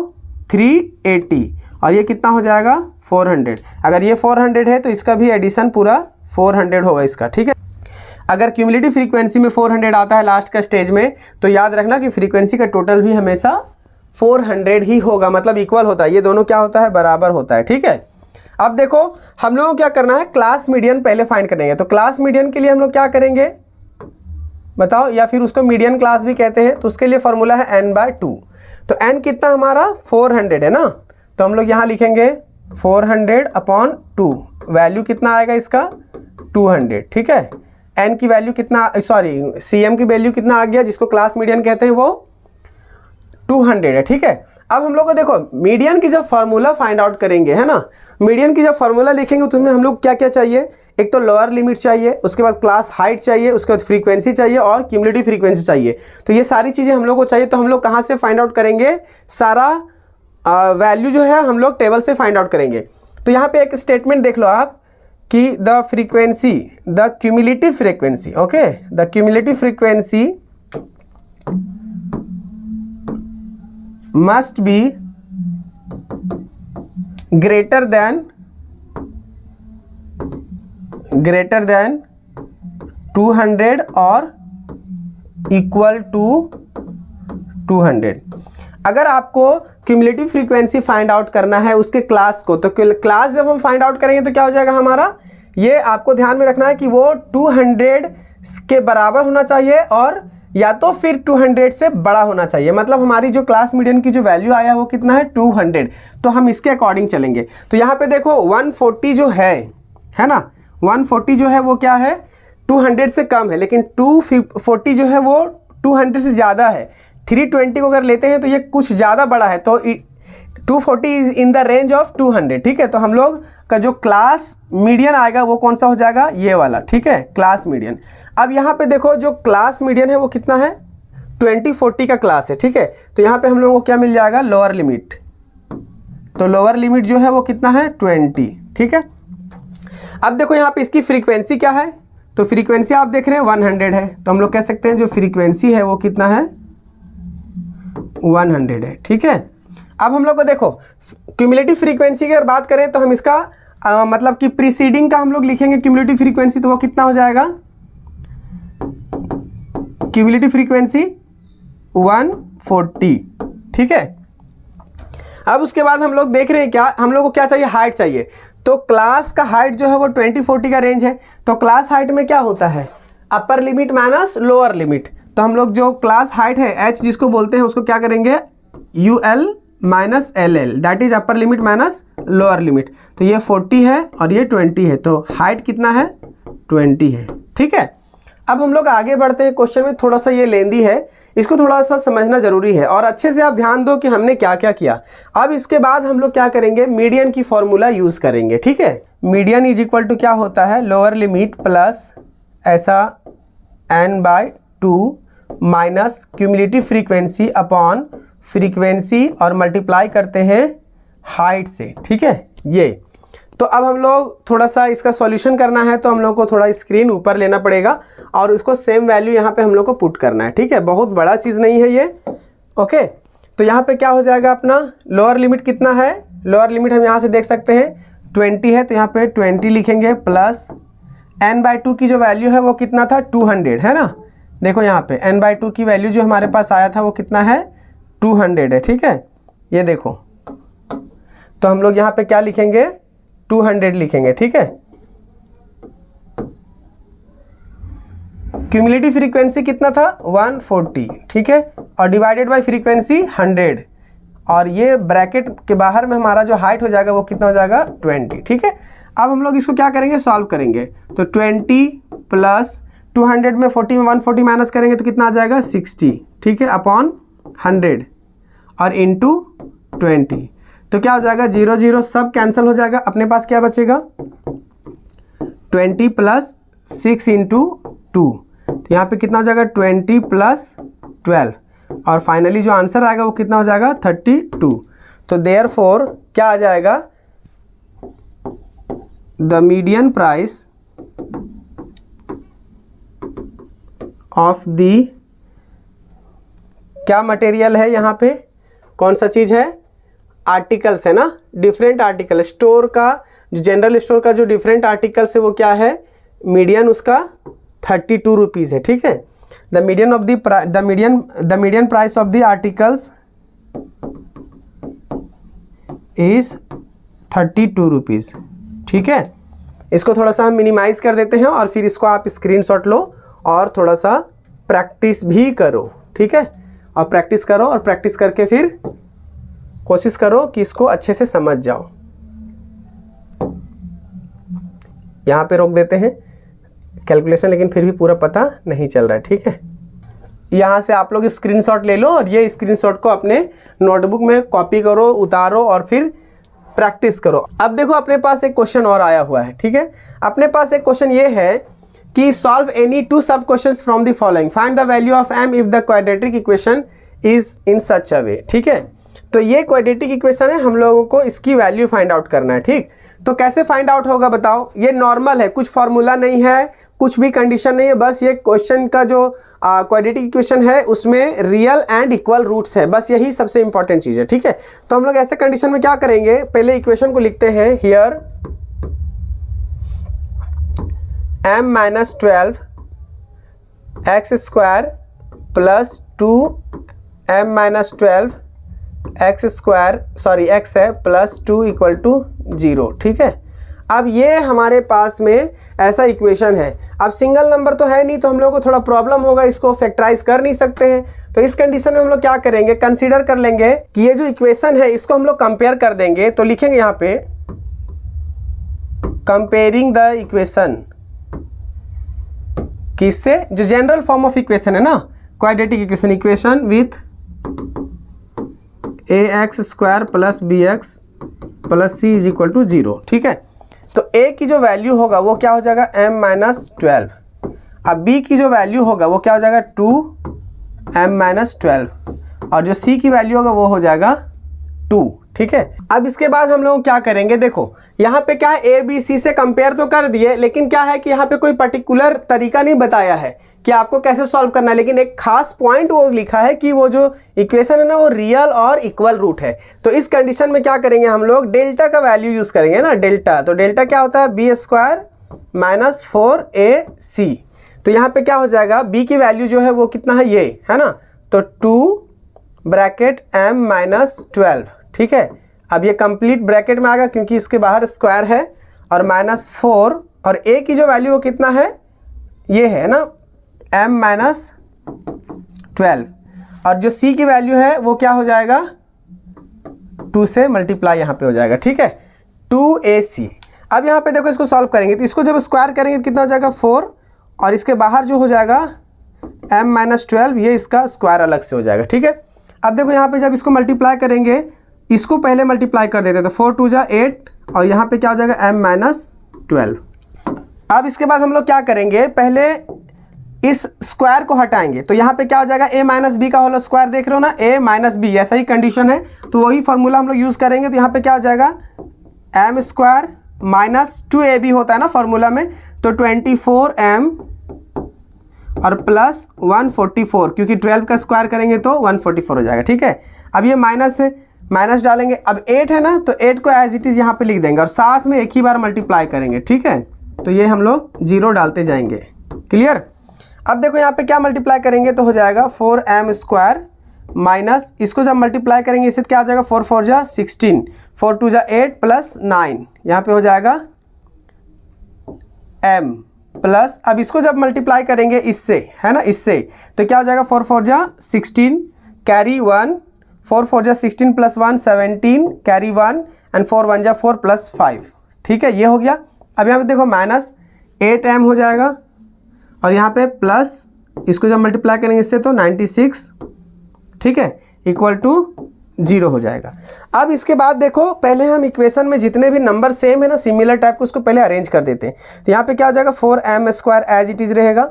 380 और ये कितना हो जाएगा 400। अगर ये 400 है तो इसका भी एडिशन पूरा 400 होगा इसका, ठीक है। अगर क्यूमुलेटिव फ्रीक्वेंसी में 400 आता है लास्ट का स्टेज में तो याद रखना कि फ्रीक्वेंसी का टोटल भी हमेशा 400 ही होगा, मतलब इक्वल होता है। ये दोनों क्या होता है बराबर होता है, ठीक है। अब देखो हम लोगों को क्या करना है, क्लास मीडियन पहले फाइंड करेंगे। तो क्लास मीडियन के लिए हम लोग क्या करेंगे बताओ, या फिर उसको मीडियन क्लास भी कहते हैं। तो उसके लिए फॉर्मूला है n/2। तो n कितना हमारा 400 है ना, तो हम लोग यहाँ लिखेंगे 400/2। वैल्यू कितना आएगा इसका 200, ठीक है। n की वैल्यू कितना, सॉरी cm की वैल्यू कितना आ गया, जिसको क्लास मीडियन कहते हैं, वो 200 है, ठीक है। अब हम लोग को देखो मीडियन की जब फार्मूला फाइंड आउट करेंगे, है ना, मीडियन की जब फार्मूला लिखेंगे तो उसमें हम लोग क्या क्या चाहिए, एक तो लोअर लिमिट चाहिए, उसके बाद क्लास हाइट चाहिए, उसके बाद फ्रीक्वेंसी चाहिए और क्यूमुलेटिव फ्रीक्वेंसी चाहिए। तो ये सारी चीज़ें हम लोग को चाहिए। तो हम लोग कहाँ से फाइंड आउट करेंगे, सारा वैल्यू जो है हम लोग टेबल से फाइंड आउट करेंगे। तो यहाँ पे एक स्टेटमेंट देख लो आप कि the frequency, the cumulative frequency, okay, the cumulative frequency must be greater than 200 और equal to 200। अगर आपको क्यूमुलेटिव फ्रीक्वेंसी फाइंड आउट करना है उसके क्लास को, तो क्लास जब हम फाइंड आउट करेंगे तो क्या हो जाएगा हमारा, ये आपको ध्यान में रखना है कि वो 200 के बराबर होना चाहिए और या तो फिर 200 से बड़ा होना चाहिए। मतलब हमारी जो क्लास मीडियन की जो वैल्यू आया वो कितना है 200। तो हम इसके अकॉर्डिंग चलेंगे। तो यहाँ पे देखो 140 जो है ना, 140 जो है वो क्या है 200 से कम है, लेकिन 240 जो है वो 200 से ज़्यादा है। 320 को अगर लेते हैं तो ये कुछ ज़्यादा बड़ा है, तो 240 is in the range of 200, ठीक है। तो हम लोग का जो क्लास मीडियन आएगा वो कौन सा हो जाएगा, ये वाला, ठीक है, क्लास मीडियन। अब यहाँ पे देखो जो क्लास मीडियन है वो कितना है 2040 का क्लास है, ठीक है। तो यहाँ पे हम लोगों को क्या मिल जाएगा, लोअर लिमिट। तो लोअर लिमिट जो है वो कितना है 20, ठीक है। अब देखो यहाँ पे इसकी फ्रीक्वेंसी क्या है, तो फ्रीक्वेंसी आप देख रहे हैं 100 है। तो हम लोग कह सकते हैं जो फ्रीक्वेंसी है वो कितना है 100 है, ठीक है। अब हम लोग को देखो क्यूमुलेटिव फ्रीक्वेंसी की अगर बात करें तो हम इसका मतलब कि प्रीसीडिंग का हम लोग लिखेंगे क्यूमुलेटिव फ्रीक्वेंसी, तो वो कितना हो जाएगा, क्यूमुलेटिव फ्रीक्वेंसी 140, ठीक है। अब उसके बाद हम लोग देख रहे हैं क्या, हम लोग को क्या चाहिए, हाइट चाहिए। तो क्लास का हाइट जो है वो 2040 का रेंज है। तो क्लास हाइट में क्या होता है, upper limit minus lower limit. तो हम लोग जो क्लास हाइट है h जिसको बोलते हैं उसको क्या करेंगे, UL minus LL, that is upper limit minus lower limit. तो ये 40 है और ये 20 है, तो हाइट कितना है 20 है, ठीक है। अब हम लोग आगे बढ़ते हैं क्वेश्चन में, थोड़ा सा ये लेंदी है, इसको थोड़ा सा समझना जरूरी है और अच्छे से आप ध्यान दो कि हमने क्या क्या किया। अब इसके बाद हम लोग क्या करेंगे, मीडियन की फॉर्मूला यूज करेंगे, ठीक है। मीडियन इज इक्वल टू क्या होता है, लोअर लिमिट प्लस ऐसा n/2 minus cumulative frequency upon frequency और मल्टीप्लाई करते हैं हाइट से, ठीक है। ये तो अब हम लोग थोड़ा सा इसका सॉल्यूशन करना है, तो हम लोग को थोड़ा स्क्रीन ऊपर लेना पड़ेगा और उसको सेम वैल्यू यहाँ पे हम लोग को पुट करना है, ठीक है। बहुत बड़ा चीज़ नहीं है ये, ओके। तो यहाँ पे क्या हो जाएगा अपना, लोअर लिमिट कितना है, लोअर लिमिट हम यहाँ से देख सकते हैं 20 है, तो यहाँ पे 20 लिखेंगे प्लस n/2 की जो वैल्यू है वो कितना था 200 है ना। देखो यहाँ पे n/2 की वैल्यू जो हमारे पास आया था वो कितना है 200 है, ठीक है। ये देखो, तो हम लोग यहाँ पे क्या लिखेंगे 200 लिखेंगे, ठीक है। क्यूमुलेटिव फ्रीक्वेंसी कितना था 140, ठीक है, और डिवाइडेड बाय फ्रीक्वेंसी 100, और ये ब्रैकेट के बाहर में हमारा जो हाइट हो जाएगा वो कितना हो जाएगा 20, ठीक है। अब हम लोग इसको क्या करेंगे, सॉल्व करेंगे। तो 20 प्लस 200 में 40 में 140 माइनस करेंगे तो कितना आ जाएगा 60, ठीक है, अपॉन 100 और इंटू 20। तो क्या हो जाएगा 0 0 सब कैंसिल हो जाएगा, अपने पास क्या बचेगा 20 प्लस 6 इंटू 2, तो यहाँ पे कितना हो जाएगा 20 + 12 और फाइनली जो आंसर आएगा वो कितना हो जाएगा 32। तो देयरफॉर क्या आ जाएगा, the median price of the, क्या मटेरियल है यहाँ पे, कौन सा चीज़ है, आर्टिकल्स है ना, डिफरेंट आर्टिकल, स्टोर का जो जनरल स्टोर का जो डिफरेंट आर्टिकल्स है वो क्या है, मीडियन उसका 32 रुपीज़ है। ठीक है, the median of the median price of the articles is 32 rupees. ठीक है, इसको थोड़ा सा हम मिनिमाइज कर देते हैं और फिर इसको आप स्क्रीनशॉट लो और थोड़ा सा प्रैक्टिस भी करो। ठीक है, और प्रैक्टिस करो और प्रैक्टिस करके फिर कोशिश करो कि इसको अच्छे से समझ जाओ। यहाँ पे रोक देते हैं कैलकुलेशन, लेकिन फिर भी पूरा पता नहीं चल रहा है। ठीक है, यहाँ से आप लोग स्क्रीनशॉट ले लो और ये स्क्रीनशॉट को अपने नोटबुक में कॉपी करो, उतारो और फिर प्रैक्टिस करो। अब देखो अपने पास एक क्वेश्चन और आया हुआ है। ठीक है, अपने पास एक क्वेश्चन ये है कि solve any 2 sub questions from the following, find the value of m if the quadratic equation is in such a way. ठीक है, तो ये क्वाड्रेटिक इक्वेशन है, हम लोगों को इसकी वैल्यू फाइंड आउट करना है। ठीक, तो कैसे फाइंड आउट होगा बताओ, ये नॉर्मल है, कुछ फॉर्मूला नहीं है, कुछ भी कंडीशन नहीं है, बस ये क्वेश्चन का जो क्वाड्रेटिक इक्वेशन है उसमें रियल एंड इक्वल रूट्स है, बस यही सबसे इंपॉर्टेंट चीज़ है। ठीक है, तो हम लोग ऐसे कंडीशन में क्या करेंगे, पहले इक्वेशन को लिखते हैं, here m - 12 x² + 2m - 12 x है प्लस 2 = 0। ठीक है, अब ये हमारे पास में ऐसा इक्वेशन है। अब सिंगल नंबर तो है नहीं, तो हम लोग को थोड़ा प्रॉब्लम होगा, इसको फैक्टराइज कर नहीं सकते हैं। तो इस कंडीशन में हम लोग क्या करेंगे, कंसीडर कर लेंगे कि ये जो इक्वेशन है इसको हम लोग कंपेयर कर देंगे। तो लिखेंगे यहाँ पे कंपेयरिंग द इक्वेशन, किससे, जो जनरल फॉर्म ऑफ इक्वेशन है ना, quadratic equation with ax² + bx + c = 0। ठीक है, तो a की जो वैल्यू होगा वो क्या हो जाएगा m - 12, अब b की जो वैल्यू होगा वो क्या हो जाएगा 2m - 12 और जो c की वैल्यू होगा वो हो जाएगा 2। ठीक है, अब इसके बाद हम लोग क्या करेंगे, देखो यहाँ पे क्या है, a b c से कंपेयर तो कर दिए, लेकिन क्या है कि यहाँ पे कोई पर्टिकुलर तरीका नहीं बताया है कि आपको कैसे सॉल्व करना है, लेकिन एक खास पॉइंट वो लिखा है कि वो जो इक्वेशन है ना वो रियल और इक्वल रूट है। तो इस कंडीशन में क्या करेंगे, हम लोग डेल्टा का वैल्यू यूज करेंगे ना, डेल्टा। तो डेल्टा क्या होता है, b² - 4ac। तो यहाँ पे क्या हो जाएगा, b की वैल्यू जो है वो कितना है, ये है ना, तो 2 ब्रैकेट m - 12। ठीक है, अब ये कंप्लीट ब्रैकेट में आएगा क्योंकि इसके बाहर स्क्वायर है, और -4 और a की जो वैल्यू वो कितना है, ये है ना m - 12 और जो c की वैल्यू है वो क्या हो जाएगा, 2 से मल्टीप्लाई यहाँ पे हो जाएगा। ठीक है, 2ac। अब यहाँ पे देखो इसको सॉल्व करेंगे तो इसको जब स्क्वायर करेंगे तो कितना हो जाएगा 4 और इसके बाहर जो हो जाएगा m - 12, ये इसका स्क्वायर अलग से हो जाएगा। ठीक है, अब देखो यहाँ पे जब इसको मल्टीप्लाई करेंगे, इसको पहले मल्टीप्लाई कर देते हैं, तो 4 × 2 = 8 और यहाँ पे क्या हो जाएगा m - 12। अब इसके बाद हम लोग क्या करेंगे, पहले इस स्क्वायर को हटाएंगे, तो यहाँ पे क्या हो जाएगा a - b का होल स्क्वायर, देख रहे हो ना, a - b, ऐसा ही कंडीशन है, तो वही फॉर्मूला हम लोग यूज़ करेंगे। तो यहाँ पे क्या हो जाएगा m² - 2ab होता है ना फॉर्मूला में, तो 24m और प्लस 144, क्योंकि 12 का स्क्वायर करेंगे तो 144 हो जाएगा। ठीक है, अब ये माइनस है, माइनस डालेंगे, अब 8 है ना, तो 8 को एज इट इज़ यहाँ पे लिख देंगे और साथ में एक ही बार मल्टीप्लाई करेंगे। ठीक है, तो ये हम लोग 0 डालते जाएंगे। क्लियर, अब देखो यहाँ पे क्या मल्टीप्लाई करेंगे तो हो जाएगा 4m² माइनस, इसको जब मल्टीप्लाई करेंगे इससे क्या आ जाएगा, 4 × 4 = 16, 4 × 2 = 8 प्लस 9, यहाँ पे हो जाएगा m प्लस, अब इसको जब मल्टीप्लाई करेंगे इससे, है ना, इससे, तो क्या हो जाएगा 4 × 4 = 16, कैरी 1, 4 × 4 = 16 + 1 17, कैरी 1 एंड 4 × 1 = 4 + 5। ठीक है, ये हो गया। अब यहाँ पे देखो -8m हो जाएगा और यहाँ पे प्लस, इसको जब मल्टीप्लाई करेंगे इससे तो 96, ठीक है, = 0 हो जाएगा। अब इसके बाद देखो पहले हम इक्वेशन में जितने भी नंबर सेम है ना, सिमिलर टाइप को, उसको पहले अरेंज कर देते हैं। तो यहाँ पे क्या हो जाएगा 4m² एज इट इज़ रहेगा,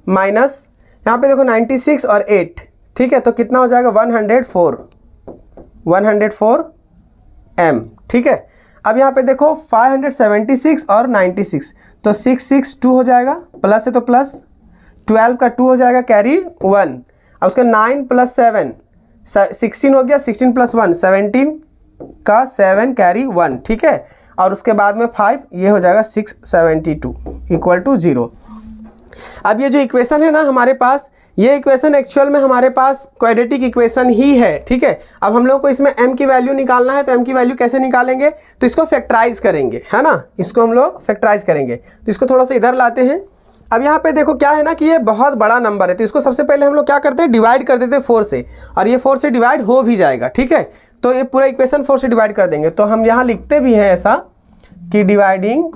माइनस यहाँ पे देखो 96 और 8, ठीक है, तो कितना हो जाएगा 104 m, ठीक है। अब यहाँ पे देखो 576 और 96, तो 662 हो जाएगा, प्लस है तो प्लस, 12 का 2 हो जाएगा, कैरी 1। अब उसका 9 + 7 16 हो गया, 16 + 1 17 का 7 कैरी 1, ठीक है। और उसके बाद में 5, ये हो जाएगा 672 = 0। अब ये जो इक्वेशन है ना हमारे पास, ये इक्वेशन एक्चुअल में हमारे पास क्वाड्रेटिक इक्वेशन ही है, ठीक है। अब हम लोग को इसमें m की वैल्यू निकालना है, तो m की वैल्यू कैसे निकालेंगे, तो इसको फैक्टराइज करेंगे, है ना, इसको हम लोग फैक्टराइज करेंगे। तो इसको थोड़ा सा इधर लाते हैं। अब यहाँ पे देखो क्या है ना कि ये बहुत बड़ा नंबर है, तो इसको सबसे पहले हम लोग क्या करते हैं, डिवाइड कर देते हैं 4 से, और ये 4 से डिवाइड हो भी जाएगा, ठीक है। तो ये पूरा इक्वेशन 4 से डिवाइड कर देंगे। तो हम यहाँ लिखते भी हैं ऐसा कि डिवाइडिंग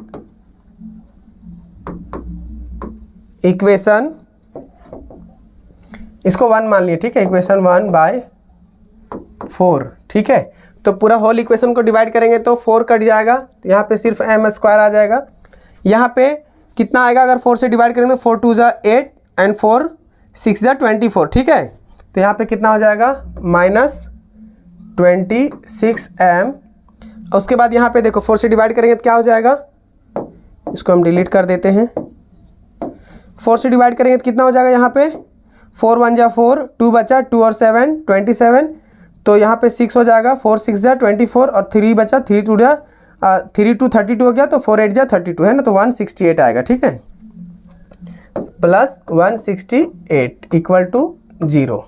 इक्वेशन, इसको 1 मान लिए, ठीक है, इक्वेशन 1/4, ठीक है। तो पूरा होल इक्वेशन को डिवाइड करेंगे तो 4 कट जाएगा, तो यहाँ पे सिर्फ m² आ जाएगा। यहाँ पे कितना आएगा अगर 4 से डिवाइड करेंगे तो 4 × 2 = 8 एंड 4 × 6 = 24, ठीक है। तो यहाँ पे कितना हो जाएगा -26m। उसके बाद यहाँ पे देखो 4 से डिवाइड करेंगे तो क्या हो जाएगा, इसको हम डिलीट कर देते हैं। 4 से डिवाइड करेंगे तो कितना हो जाएगा, यहाँ पे 4 × 1 = 4, 2 बचा, 2 और 7 27, तो यहाँ पे 6 हो जाएगा, 4 × 6 = 24 और 3 बचा, 3 × 2 = 32 हो गया, तो 4 × 8 = 32, है ना, तो 168 आएगा, ठीक है, +168 = 0।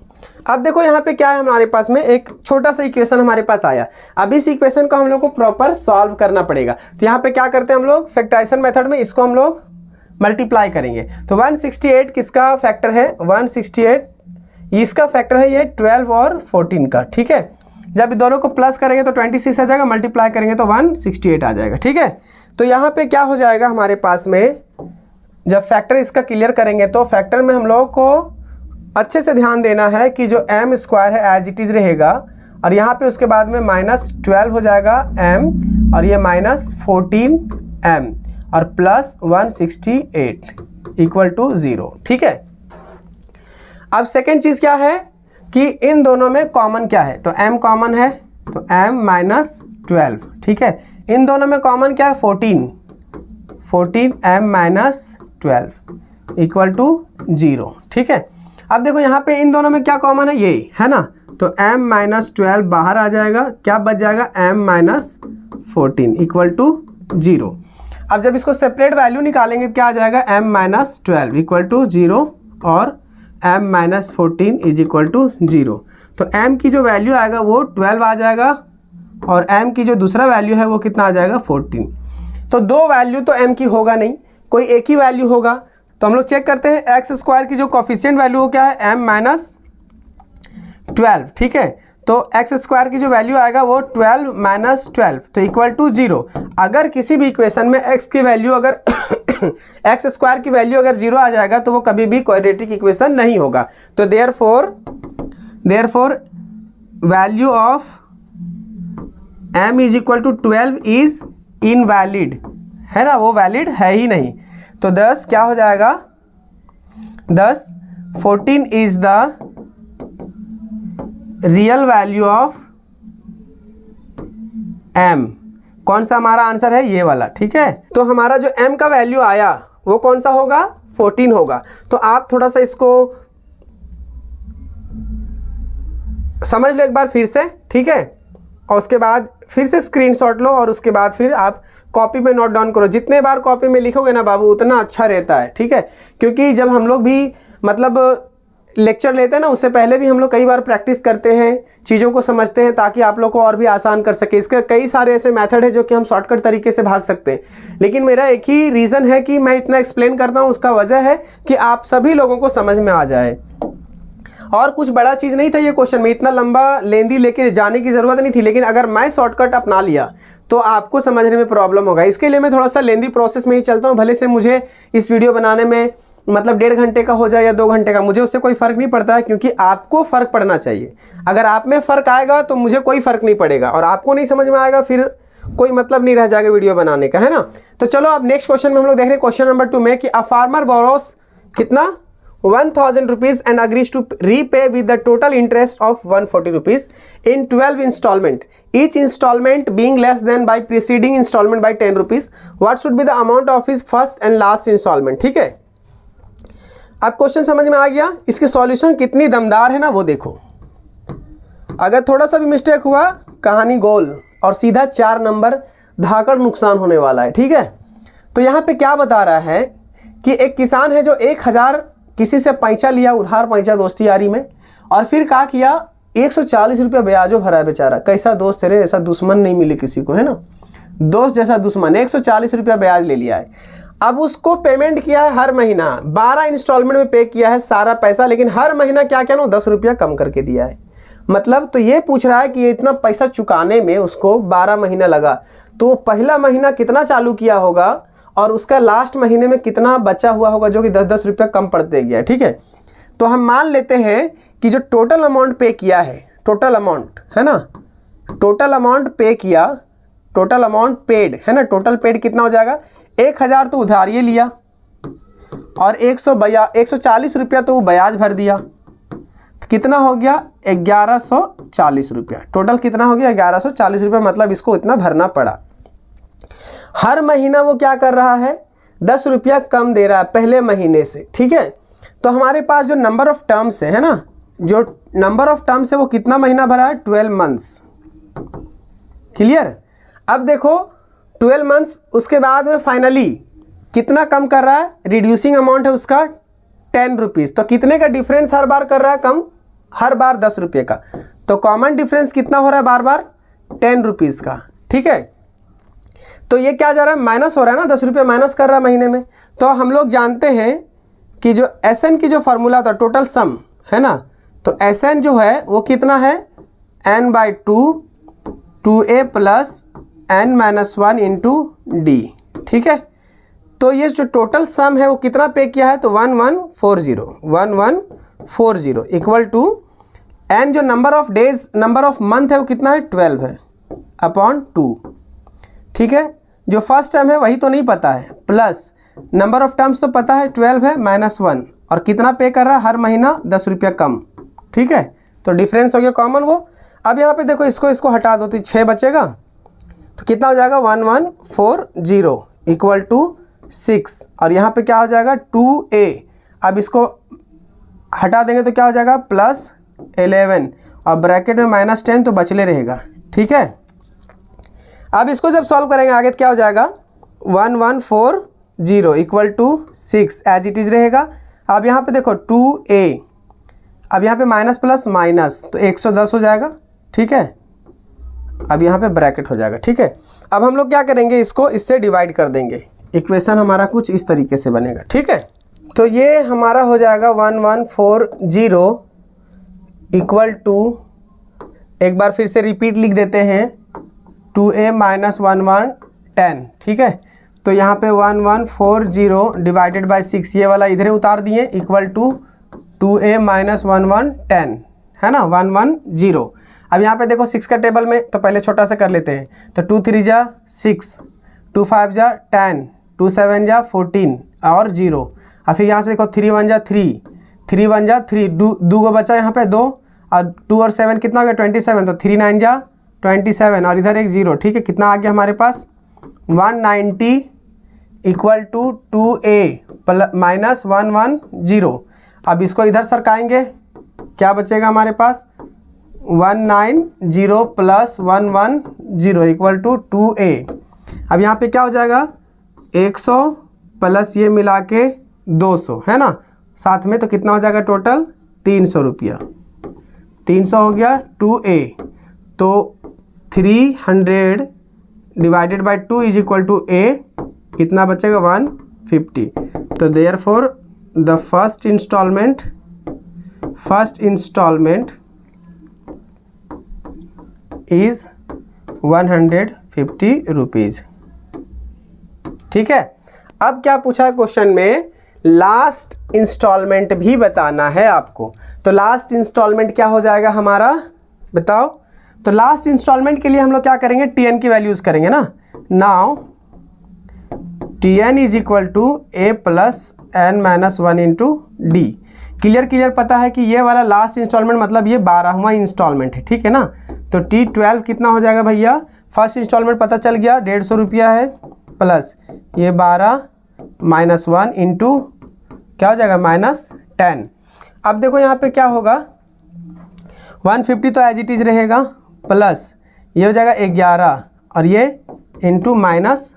अब देखो यहाँ पे क्या है, हमारे पास में एक छोटा सा इक्वेशन हमारे पास आया। अब इस इक्वेशन को हम लोग को प्रॉपर सॉल्व करना पड़ेगा। तो यहाँ पे क्या करते हैं हम लोग, फैक्टराइजेशन मेथड में इसको हम लोग मल्टीप्लाई करेंगे। तो 168 किसका फैक्टर है, 168 इसका फैक्टर है, ये 12 और 14 का, ठीक है। जब दोनों को प्लस करेंगे तो 26 आ जाएगा, मल्टीप्लाई करेंगे तो 168 आ जाएगा, ठीक है। तो यहाँ पे क्या हो जाएगा हमारे पास में, जब फैक्टर इसका क्लियर करेंगे तो फैक्टर में हम लोग को अच्छे से ध्यान देना है कि जो m² है एज इट इज़ रहेगा, और यहाँ पे उसके बाद में -12 हो जाएगा m, और ये -14m और +168 = 0, ठीक है। अब सेकेंड चीज़ क्या है कि इन दोनों में कॉमन क्या है, तो m कॉमन है, तो m - 12, ठीक है। इन दोनों में कॉमन क्या है, 14m - 12 = 0, ठीक है। अब देखो यहाँ पे इन दोनों में क्या कॉमन है, ये है ना, तो m - 12 बाहर आ जाएगा, क्या बच जाएगा, m - 14 = 0। अब जब इसको सेपरेट वैल्यू निकालेंगे क्या आ जाएगा, m - 12 = 0 और m - 14 = 0। तो m की जो वैल्यू आएगा वो 12 आ जाएगा, और m की जो दूसरा वैल्यू है वो कितना आ जाएगा, 14। तो दो वैल्यू तो m की होगा नहीं, कोई एक ही वैल्यू होगा। तो हम लोग चेक करते हैं, x² की जो कोफिशिएंट वैल्यू हो क्या है, m - 12, ठीक है। तो x² की जो वैल्यू आएगा वो 12 - 12 तो = 0। अगर किसी भी इक्वेशन में x की वैल्यू अगर x² की वैल्यू अगर 0 आ जाएगा तो वो कभी भी क्वाड्रेटिक इक्वेशन नहीं होगा। तो therefore value of m = 12 is invalid, है ना, वो वैलिड है ही नहीं। तो 10 क्या हो जाएगा, 14 is the real value of m। कौन सा हमारा आंसर है, ये वाला, ठीक है। तो हमारा जो m का वैल्यू आया वो कौन सा होगा, 14 होगा। तो आप थोड़ा सा इसको समझ लो एक बार फिर से, ठीक है, और उसके बाद फिर से स्क्रीनशॉट लो, और उसके बाद फिर आप कॉपी में नोट डाउन करो। जितने बार कॉपी में लिखोगे ना बाबू उतना अच्छा रहता है, ठीक है। क्योंकि जब हम लोग भी मतलब लेक्चर लेते हैं ना, उससे पहले भी हम लोग कई बार प्रैक्टिस करते हैं, चीज़ों को समझते हैं, ताकि आप लोग को और भी आसान कर सके। इसके कई सारे ऐसे मेथड है जो कि हम शॉर्टकट तरीके से भाग सकते हैं, लेकिन मेरा एक ही रीज़न है कि मैं इतना एक्सप्लेन करता हूँ। उसका वजह है कि आप सभी लोगों को समझ में आ जाए, और कुछ बड़ा चीज़ नहीं था ये क्वेश्चन में, इतना लंबा लेंदी लेके जाने की ज़रूरत नहीं थी। लेकिन अगर मैं शॉर्टकट अपना लिया तो आपको समझने में प्रॉब्लम होगा। इसके लिए मैं थोड़ा सा लेंदी प्रोसेस में ही चलता हूँ। भले से मुझे इस वीडियो बनाने में मतलब 1.5 घंटे का हो जाए या 2 घंटे का, मुझे उससे कोई फ़र्क नहीं पड़ता है, क्योंकि आपको फ़र्क पड़ना चाहिए। अगर आप में फ़र्क आएगा तो मुझे कोई फ़र्क नहीं पड़ेगा, और आपको नहीं समझ में आएगा फिर कोई मतलब नहीं रह जाएगा वीडियो बनाने का, है ना। तो चलो अब नेक्स्ट क्वेश्चन में हम लोग देख रहे हैं क्वेश्चन नंबर 2 में कि अ फार्मर बोरोस कितना 1000 rupees and agrees to repay with the total interest of 140 rupees in 12 installment, each installment being less than by preceding installment by 10 rupees. What should be the amount of his first and last installment? ठीक है, अब question समझ में आ गया। इसकी solution कितनी दमदार है ना वो देखो। अगर थोड़ा सा भी मिस्टेक हुआ कहानी गोल और सीधा 4 नंबर धाकड़ नुकसान होने वाला है। ठीक है, तो यहाँ पे क्या बता रहा है कि एक किसान है जो 1000 किसी से पैसा लिया, उधार पैसा दोस्ती यारी में, और फिर क्या किया 140 रुपया ब्याजो भरा है बेचारा। कैसा दोस्त है रे, ऐसा दुश्मन नहीं मिले किसी को, है ना, दोस्त जैसा दुश्मन। 140 रुपया ब्याज ले लिया है। अब उसको पेमेंट किया है हर महीना, 12 इंस्टॉलमेंट में पे किया है सारा पैसा, लेकिन हर महीना क्या क्या ना 10 रुपया कम करके दिया है। मतलब तो ये पूछ रहा है कि इतना पैसा चुकाने में उसको 12 महीना लगा, तो पहला महीना कितना चालू किया होगा और उसका लास्ट महीने में कितना बचा हुआ होगा जो कि 10-10 रुपया कम पड़ते गया। ठीक है, तो हम मान लेते हैं कि जो टोटल अमाउंट पे किया है, टोटल अमाउंट है ना, टोटल अमाउंट पे किया, टोटल अमाउंट पेड है ना, टोटल पेड कितना हो जाएगा, 1000 तो उधार ये लिया और 140 रुपया तो वो ब्याज भर दिया, तो कितना हो गया 1140 रुपया। टोटल कितना हो गया 1140 रुपया, मतलब इसको इतना भरना पड़ा। हर महीना वो क्या कर रहा है 10 रुपया कम दे रहा है पहले महीने से। ठीक है, तो हमारे पास जो नंबर ऑफ टर्म्स है ना, जो नंबर ऑफ टर्म्स है वो कितना महीना भरा है 12 मंथ्स। क्लियर। अब देखो 12 मंथ्स, उसके बाद में फाइनली कितना कम कर रहा है, रिड्यूसिंग अमाउंट है उसका 10 रुपीज़, तो कितने का डिफरेंस हर बार कर रहा है कम, हर बार 10 रुपये का, तो कॉमन डिफरेंस कितना हो रहा है बार बार 10 रुपीज़ का। ठीक है, तो ये क्या जा रहा है माइनस हो रहा है ना, 10 रुपये माइनस कर रहा है महीने में। तो हम लोग जानते हैं कि जो SN की जो फॉर्मूला था टोटल सम है ना, तो SN जो है वो कितना है n/2 2a plus n-1 into D. ठीक है, तो ये जो टोटल सम है वो कितना पे किया है, तो 1140 इक्वल टू n जो number of days, number of month है वो कितना है 12 है अपॉन 2। ठीक है, जो फर्स्ट टर्म है वही तो नहीं पता है, प्लस नंबर ऑफ टर्म्स तो पता है 12 है -1, और कितना पे कर रहा है हर महीना 10 रुपया कम। ठीक है, तो डिफरेंस हो गया कॉमन वो। अब यहाँ पे देखो इसको हटा दो तो 6 बचेगा, तो कितना हो जाएगा 1140 इक्वल टू 6, और यहाँ पे क्या हो जाएगा 2a। अब इसको हटा देंगे तो क्या हो जाएगा +11 और ब्रैकेट में -10 तो बचले रहेगा। ठीक है, अब इसको जब सॉल्व करेंगे आगे तो क्या हो जाएगा 1140 equal to 6 as it is रहेगा। अब यहाँ पे देखो 2a, अब यहाँ पे माइनस प्लस माइनस तो 110 हो जाएगा। ठीक है, अब यहाँ पे ब्रैकेट हो जाएगा। ठीक है, अब हम लोग क्या करेंगे, इसको इससे डिवाइड कर देंगे, इक्वेशन हमारा कुछ इस तरीके से बनेगा। ठीक है, तो ये हमारा हो जाएगा 1140 इक्वल टू, एक बार फिर से रिपीट लिख देते हैं 2a - 11 10। ठीक है, तो यहाँ पे 1140 डिवाइडेड बाई 6, ये वाला इधर उतार दिए, इक्वल टू 2a - 11 10 है ना 110। अब यहाँ पे देखो 6 का टेबल में, तो पहले छोटा सा कर लेते हैं, तो 2 3 जा 6, 2 5 जा 10, 2 7 जा 14 और 0। और फिर यहाँ से देखो 3 1 जा 3, 3 1 जा 3, 2 को बचा यहाँ पे 2, और 2 और 7 कितना हो गया 27, तो 3 9 जा 27 और इधर एक 0। ठीक है, कितना आ गया हमारे पास 190 इक्वल टू 2a - 110। अब इसको इधर सरकाएंगे, क्या बचेगा हमारे पास 190 प्लस 110 इक्वल टू 2a। अब यहाँ पे क्या हो जाएगा 100 प्लस ये मिला के 200 है ना साथ में, तो कितना हो जाएगा टोटल 300 रुपया। 300 हो गया 2a, तो 300 divided by 2 is equal to a, कितना बचेगा 150। तो therefore the first instalment is 150 rupees. ठीक है, अब क्या पूछा है क्वेश्चन में, लास्ट इंस्टॉलमेंट भी बताना है आपको। तो लास्ट इंस्टॉलमेंट क्या हो जाएगा हमारा बताओ। तो लास्ट इंस्टॉलमेंट के लिए हम लोग क्या करेंगे, TN की वैल्यूज करेंगे ना। Now TN is equal to a plus n - 1 into d. Clear पता है कि ये वाला लास्ट इंस्टॉलमेंट मतलब ये 12वां इंस्टॉलमेंट है, ठीक है ना। तो T12 कितना हो जाएगा भैया, फर्स्ट इंस्टॉलमेंट पता चल गया 150 रुपया है, प्लस ये 12 माइनस 1 इंटू क्या हो जाएगा -10। अब देखो यहाँ पे क्या होगा, 150 तो एज इट इज रहेगा, प्लस ये हो जाएगा 11 और ये इंटू -10,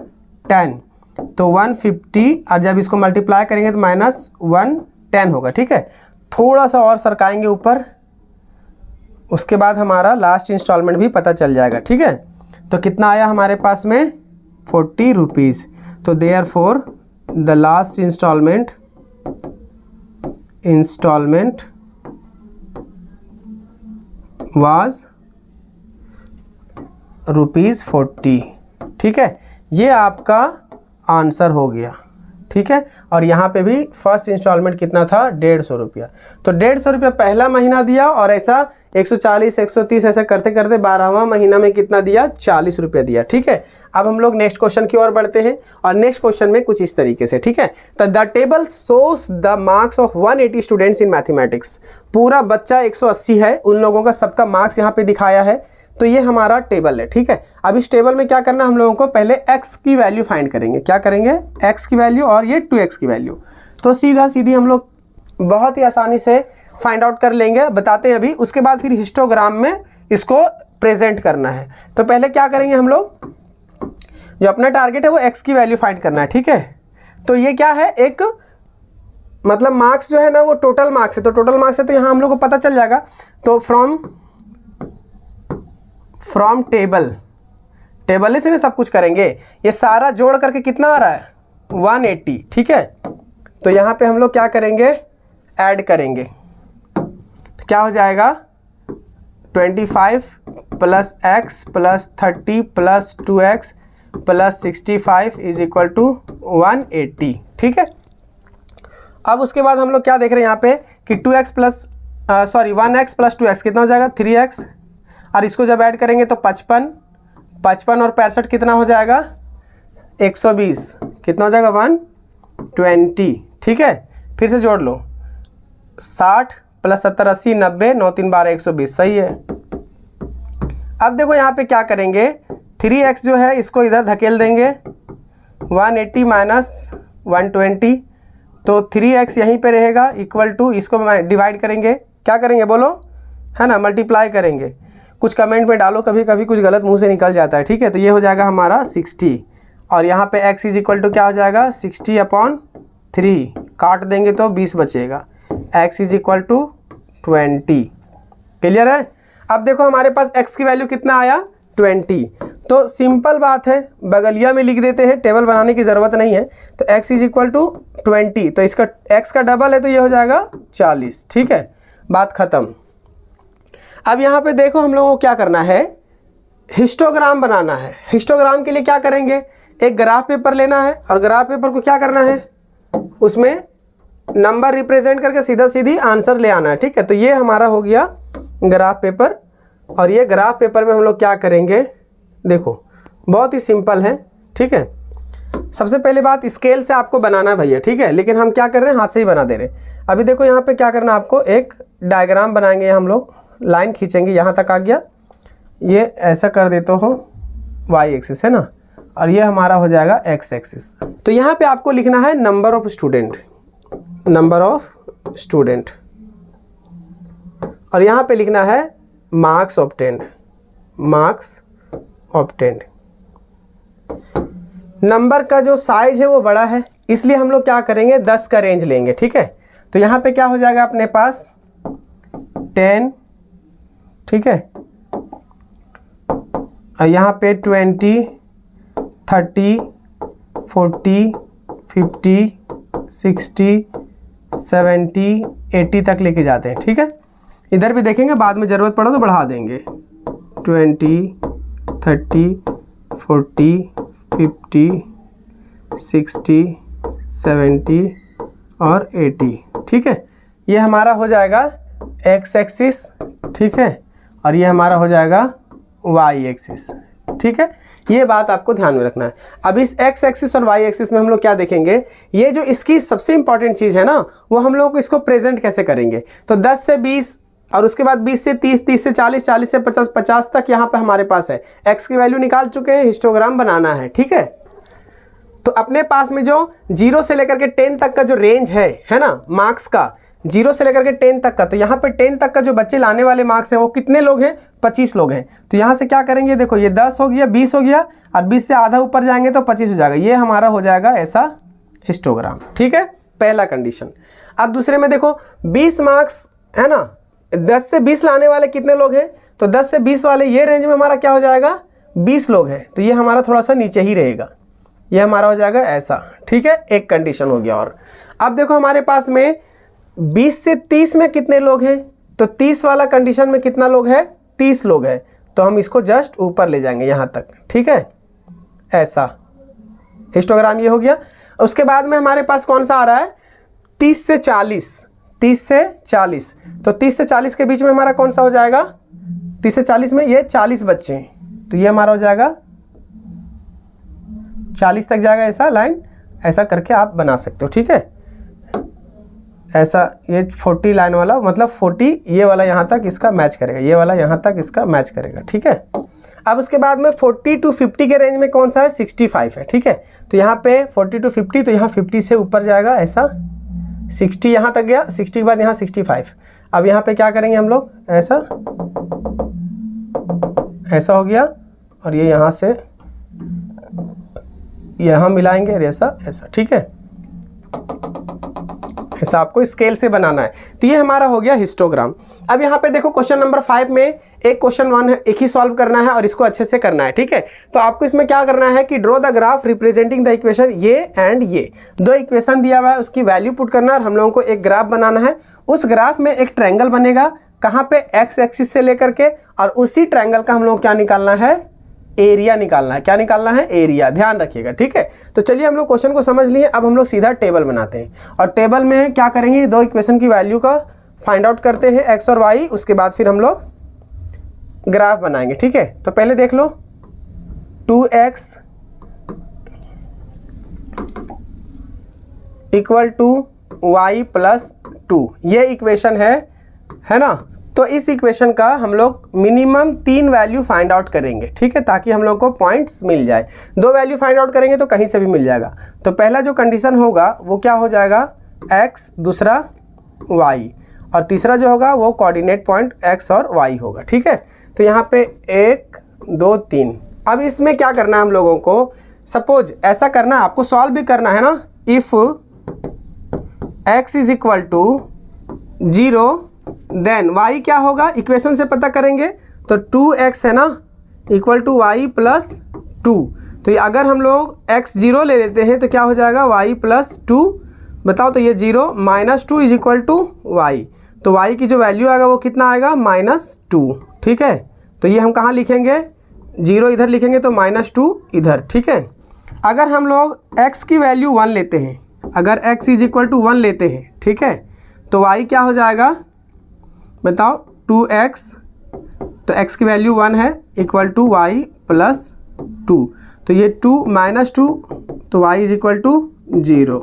तो 150 और जब इसको मल्टीप्लाई करेंगे तो -110 होगा, ठीक है। थोड़ा सा और सरकाएंगे ऊपर, उसके बाद हमारा लास्ट इंस्टॉलमेंट भी पता चल जाएगा, ठीक है। तो कितना आया हमारे पास में 40 रुपीज़। तो therefore the last instalment was ₹40, ठीक है। ये आपका आंसर हो गया, ठीक है। और यहाँ पे भी फर्स्ट इंस्टॉलमेंट कितना था, 150 रुपया। तो 150 रुपया पहला महीना दिया और ऐसा 140 130 ऐसा करते करते 12वां महीना में कितना दिया, 40 रुपया दिया, ठीक है। अब हम लोग नेक्स्ट क्वेश्चन की ओर बढ़ते हैं और नेक्स्ट क्वेश्चन में कुछ इस तरीके से, ठीक है। तो the table shows the marks of 180 students in mathematics. पूरा बच्चा 180 है, उन लोगों का सबका मार्क्स यहाँ पे दिखाया है। तो ये हमारा टेबल है, ठीक है। अब इस टेबल में क्या करना है हम लोगों को, पहले x की वैल्यू फाइंड करेंगे। क्या करेंगे, x की वैल्यू और ये 2x की वैल्यू। तो सीधी हम लोग बहुत ही आसानी से फाइंड आउट कर लेंगे, बताते हैं अभी। उसके बाद फिर हिस्टोग्राम में इसको प्रेजेंट करना है। तो पहले क्या करेंगे हम लोग, जो अपना टारगेट है वो x की वैल्यू फाइंड करना है, ठीक है। तो ये क्या है, एक मतलब मार्क्स जो है ना वो टोटल मार्क्स है। तो टोटल मार्क्स है तो यहाँ हम लोग को पता चल जाएगा। तो फ्रॉम टेबल से सब कुछ करेंगे, ये सारा जोड़ करके कितना आ रहा है 180, ठीक है। तो यहाँ पे हम लोग क्या करेंगे, ऐड करेंगे। तो क्या हो जाएगा 25 plus x plus 30 plus 2x plus 65 is equal to 180, ठीक है। अब उसके बाद हम लोग क्या देख रहे हैं यहाँ पे कि 1x प्लस 2x कितना हो जाएगा 3x, और इसको जब ऐड करेंगे तो 55 और 65 कितना हो जाएगा 120, कितना हो जाएगा 120, ठीक है। फिर से जोड़ लो, 60 प्लस 70 80 90 9 3 12 120, सही है। अब देखो यहाँ पे क्या करेंगे, 3x जो है इसको इधर धकेल देंगे, 180 माइनस 120, तो 3x यहीं पे रहेगा, इक्वल टू इसको डिवाइड करेंगे, क्या करेंगे बोलो, है ना, मल्टीप्लाई करेंगे। कुछ कमेंट में डालो, कभी कभी कुछ गलत मुंह से निकल जाता है, ठीक है। तो ये हो जाएगा हमारा 60 और यहाँ पे x इज इक्वल टू क्या हो जाएगा 60/3, काट देंगे तो 20 बचेगा, x is equal to 20, clear है। अब देखो हमारे पास x की वैल्यू कितना आया 20। तो सिंपल बात है, बगलिया में लिख देते हैं, टेबल बनाने की ज़रूरत नहीं है। तो x इज इक्वल टू 20, तो इसका x का डबल है तो ये हो जाएगा 40, ठीक है, बात ख़त्म। अब यहाँ पे देखो हम लोगों को क्या करना है, हिस्टोग्राम बनाना है। हिस्टोग्राम के लिए क्या करेंगे, एक ग्राफ पेपर लेना है और ग्राफ पेपर को क्या करना है, उसमें नंबर रिप्रेजेंट करके सीधी आंसर ले आना है, ठीक है। तो ये हमारा हो गया ग्राफ पेपर, और ये ग्राफ पेपर में हम लोग क्या करेंगे, देखो बहुत ही सिंपल है, ठीक है। सबसे पहले बात, स्केल से आपको बनाना है भैया, ठीक है, लेकिन हम क्या कर रहे हैं, हाथ से ही बना दे रहे हैं। अभी देखो यहाँ पे क्या करना है आपको, एक डायग्राम बनाएंगे हम लोग, लाइन खींचेंगे, यहाँ तक आ गया, ये ऐसा कर देते हो y एक्सिस है ना, और ये हमारा हो जाएगा x एक्सिस। तो यहाँ पे आपको लिखना है नंबर ऑफ स्टूडेंट, और यहाँ पे लिखना है मार्क्स ऑब्टेंड। नंबर का जो साइज है वो बड़ा है, इसलिए हम लोग क्या करेंगे 10 का रेंज लेंगे, ठीक है। तो यहाँ पे क्या हो जाएगा अपने पास 10, ठीक है, और यहाँ पे 20 30 40 50 60 70 80 तक लेके जाते हैं, ठीक है। इधर भी देखेंगे, बाद में ज़रूरत पड़ा तो बढ़ा देंगे, 20 30 40 50 60 70 और 80, ठीक है। ये हमारा हो जाएगा x एक्सिस, ठीक है, और ये हमारा हो जाएगा y एक्सिस, ठीक है, ये बात आपको ध्यान में रखना है। अब इस एक्स एक्सिस और वाई एक्सिस में हम लोग क्या देखेंगे, ये जो इसकी सबसे इंपॉर्टेंट चीज़ है ना, वो हम लोग इसको प्रेजेंट कैसे करेंगे। तो 10 से 20 और उसके बाद 20 से 30, 30 से 40, 40 से 50, 50 तक यहाँ पे हमारे पास है। एक्स की वैल्यू निकाल चुके हैं, हिस्टोग्राम बनाना है, ठीक है। तो अपने पास में जो 0 से लेकर के 10 तक का जो रेंज है ना, मार्क्स का 0 से लेकर के 10 तक का, तो यहाँ पे 10 तक का जो बच्चे लाने वाले मार्क्स हैं वो कितने लोग हैं, 25 लोग हैं। तो यहाँ से क्या करेंगे, देखो ये 10 हो गया, 20 हो गया, और 20 से आधा ऊपर जाएंगे तो 25 हो जाएगा। ये हमारा हो जाएगा ऐसा हिस्टोग्राम, ठीक है, पहला कंडीशन। अब दूसरे में देखो 20 मार्क्स है ना, 10 से 20 लाने वाले कितने लोग हैं, तो 10 से 20 वाले ये रेंज में हमारा क्या हो जाएगा, 20 लोग हैं। तो ये हमारा थोड़ा सा नीचे ही रहेगा, ये हमारा हो जाएगा ऐसा, ठीक है, एक कंडीशन हो गया। और अब देखो हमारे पास में 20 से 30 में कितने लोग हैं, तो 30 वाला कंडीशन में कितना लोग है, 30 लोग हैं। तो हम इसको जस्ट ऊपर ले जाएंगे यहाँ तक, ठीक है, ऐसा हिस्टोग्राम ये हो गया। उसके बाद में हमारे पास कौन सा आ रहा है, 30 से 40, 30 से 40। तो 30 से 40 के बीच में हमारा कौन सा हो जाएगा, 30 से 40 में ये 40 बच्चे हैं, तो ये हमारा हो जाएगा 40 तक जाएगा, ऐसा लाइन ऐसा करके आप बना सकते हो, ठीक है, ऐसा। ये 40 लाइन वाला मतलब 40 ये वाला यहाँ तक इसका मैच करेगा, ये वाला यहाँ तक इसका मैच करेगा, ठीक है। अब उसके बाद में 40 to 50 के रेंज में कौन सा है, 65 है, ठीक है। तो यहाँ पे 40 to 50, तो यहाँ 50 से ऊपर जाएगा ऐसा, 60 यहाँ तक गया, 60 के बाद यहाँ 65। अब यहाँ पे क्या करेंगे हम लोग, ऐसा ऐसा हो गया, और ये यहाँ से यहाँ मिलाएंगे, ऐसा ऐसा, ठीक है, ऐसा आपको स्केल से बनाना है। तो ये हमारा हो गया हिस्टोग्राम। अब यहाँ पे देखो क्वेश्चन नंबर 5 में एक क्वेश्चन 1 है, एक ही सॉल्व करना है और इसको अच्छे से करना है, ठीक है। तो आपको इसमें क्या करना है कि draw the graph representing the equation ये एंड ये, दो इक्वेशन दिया हुआ है, उसकी वैल्यू पुट करना है और हम लोगों को एक ग्राफ बनाना है। उस ग्राफ में एक ट्रायंगल बनेगा, कहाँ पे, एक्स एक्सिस से लेकर के, और उसी ट्रायंगल का हम लोग क्या निकालना है, एरिया निकालना है। क्या निकालना है, एरिया, ध्यान रखिएगा, ठीक है। तो चलिए हम लोग क्वेश्चन को समझ लिए, अब हम लोग सीधा टेबल बनाते हैं और टेबल में क्या करेंगे, दो इक्वेशन की वैल्यू का फाइंड आउट करते हैं, एक्स और वाई, उसके बाद फिर हम लोग ग्राफ बनाएंगे, ठीक है। तो पहले देख लो 2x equal to y plus 2, ये इक्वेशन है ना। तो इस इक्वेशन का हम लोग मिनिमम 3 वैल्यू फाइंड आउट करेंगे, ठीक है, ताकि हम लोग को पॉइंट्स मिल जाए। 2 वैल्यू फाइंड आउट करेंगे तो कहीं से भी मिल जाएगा। तो पहला जो कंडीशन होगा वो क्या हो जाएगा, x, दूसरा y, और तीसरा जो होगा वो कोऑर्डिनेट पॉइंट x और y होगा, ठीक है। तो यहाँ पे 1 2 3। अब इसमें क्या करना है हम लोगों को, सपोज ऐसा करना है, आपको सॉल्व भी करना है ना। If x is equal to 0 then y क्या होगा, इक्वेशन से पता करेंगे। तो 2x है ना इक्वल टू वाई प्लस 2। तो अगर हम लोग x 0 ले लेते हैं तो क्या हो जाएगा, y प्लस 2। बताओ, तो ये 0 minus 2 is equal to y. तो y की जो वैल्यू आएगा वो कितना आएगा, -2, ठीक है। तो ये हम कहाँ लिखेंगे, 0 इधर लिखेंगे तो -2 इधर, ठीक है। अगर हम लोग x की वैल्यू 1 लेते हैं, अगर x इज इक्वल टू 1 लेते हैं, ठीक है, तो y क्या हो जाएगा, बताओ, 2x, तो x की वैल्यू 1 है, इक्वल टू वाई प्लस 2। तो ये 2 माइनस 2, तो y इज इक्वल टू 0,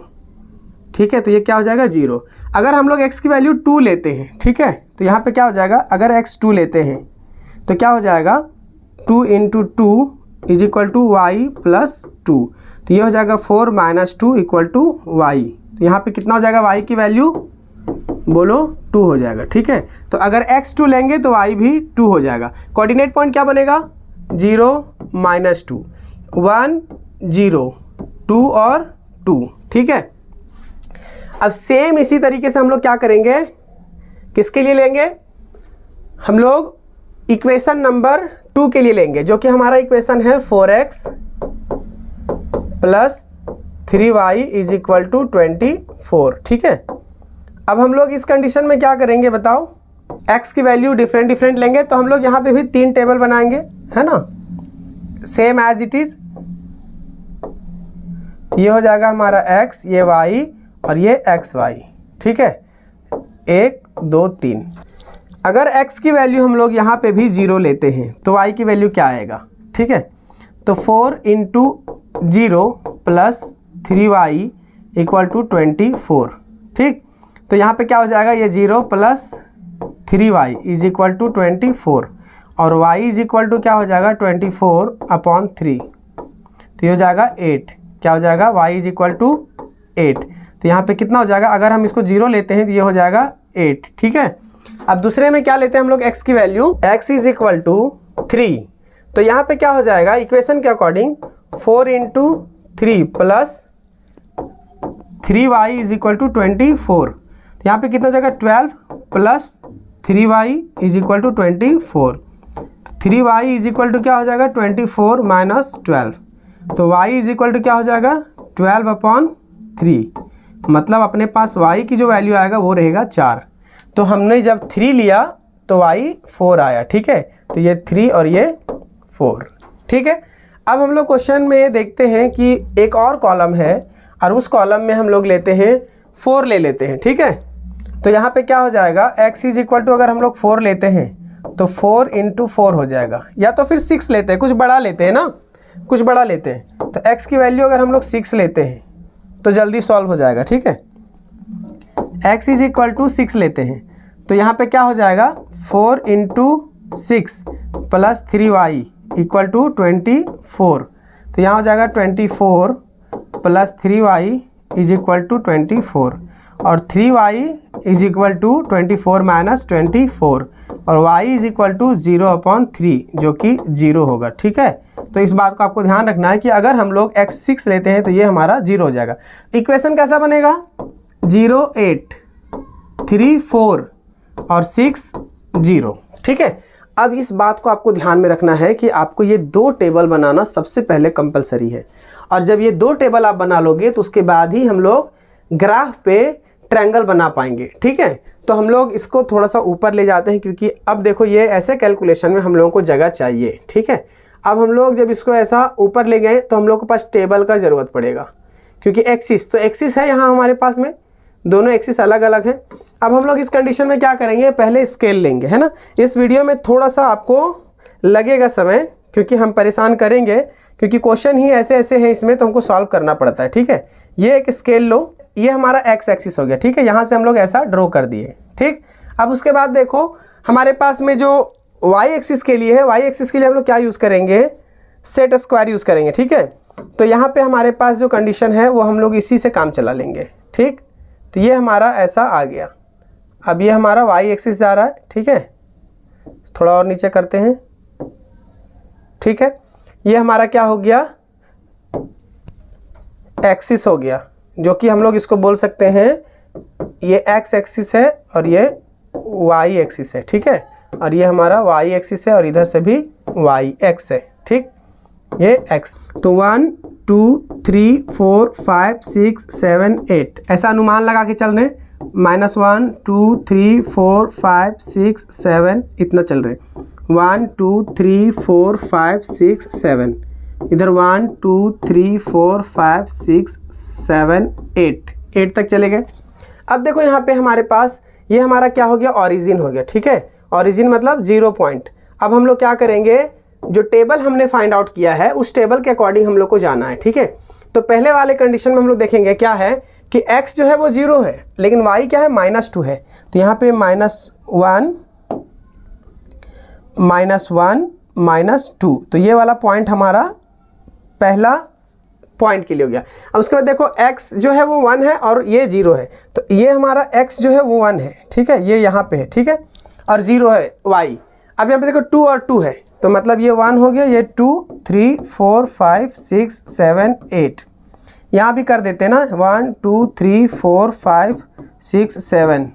ठीक है। तो ये क्या हो जाएगा, 0। अगर हम लोग x की वैल्यू 2 लेते हैं, ठीक है, तो यहाँ पे क्या हो जाएगा, अगर x 2 लेते हैं तो क्या हो जाएगा, 2 into 2 is equal to y plus 2। तो ये हो जाएगा 4 माइनस 2 इक्वल टू वाई। तो यहाँ पे कितना हो जाएगा, y की वैल्यू बोलो 2 हो जाएगा, ठीक है। तो अगर x 2 लेंगे तो y भी 2 हो जाएगा। कोऑर्डिनेट पॉइंट क्या बनेगा, 0 माइनस 2 1 0 2 और 2, ठीक है। अब सेम इसी तरीके से हम लोग क्या करेंगे, किसके लिए लेंगे, हम लोग इक्वेशन नंबर 2 के लिए लेंगे, जो कि हमारा इक्वेशन है 4x plus 3y is equal to 24, ठीक है। अब हम लोग इस कंडीशन में क्या करेंगे बताओ, x की वैल्यू डिफरेंट लेंगे, तो हम लोग यहाँ पे भी 3 टेबल बनाएंगे, है ना, सेम एज इट इज। ये हो जाएगा हमारा x, ये y और ये xy, ठीक है, 1 2 3। अगर x की वैल्यू हम लोग यहाँ पे भी 0 लेते हैं तो y की वैल्यू क्या आएगा, ठीक है। तो 4 into 0 plus 3y equal to 24, ठीक। तो यहाँ पे क्या हो जाएगा, ये 0 plus 3y is equal to 24 और y इज इक्वल टू क्या हो जाएगा 24/3, तो ये हो जाएगा 8। क्या हो जाएगा, y इज इक्वल टू 8। तो यहाँ पे कितना हो जाएगा, अगर हम इसको 0 लेते हैं तो ये हो जाएगा 8, ठीक है। अब दूसरे में क्या लेते हैं हम लोग x की वैल्यू, x इज इक्वल टू 3। तो यहाँ पे क्या हो जाएगा इक्वेशन के according 4 into 3 plus 3y is equal to 24। तो यहाँ पे कितना हो जाएगा 12 plus 3y is equal to 24। 3y is equal to क्या हो जाएगा 24 माइनस 12। तो y इज इक्वल टू क्या हो जाएगा 12/3, मतलब अपने पास y की जो वैल्यू आएगा वो रहेगा 4। तो हमने जब 3 लिया तो y 4 आया, ठीक है। तो ये 3 और ये 4, ठीक है। अब हम लोग क्वेश्चन में देखते हैं कि एक और कॉलम है और उस कॉलम में हम लोग लेते हैं 4 ले लेते हैं, ठीक है। तो यहाँ पे क्या हो जाएगा x इज इक्वल टू, अगर हम लोग 4 लेते हैं तो 4 इंटू 4 हो जाएगा, या तो फिर 6 लेते हैं, कुछ बड़ा लेते हैं ना, कुछ बड़ा लेते हैं। तो x की वैल्यू अगर हम लोग 6 लेते हैं तो जल्दी सॉल्व हो जाएगा, ठीक है। x इज इक्वल टू 6 लेते हैं तो यहाँ पे क्या हो जाएगा 4 into 6 plus 3y equal to 24। तो यहाँ हो जाएगा 24 plus 3y is equal to 24 और 3y is equal to 24 minus 24 और y इज इक्वल टू 0/3 जो कि 0 होगा, ठीक है। तो इस बात को आपको ध्यान रखना है कि अगर हम लोग x 6 लेते हैं तो ये हमारा 0 हो जाएगा। इक्वेशन कैसा बनेगा 0 8 3 4 और 6 0, ठीक है। अब इस बात को आपको ध्यान में रखना है कि आपको ये 2 टेबल बनाना सबसे पहले कंपलसरी है, और जब ये 2 टेबल आप बना लोगे तो उसके बाद ही हम लोग ग्राफ पे ट्रायंगल बना पाएंगे, ठीक है। तो हम लोग इसको थोड़ा सा ऊपर ले जाते हैं क्योंकि अब देखो ये ऐसे कैलकुलेशन में हम लोगों को जगह चाहिए, ठीक है। अब हम लोग जब इसको ऐसा ऊपर ले गए तो हम लोग के पास टेबल का ज़रूरत पड़ेगा क्योंकि एक्सिस, तो एक्सिस है यहाँ हमारे पास में, दोनों एक्सिस अलग अलग हैं। अब हम लोग इस कंडीशन में क्या करेंगे, पहले स्केल लेंगे, है ना। इस वीडियो में थोड़ा सा आपको लगेगा समय क्योंकि हम परेशान करेंगे क्योंकि क्वेश्चन ही ऐसे ऐसे हैं इसमें, तो हमको सॉल्व करना पड़ता है, ठीक है। ये एक स्केल लो, ये हमारा एक्स एक्सिस हो गया, ठीक है। यहाँ से हम लोग ऐसा ड्रॉ कर दिए, ठीक। अब उसके बाद देखो हमारे पास में जो वाई एक्सिस के लिए है, वाई एक्सिस के लिए हम लोग क्या यूज़ करेंगे, सेट स्क्वायर यूज़ करेंगे, ठीक है। तो यहाँ पे हमारे पास जो कंडीशन है वो हम लोग इसी से काम चला लेंगे, ठीक। तो ये हमारा ऐसा आ गया। अब ये हमारा वाई एक्सिस जा रहा है, ठीक है। थोड़ा और नीचे करते हैं, ठीक है। ये हमारा क्या हो गया एक्सिस हो गया, जो कि हम लोग इसको बोल सकते हैं ये एक्स एक्सिस है और ये वाई एक्सिस है, ठीक है। और ये हमारा वाई एक्सिस है और इधर से भी वाई एक्स है, ठीक, ये एक्स। तो 1 2 3 4 5 6 7 8 ऐसा अनुमान लगा के चल रहे, -1 2 3 4 5 6 7 इतना चल रहे, 1 2 3 4 5 6 7, इधर 1 2 3 4 5 6 7 8 तक चले गए। अब देखो यहाँ पे हमारे पास ये हमारा क्या हो गया, ओरिजिन हो गया, ठीक है। ओरिजिन मतलब 0 पॉइंट। अब हम लोग क्या करेंगे, जो टेबल हमने फाइंड आउट किया है उस टेबल के अकॉर्डिंग हम लोग को जाना है, ठीक है। तो पहले वाले कंडीशन में हम लोग देखेंगे क्या है कि x जो है वो 0 है लेकिन y क्या है -2 है। तो यहाँ पे -1 -2, तो ये वाला पॉइंट हमारा पहला पॉइंट के लिए हो गया। अब उसके बाद देखो x जो है वो 1 है और ये 0 है, तो ये हमारा x जो है वो 1 है, ठीक है, ये यहाँ पे है, ठीक है, और 0 है y। अब यहाँ पे देखो 2 और 2 है, तो मतलब ये 1 हो गया, ये 2 3 4 5 6 7 8, यहाँ भी कर देते हैं ना 1 2 3 4 5 6 7,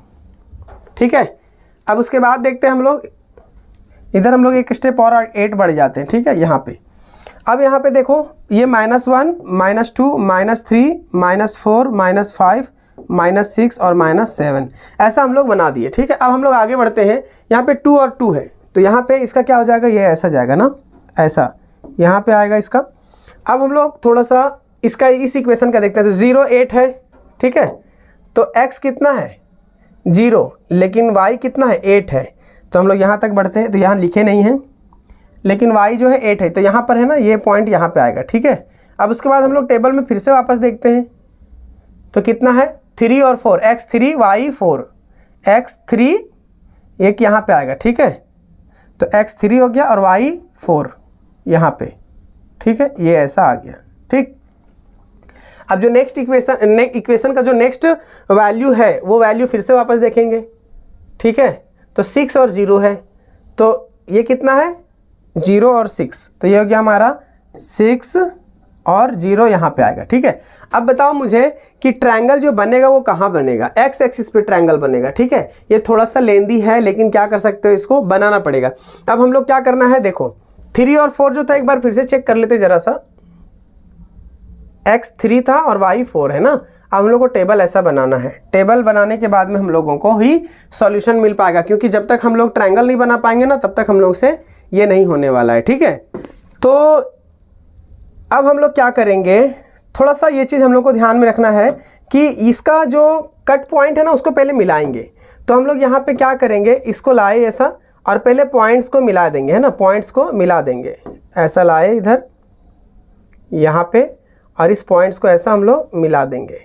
ठीक है। अब उसके बाद देखते हैं हम लोग इधर हम लोग एक स्टेप और 8 बढ़ जाते हैं, ठीक है, यहाँ पे। अब यहाँ पे देखो ये -1 -2 -3 -4 -5 -6 और -7 ऐसा हम लोग बना दिए, ठीक है। अब हम लोग आगे बढ़ते हैं, यहाँ पे 2 और 2 है, तो यहाँ पे इसका क्या हो जाएगा, ये ऐसा जाएगा ना, ऐसा यहाँ पे आएगा इसका। अब हम लोग थोड़ा सा इसका इस इक्वेशन का देखते हैं, तो 0 8 है, ठीक है। तो x कितना है 0 लेकिन y कितना है 8 है, तो हम लोग यहाँ तक बढ़ते हैं, तो यहाँ लिखे नहीं हैं लेकिन y जो है 8 है, तो यहाँ पर है ना ये पॉइंट यहाँ पे आएगा, ठीक है। अब उसके बाद हम लोग टेबल में फिर से वापस देखते हैं, तो कितना है 3 और 4, x3 y 4, x3 एक यहाँ पे आएगा, ठीक है। तो x3 हो गया और y 4 यहाँ पे, ठीक है, ये ऐसा आ गया, ठीक। अब जो नेक्स्ट इक्वेशन का जो नेक्स्ट वैल्यू है वो वैल्यू फिर से वापस देखेंगे, ठीक है। तो 6 और 0 है, तो ये कितना है 0 और 6, तो ये हो गया हमारा 6 और 0 यहाँ पे आएगा, ठीक है। अब बताओ मुझे कि ट्रायंगल जो बनेगा वो कहाँ बनेगा, एक्स एक्सिस पे ट्रायंगल बनेगा, ठीक है। ये थोड़ा सा लेंदी है लेकिन क्या कर सकते हो, इसको बनाना पड़ेगा। अब हम लोग क्या करना है, देखो 3 और 4 जो था एक बार फिर से चेक कर लेते जरा सा, x 3 था और y 4 है ना। अब हम लोग को टेबल ऐसा बनाना है, टेबल बनाने के बाद में हम लोगों को ही सॉल्यूशन मिल पाएगा, क्योंकि जब तक हम लोग ट्रायंगल नहीं बना पाएंगे ना तब तक हम लोग से ये नहीं होने वाला है, ठीक है। तो अब हम लोग क्या करेंगे, थोड़ा सा ये चीज़ हम लोग को ध्यान में रखना है कि इसका जो कट पॉइंट है ना उसको पहले मिलाएंगे। तो हम लोग यहाँ पे क्या करेंगे, इसको लाए ऐसा और पहले पॉइंट्स को मिला देंगे, है ना, पॉइंट्स को मिला देंगे, ऐसा लाए इधर यहाँ पे और इस पॉइंट्स को ऐसा हम लोग मिला देंगे।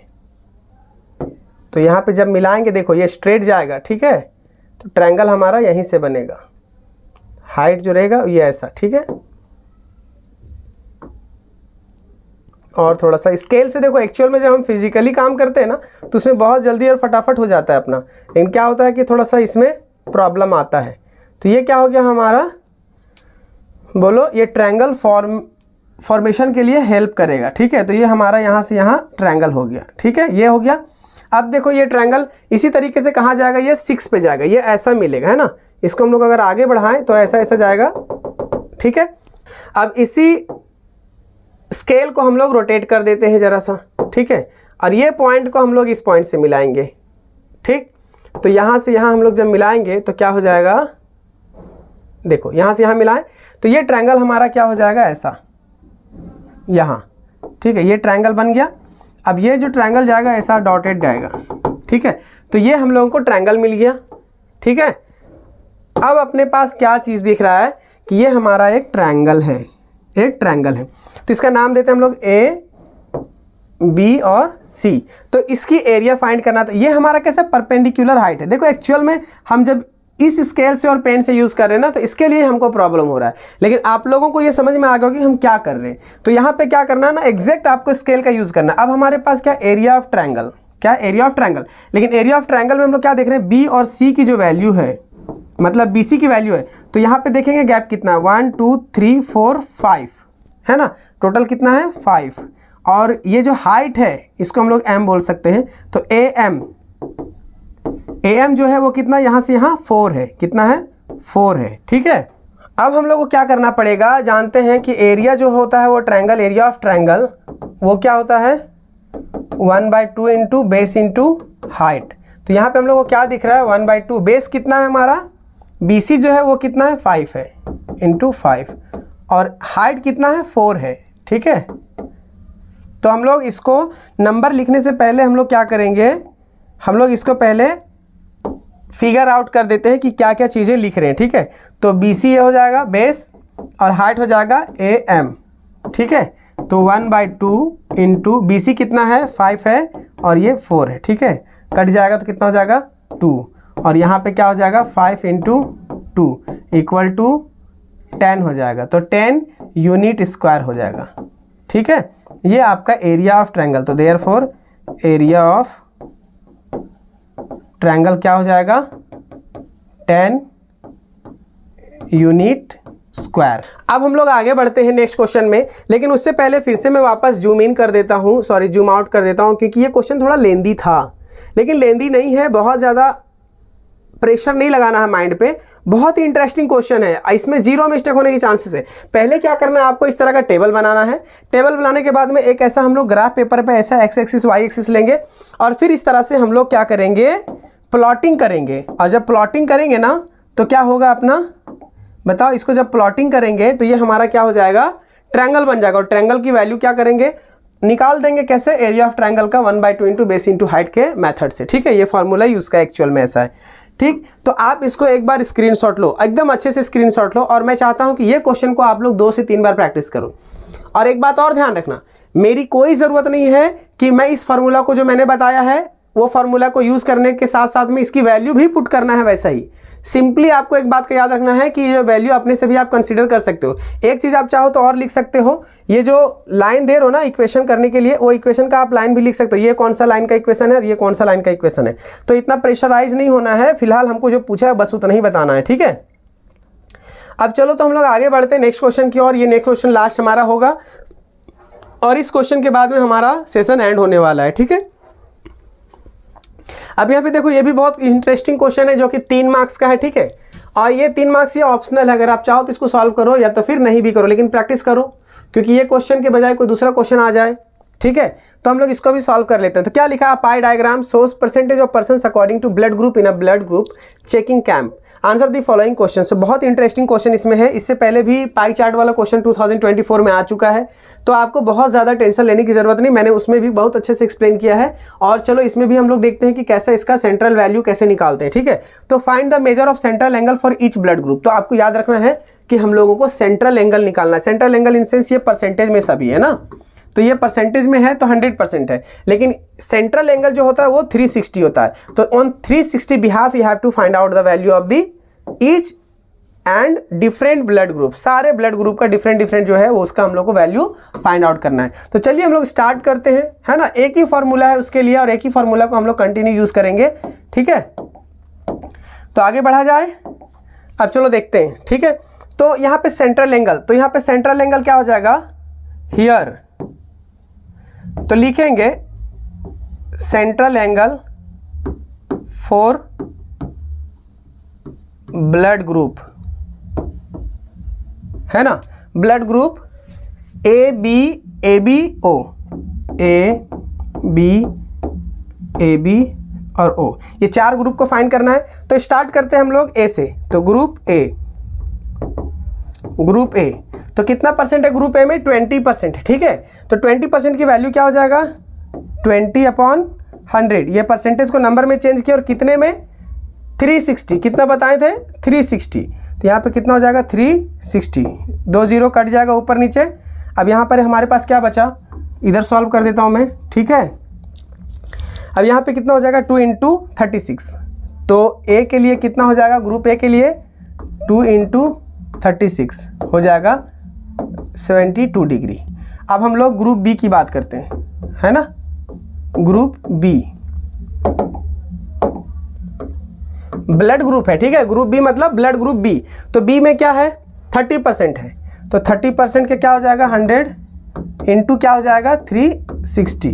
तो यहाँ पे जब मिलाएंगे देखो ये स्ट्रेट जाएगा, ठीक है। तो ट्रायंगल हमारा यहीं से बनेगा, हाइट जो रहेगा ये ऐसा, ठीक है। और थोड़ा सा स्केल से देखो, एक्चुअल में जब हम फिजिकली काम करते हैं ना तो उसमें बहुत जल्दी और फटाफट हो जाता है अपना, लेकिन क्या होता है कि थोड़ा सा इसमें प्रॉब्लम आता है। तो ये क्या हो गया हमारा, बोलो, ये ट्रायंगल फॉर्मेशन के लिए हेल्प करेगा, ठीक है। तो ये हमारा यहाँ से यहाँ ट्रायंगल हो गया, ठीक है, ये हो गया। अब देखो ये ट्रायंगल इसी तरीके से कहाँ जाएगा, ये 6 पे जाएगा, ये ऐसा मिलेगा, है ना। इसको हम लोग अगर आगे बढ़ाएं तो ऐसा ऐसा जाएगा, ठीक है। अब इसी स्केल को हम लोग रोटेट कर देते हैं जरा सा, ठीक है, और ये पॉइंट को हम लोग इस पॉइंट से मिलाएंगे, ठीक। तो यहाँ से यहाँ हम लोग जब मिलाएंगे तो क्या हो जाएगा, देखो यहाँ से यहाँ मिलाएं तो ये ट्रायंगल हमारा क्या हो जाएगा, ऐसा यहाँ, ठीक है, ये ट्रायंगल बन गया। अब ये जो ट्रायंगल जाएगा ऐसा डॉटेड जाएगा, ठीक है। तो ये हम लोगों को ट्रायंगल मिल गया, ठीक है। अब अपने पास क्या चीज़ दिख रहा है कि ये हमारा एक ट्रायंगल है, एक ट्रायंगल है। तो इसका नाम देते हैं हम लोग ए, बी और सी। तो इसकी एरिया फाइंड करना, तो ये हमारा कैसा परपेंडिकुलर हाइट है। देखो एक्चुअल में हम जब इस स्केल से और पेन से यूज़ कर रहे हैं ना तो इसके लिए हमको प्रॉब्लम हो रहा है, लेकिन आप लोगों को ये समझ में आ गया कि हम क्या कर रहे हैं। तो यहाँ पे क्या करना है ना, एग्जैक्ट आपको स्केल का यूज़ करना है। अब हमारे पास क्या, एरिया ऑफ ट्रायंगल, क्या एरिया ऑफ ट्रायंगल, लेकिन एरिया ऑफ ट्रायंगल में हम लोग क्या देख रहे हैं, बी और सी की जो वैल्यू है, मतलब बी सी की वैल्यू है। तो यहाँ पे देखेंगे गैप कितना है, 1 2 3 4 5, है ना, टोटल कितना है 5। और ये जो हाइट है इसको हम लोग m बोल सकते हैं। तो am जो है वो कितना, यहाँ से यहाँ 4 है, कितना है 4 है, ठीक है। अब हम लोग को क्या करना पड़ेगा, जानते हैं कि एरिया जो होता है वो ट्रायंगल, एरिया ऑफ ट्रायंगल वो क्या होता है 1/2 इंटू बेस इंटू हाइट। तो यहाँ पे हम लोग को क्या दिख रहा है 1/2, बेस कितना है हमारा BC जो है वो कितना है 5 है इंटू 5, और हाइट कितना है 4 है, ठीक है। तो हम लोग इसको नंबर लिखने से पहले हम लोग क्या करेंगे, हम लोग इसको पहले फिगर आउट कर देते हैं कि क्या क्या चीज़ें लिख रहे हैं, ठीक है। तो BC ये हो जाएगा बेस और हाइट हो जाएगा AM, ठीक है। तो 1/2 इंटू BC कितना है 5 है और ये 4 है, ठीक है। कट जाएगा तो कितना हो जाएगा 2, और यहाँ पे क्या हो जाएगा 5 इंटू 2 इक्वल टू 10 हो जाएगा। तो 10 यूनिट स्क्वायर हो जाएगा, ठीक है। ये आपका एरिया ऑफ ट्रायंगल। तो देयरफॉर एरिया ऑफ ट्रायंगल क्या हो जाएगा 10 यूनिट स्क्वायर। अब हम लोग आगे बढ़ते हैं नेक्स्ट क्वेश्चन में, लेकिन उससे पहले फिर से मैं वापस जूम इन कर देता हूँ, सॉरी जूम आउट कर देता हूँ, क्योंकि ये क्वेश्चन थोड़ा लेंदी था, लेकिन लेंदी नहीं है, बहुत ज़्यादा प्रेशर नहीं लगाना है माइंड पे, बहुत ही इंटरेस्टिंग क्वेश्चन है, इसमें जीरो मिस्टेक होने की चांसेस है। पहले क्या करना है आपको, इस तरह का टेबल बनाना है। टेबल बनाने के बाद में एक ऐसा हम लोग ग्राफ पेपर पे ऐसा एक्स एक्सिस वाई एक्सिस लेंगे और फिर इस तरह से हम लोग क्या करेंगे, प्लॉटिंग करेंगे। और जब प्लॉटिंग करेंगे ना तो क्या होगा अपना, बताओ, इसको जब प्लॉटिंग करेंगे तो ये हमारा क्या हो जाएगा, ट्रायंगल बन जाएगा। और ट्रायंगल की वैल्यू क्या करेंगे, निकाल देंगे, कैसे, एरिया ऑफ ट्रायंगल का 1/2 इंटू बेस इंटू हाइट के मेथड से, ठीक है। ये फॉर्मूला ही उसका एक्चुअल में ऐसा है, ठीक, तो आप इसको एक बार स्क्रीनशॉट लो, एकदम अच्छे से स्क्रीनशॉट लो, और मैं चाहता हूं कि ये क्वेश्चन को आप लोग 2 से 3 बार प्रैक्टिस करो। और एक बात और ध्यान रखना, मेरी कोई ज़रूरत नहीं है कि मैं इस फार्मूला को जो मैंने बताया है वो फार्मूला को यूज़ करने के साथ साथ में इसकी वैल्यू भी पुट करना है वैसा ही। सिंपली आपको एक बात का याद रखना है कि ये वैल्यू अपने से भी आप कंसीडर कर सकते हो। एक चीज़ आप चाहो तो और लिख सकते हो, ये जो लाइन दे रहे हो ना इक्वेशन करने के लिए, वो इक्वेशन का आप लाइन भी लिख सकते हो, ये कौन सा लाइन का इक्वेशन है और ये कौन सा लाइन का इक्वेशन है। तो इतना प्रेशराइज नहीं होना है, फिलहाल हमको जो पूछा है बस उतना ही बताना है, ठीक है। अब चलो तो हम लोग आगे बढ़ते हैं नेक्स्ट क्वेश्चन की ओर। ये नेक्स्ट क्वेश्चन लास्ट हमारा होगा और इस क्वेश्चन के बाद में हमारा सेशन एंड होने वाला है, ठीक है। अब यहाँ पे देखो, ये भी बहुत इंटरेस्टिंग क्वेश्चन है जो कि 3 मार्क्स का है, ठीक है। और ये 3 मार्क्स ये ऑप्शनल है, अगर आप चाहो तो इसको सॉल्व करो या तो फिर नहीं भी करो, लेकिन प्रैक्टिस करो, क्योंकि ये क्वेश्चन के बजाय कोई दूसरा क्वेश्चन आ जाए, ठीक है। तो हम लोग इसको भी सॉल्व कर लेते हैं। तो क्या लिखा है, pie diagram shows percentage of persons according to blood group in a blood group checking camp, answer the following question. तो बहुत इंटरेस्टिंग क्वेश्चन इसमें है, इससे पहले भी पाई चार्ट वाला क्वेश्चन 2024 में आ चुका है, तो आपको बहुत ज़्यादा टेंशन लेने की जरूरत नहीं, मैंने उसमें भी बहुत अच्छे से एक्सप्लेन किया है। और चलो इसमें भी हम लोग देखते हैं कि कैसे इसका सेंट्रल वैल्यू कैसे निकालते हैं, ठीक है। तो find the measure of central angle for each blood group. तो आपको याद रखना है कि हम लोगों को सेंट्रल एंगल निकालना है। सेंट्रल एंगल इन सेंस ये परसेंटेज में सभी है ना, तो ये परसेंटेज में है तो 100% है, लेकिन सेंट्रल एंगल जो होता है वो 360 होता है। तो on 360 behalf you have to find out the value of the each and different blood group. सारे ब्लड ग्रुप का डिफरेंट जो है वो उसका हम लोग को वैल्यू फाइंड आउट करना है। तो चलिए हम लोग स्टार्ट करते हैं, है ना। एक ही फार्मूला है उसके लिए और एक ही फार्मूला को हम लोग कंटिन्यू यूज करेंगे, ठीक है। तो आगे बढ़ा जाए, अब चलो देखते हैं, ठीक है। तो यहाँ पे सेंट्रल एंगल, तो यहाँ पे सेंट्रल एंगल क्या हो जाएगा, हियर। तो लिखेंगे central angle for blood group, है ना, blood group A B O, A B और ओ, ये 4 ग्रुप को फाइंड करना है। तो स्टार्ट करते हैं हम लोग ए से। तो ग्रुप ए, तो कितना परसेंट है ग्रुप ए में, 20% है, ठीक है। तो 20% की वैल्यू क्या हो जाएगा, 20/100। ये परसेंटेज को नंबर में चेंज किया और कितने में, 360, कितना बताए थे, 360। तो यहाँ पे कितना हो जाएगा, 360, 2 0 कट जाएगा ऊपर नीचे। अब यहाँ पर हमारे पास क्या बचा, इधर सॉल्व कर देता हूँ मैं, ठीक है। अब यहाँ पे कितना हो जाएगा, 2 × 36। तो ए के लिए कितना हो जाएगा, ग्रुप ए के लिए 2 × 36 हो जाएगा 72 डिग्री। अब हम लोग ग्रुप बी की बात करते हैं, है ना। ग्रुप बी ब्लड ग्रुप है, ठीक है। ग्रुप बी मतलब ब्लड ग्रुप बी। तो बी में क्या है, 30% है। तो 30% के क्या हो जाएगा, 100 × क्या हो जाएगा, 360।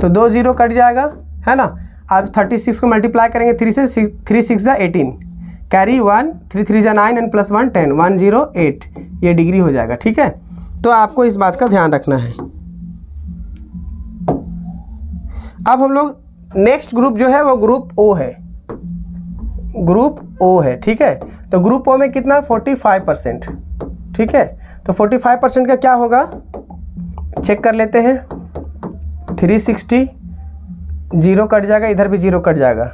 तो 2 0 कट जाएगा, है ना। अब 36 को मल्टीप्लाई करेंगे 3 से, 3 6 = 18, कैरी 1, 3 3 = 9 एंड +1 10, 108, ये डिग्री हो जाएगा, ठीक है। तो आपको इस बात का ध्यान रखना है। अब हम लोग नेक्स्ट ग्रुप जो है वो ग्रुप ओ है, ग्रुप ओ है, ठीक है। तो ग्रुप ओ में कितना, 45%, ठीक है। तो 45% का क्या होगा, चेक कर लेते हैं। 360, 0 कट जाएगा, इधर भी 0 कट जाएगा,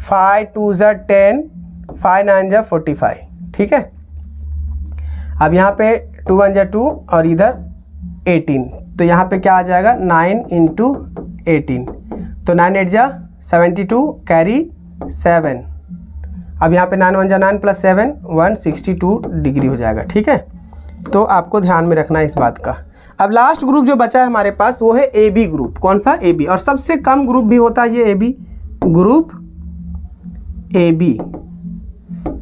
5 2 = 10, 5 9 = 45, ठीक है। अब यहाँ पे 2 1 = 2 और इधर 18, तो यहाँ पे क्या आ जाएगा, 9 × 18। तो 9 8 = 72, कैरी 7। अब यहाँ पे 9 1 = 9 +7, 162 डिग्री हो जाएगा, ठीक है। तो आपको ध्यान में रखना है इस बात का। अब लास्ट ग्रुप जो बचा है हमारे पास वो है ए बी ग्रुप। कौन सा, ए बी। और सबसे कम ग्रुप भी होता है ये A B group. A B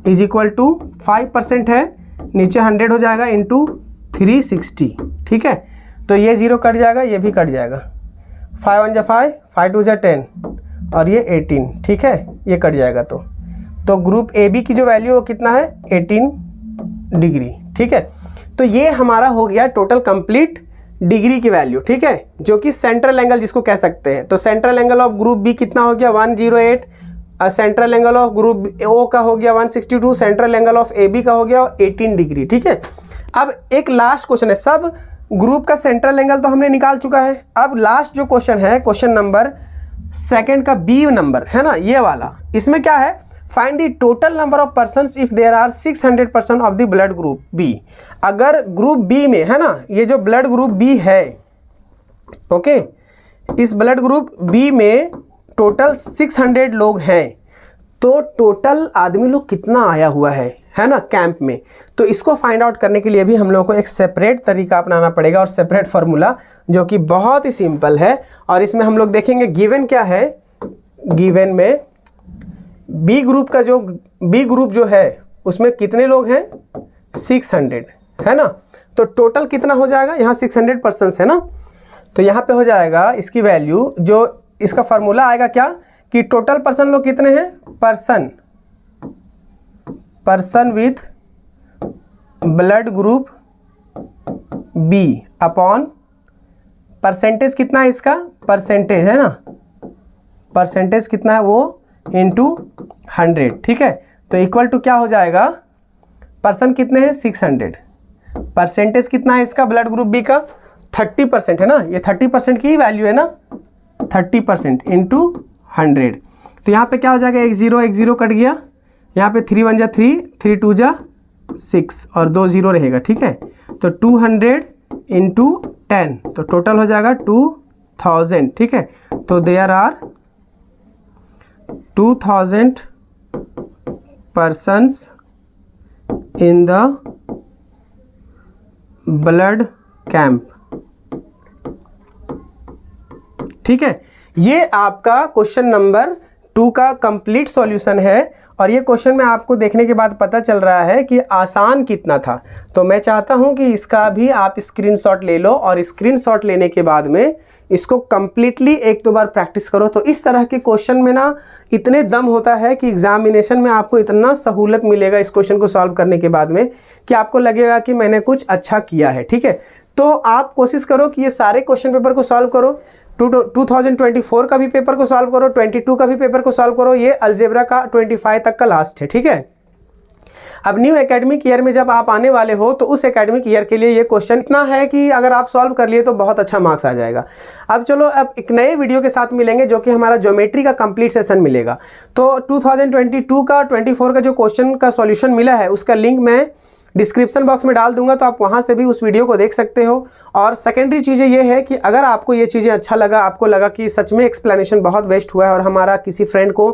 is equal to 5% है, नीचे 100 हो जाएगा इंटू 360, ठीक है। तो ये 0 कट जाएगा, ये भी कट जाएगा, 5 1 = 5, 5 2 = 10 और ये 18, ठीक है, ये कट जाएगा। तो ग्रुप ए बी की जो वैल्यू वो कितना है, 18 डिग्री, ठीक है। तो ये हमारा हो गया टोटल कंप्लीट डिग्री की वैल्यू, ठीक है, जो कि सेंट्रल एंगल जिसको कह सकते हैं। तो central angle of group B कितना हो गया, 108। Central angle of group O का हो गया 162, central angle of A B का हो गया 18 डिग्री, ठीक है। अब एक लास्ट क्वेश्चन है, सब ग्रुप का सेंट्रल एंगल तो हमने निकाल चुका है। अब लास्ट जो क्वेश्चन है, क्वेश्चन नंबर 2 का बी नंबर है ना, ये वाला, इसमें क्या है, find the total number of persons if there are 600 person of the blood group B. अगर ग्रुप बी में है ना, ये जो ब्लड ग्रुप बी है, ओके, इस ब्लड ग्रुप बी में टोटल 600 लोग हैं, तो टोटल आदमी लोग कितना आया हुआ है ना कैंप में। तो इसको फाइंड आउट करने के लिए भी हम लोगों को एक सेपरेट तरीका अपनाना पड़ेगा और सेपरेट फार्मूला, जो कि बहुत ही सिंपल है। और इसमें हम लोग देखेंगे गिवन क्या है। गिवन में बी ग्रुप जो है उसमें कितने लोग हैं, 600 है ना। तो टोटल कितना हो जाएगा, यहाँ 600 पर्सन्स है ना, तो यहाँ पे हो जाएगा इसकी वैल्यू, जो इसका फार्मूला आएगा क्या कि टोटल पर्सन लोग कितने हैं, person with blood group B upon percentage कितना है इसका, परसेंटेज है ना, परसेंटेज कितना है वो इंटू 100, ठीक है। तो इक्वल टू क्या हो जाएगा, पर्सन कितने हैं 600, परसेंटेज कितना है इसका ब्लड ग्रुप बी का 30% है ना, ये 30% की वैल्यू है ना, 30% इंटू 100। तो यहाँ पे क्या हो जाएगा, एक जीरो कट गया, यहाँ पे 3 1 जा 3, 3 2 जा 6 और 2 0 रहेगा, ठीक है। तो 200 इंटू 10, तो टोटल हो जाएगा 2000, ठीक है। तो there are 2000 persons in the blood camp, ठीक है। ये आपका क्वेश्चन नंबर 2 का कंप्लीट सॉल्यूशन है। और ये क्वेश्चन में आपको देखने के बाद पता चल रहा है कि आसान कितना था। तो मैं चाहता हूं कि इसका भी आप स्क्रीनशॉट ले लो और स्क्रीनशॉट लेने के बाद में इसको कंप्लीटली 1-2 बार प्रैक्टिस करो। तो इस तरह के क्वेश्चन में ना इतने दम होता है कि एग्जामिनेशन में आपको इतना सहूलत मिलेगा इस क्वेश्चन को सॉल्व करने के बाद में कि आपको लगेगा कि मैंने कुछ अच्छा किया है, ठीक है। तो आप कोशिश करो कि ये सारे क्वेश्चन पेपर को सॉल्व करो, 2024 का भी पेपर को सॉल्व करो, 22 का भी पेपर को सॉल्व करो, ये अलजेब्रा का 25 तक का लास्ट है, ठीक है। अब न्यू एकेडमिक ईयर में जब आप आने वाले हो तो उस एकेडमिक ईयर के लिए ये क्वेश्चन इतना है कि अगर आप सॉल्व कर लिए तो बहुत अच्छा मार्क्स आ जाएगा। अब चलो, अब एक नए वीडियो के साथ मिलेंगे जो कि हमारा ज्योमेट्री का कंप्लीट सेशन मिलेगा। तो 2022 का 24 का जो क्वेश्चन का सॉल्यूशन मिला है उसका लिंक मैं डिस्क्रिप्शन बॉक्स में डाल दूंगा, तो आप वहां से भी उस वीडियो को देख सकते हो। और सेकेंडरी चीज़ें ये है कि अगर आपको ये चीज़ें अच्छा लगा, आपको लगा कि सच में एक्सप्लेनेशन बहुत बेस्ट हुआ है और हमारा किसी फ्रेंड को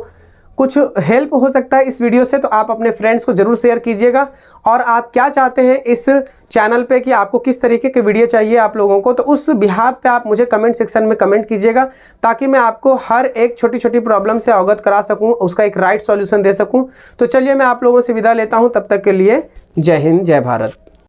कुछ हेल्प हो सकता है इस वीडियो से, तो आप अपने फ्रेंड्स को ज़रूर शेयर कीजिएगा। और आप क्या चाहते हैं इस चैनल पे कि आपको किस तरीके के वीडियो चाहिए आप लोगों को, तो उस बिहाफ पे आप मुझे कमेंट सेक्शन में कमेंट कीजिएगा, ताकि मैं आपको हर एक छोटी छोटी प्रॉब्लम से अवगत करा सकूं, उसका एक राइट सॉल्यूशन दे सकूं। तो चलिए मैं आप लोगों से विदा लेता हूं, तब तक के लिए जय हिंद, जय भारत।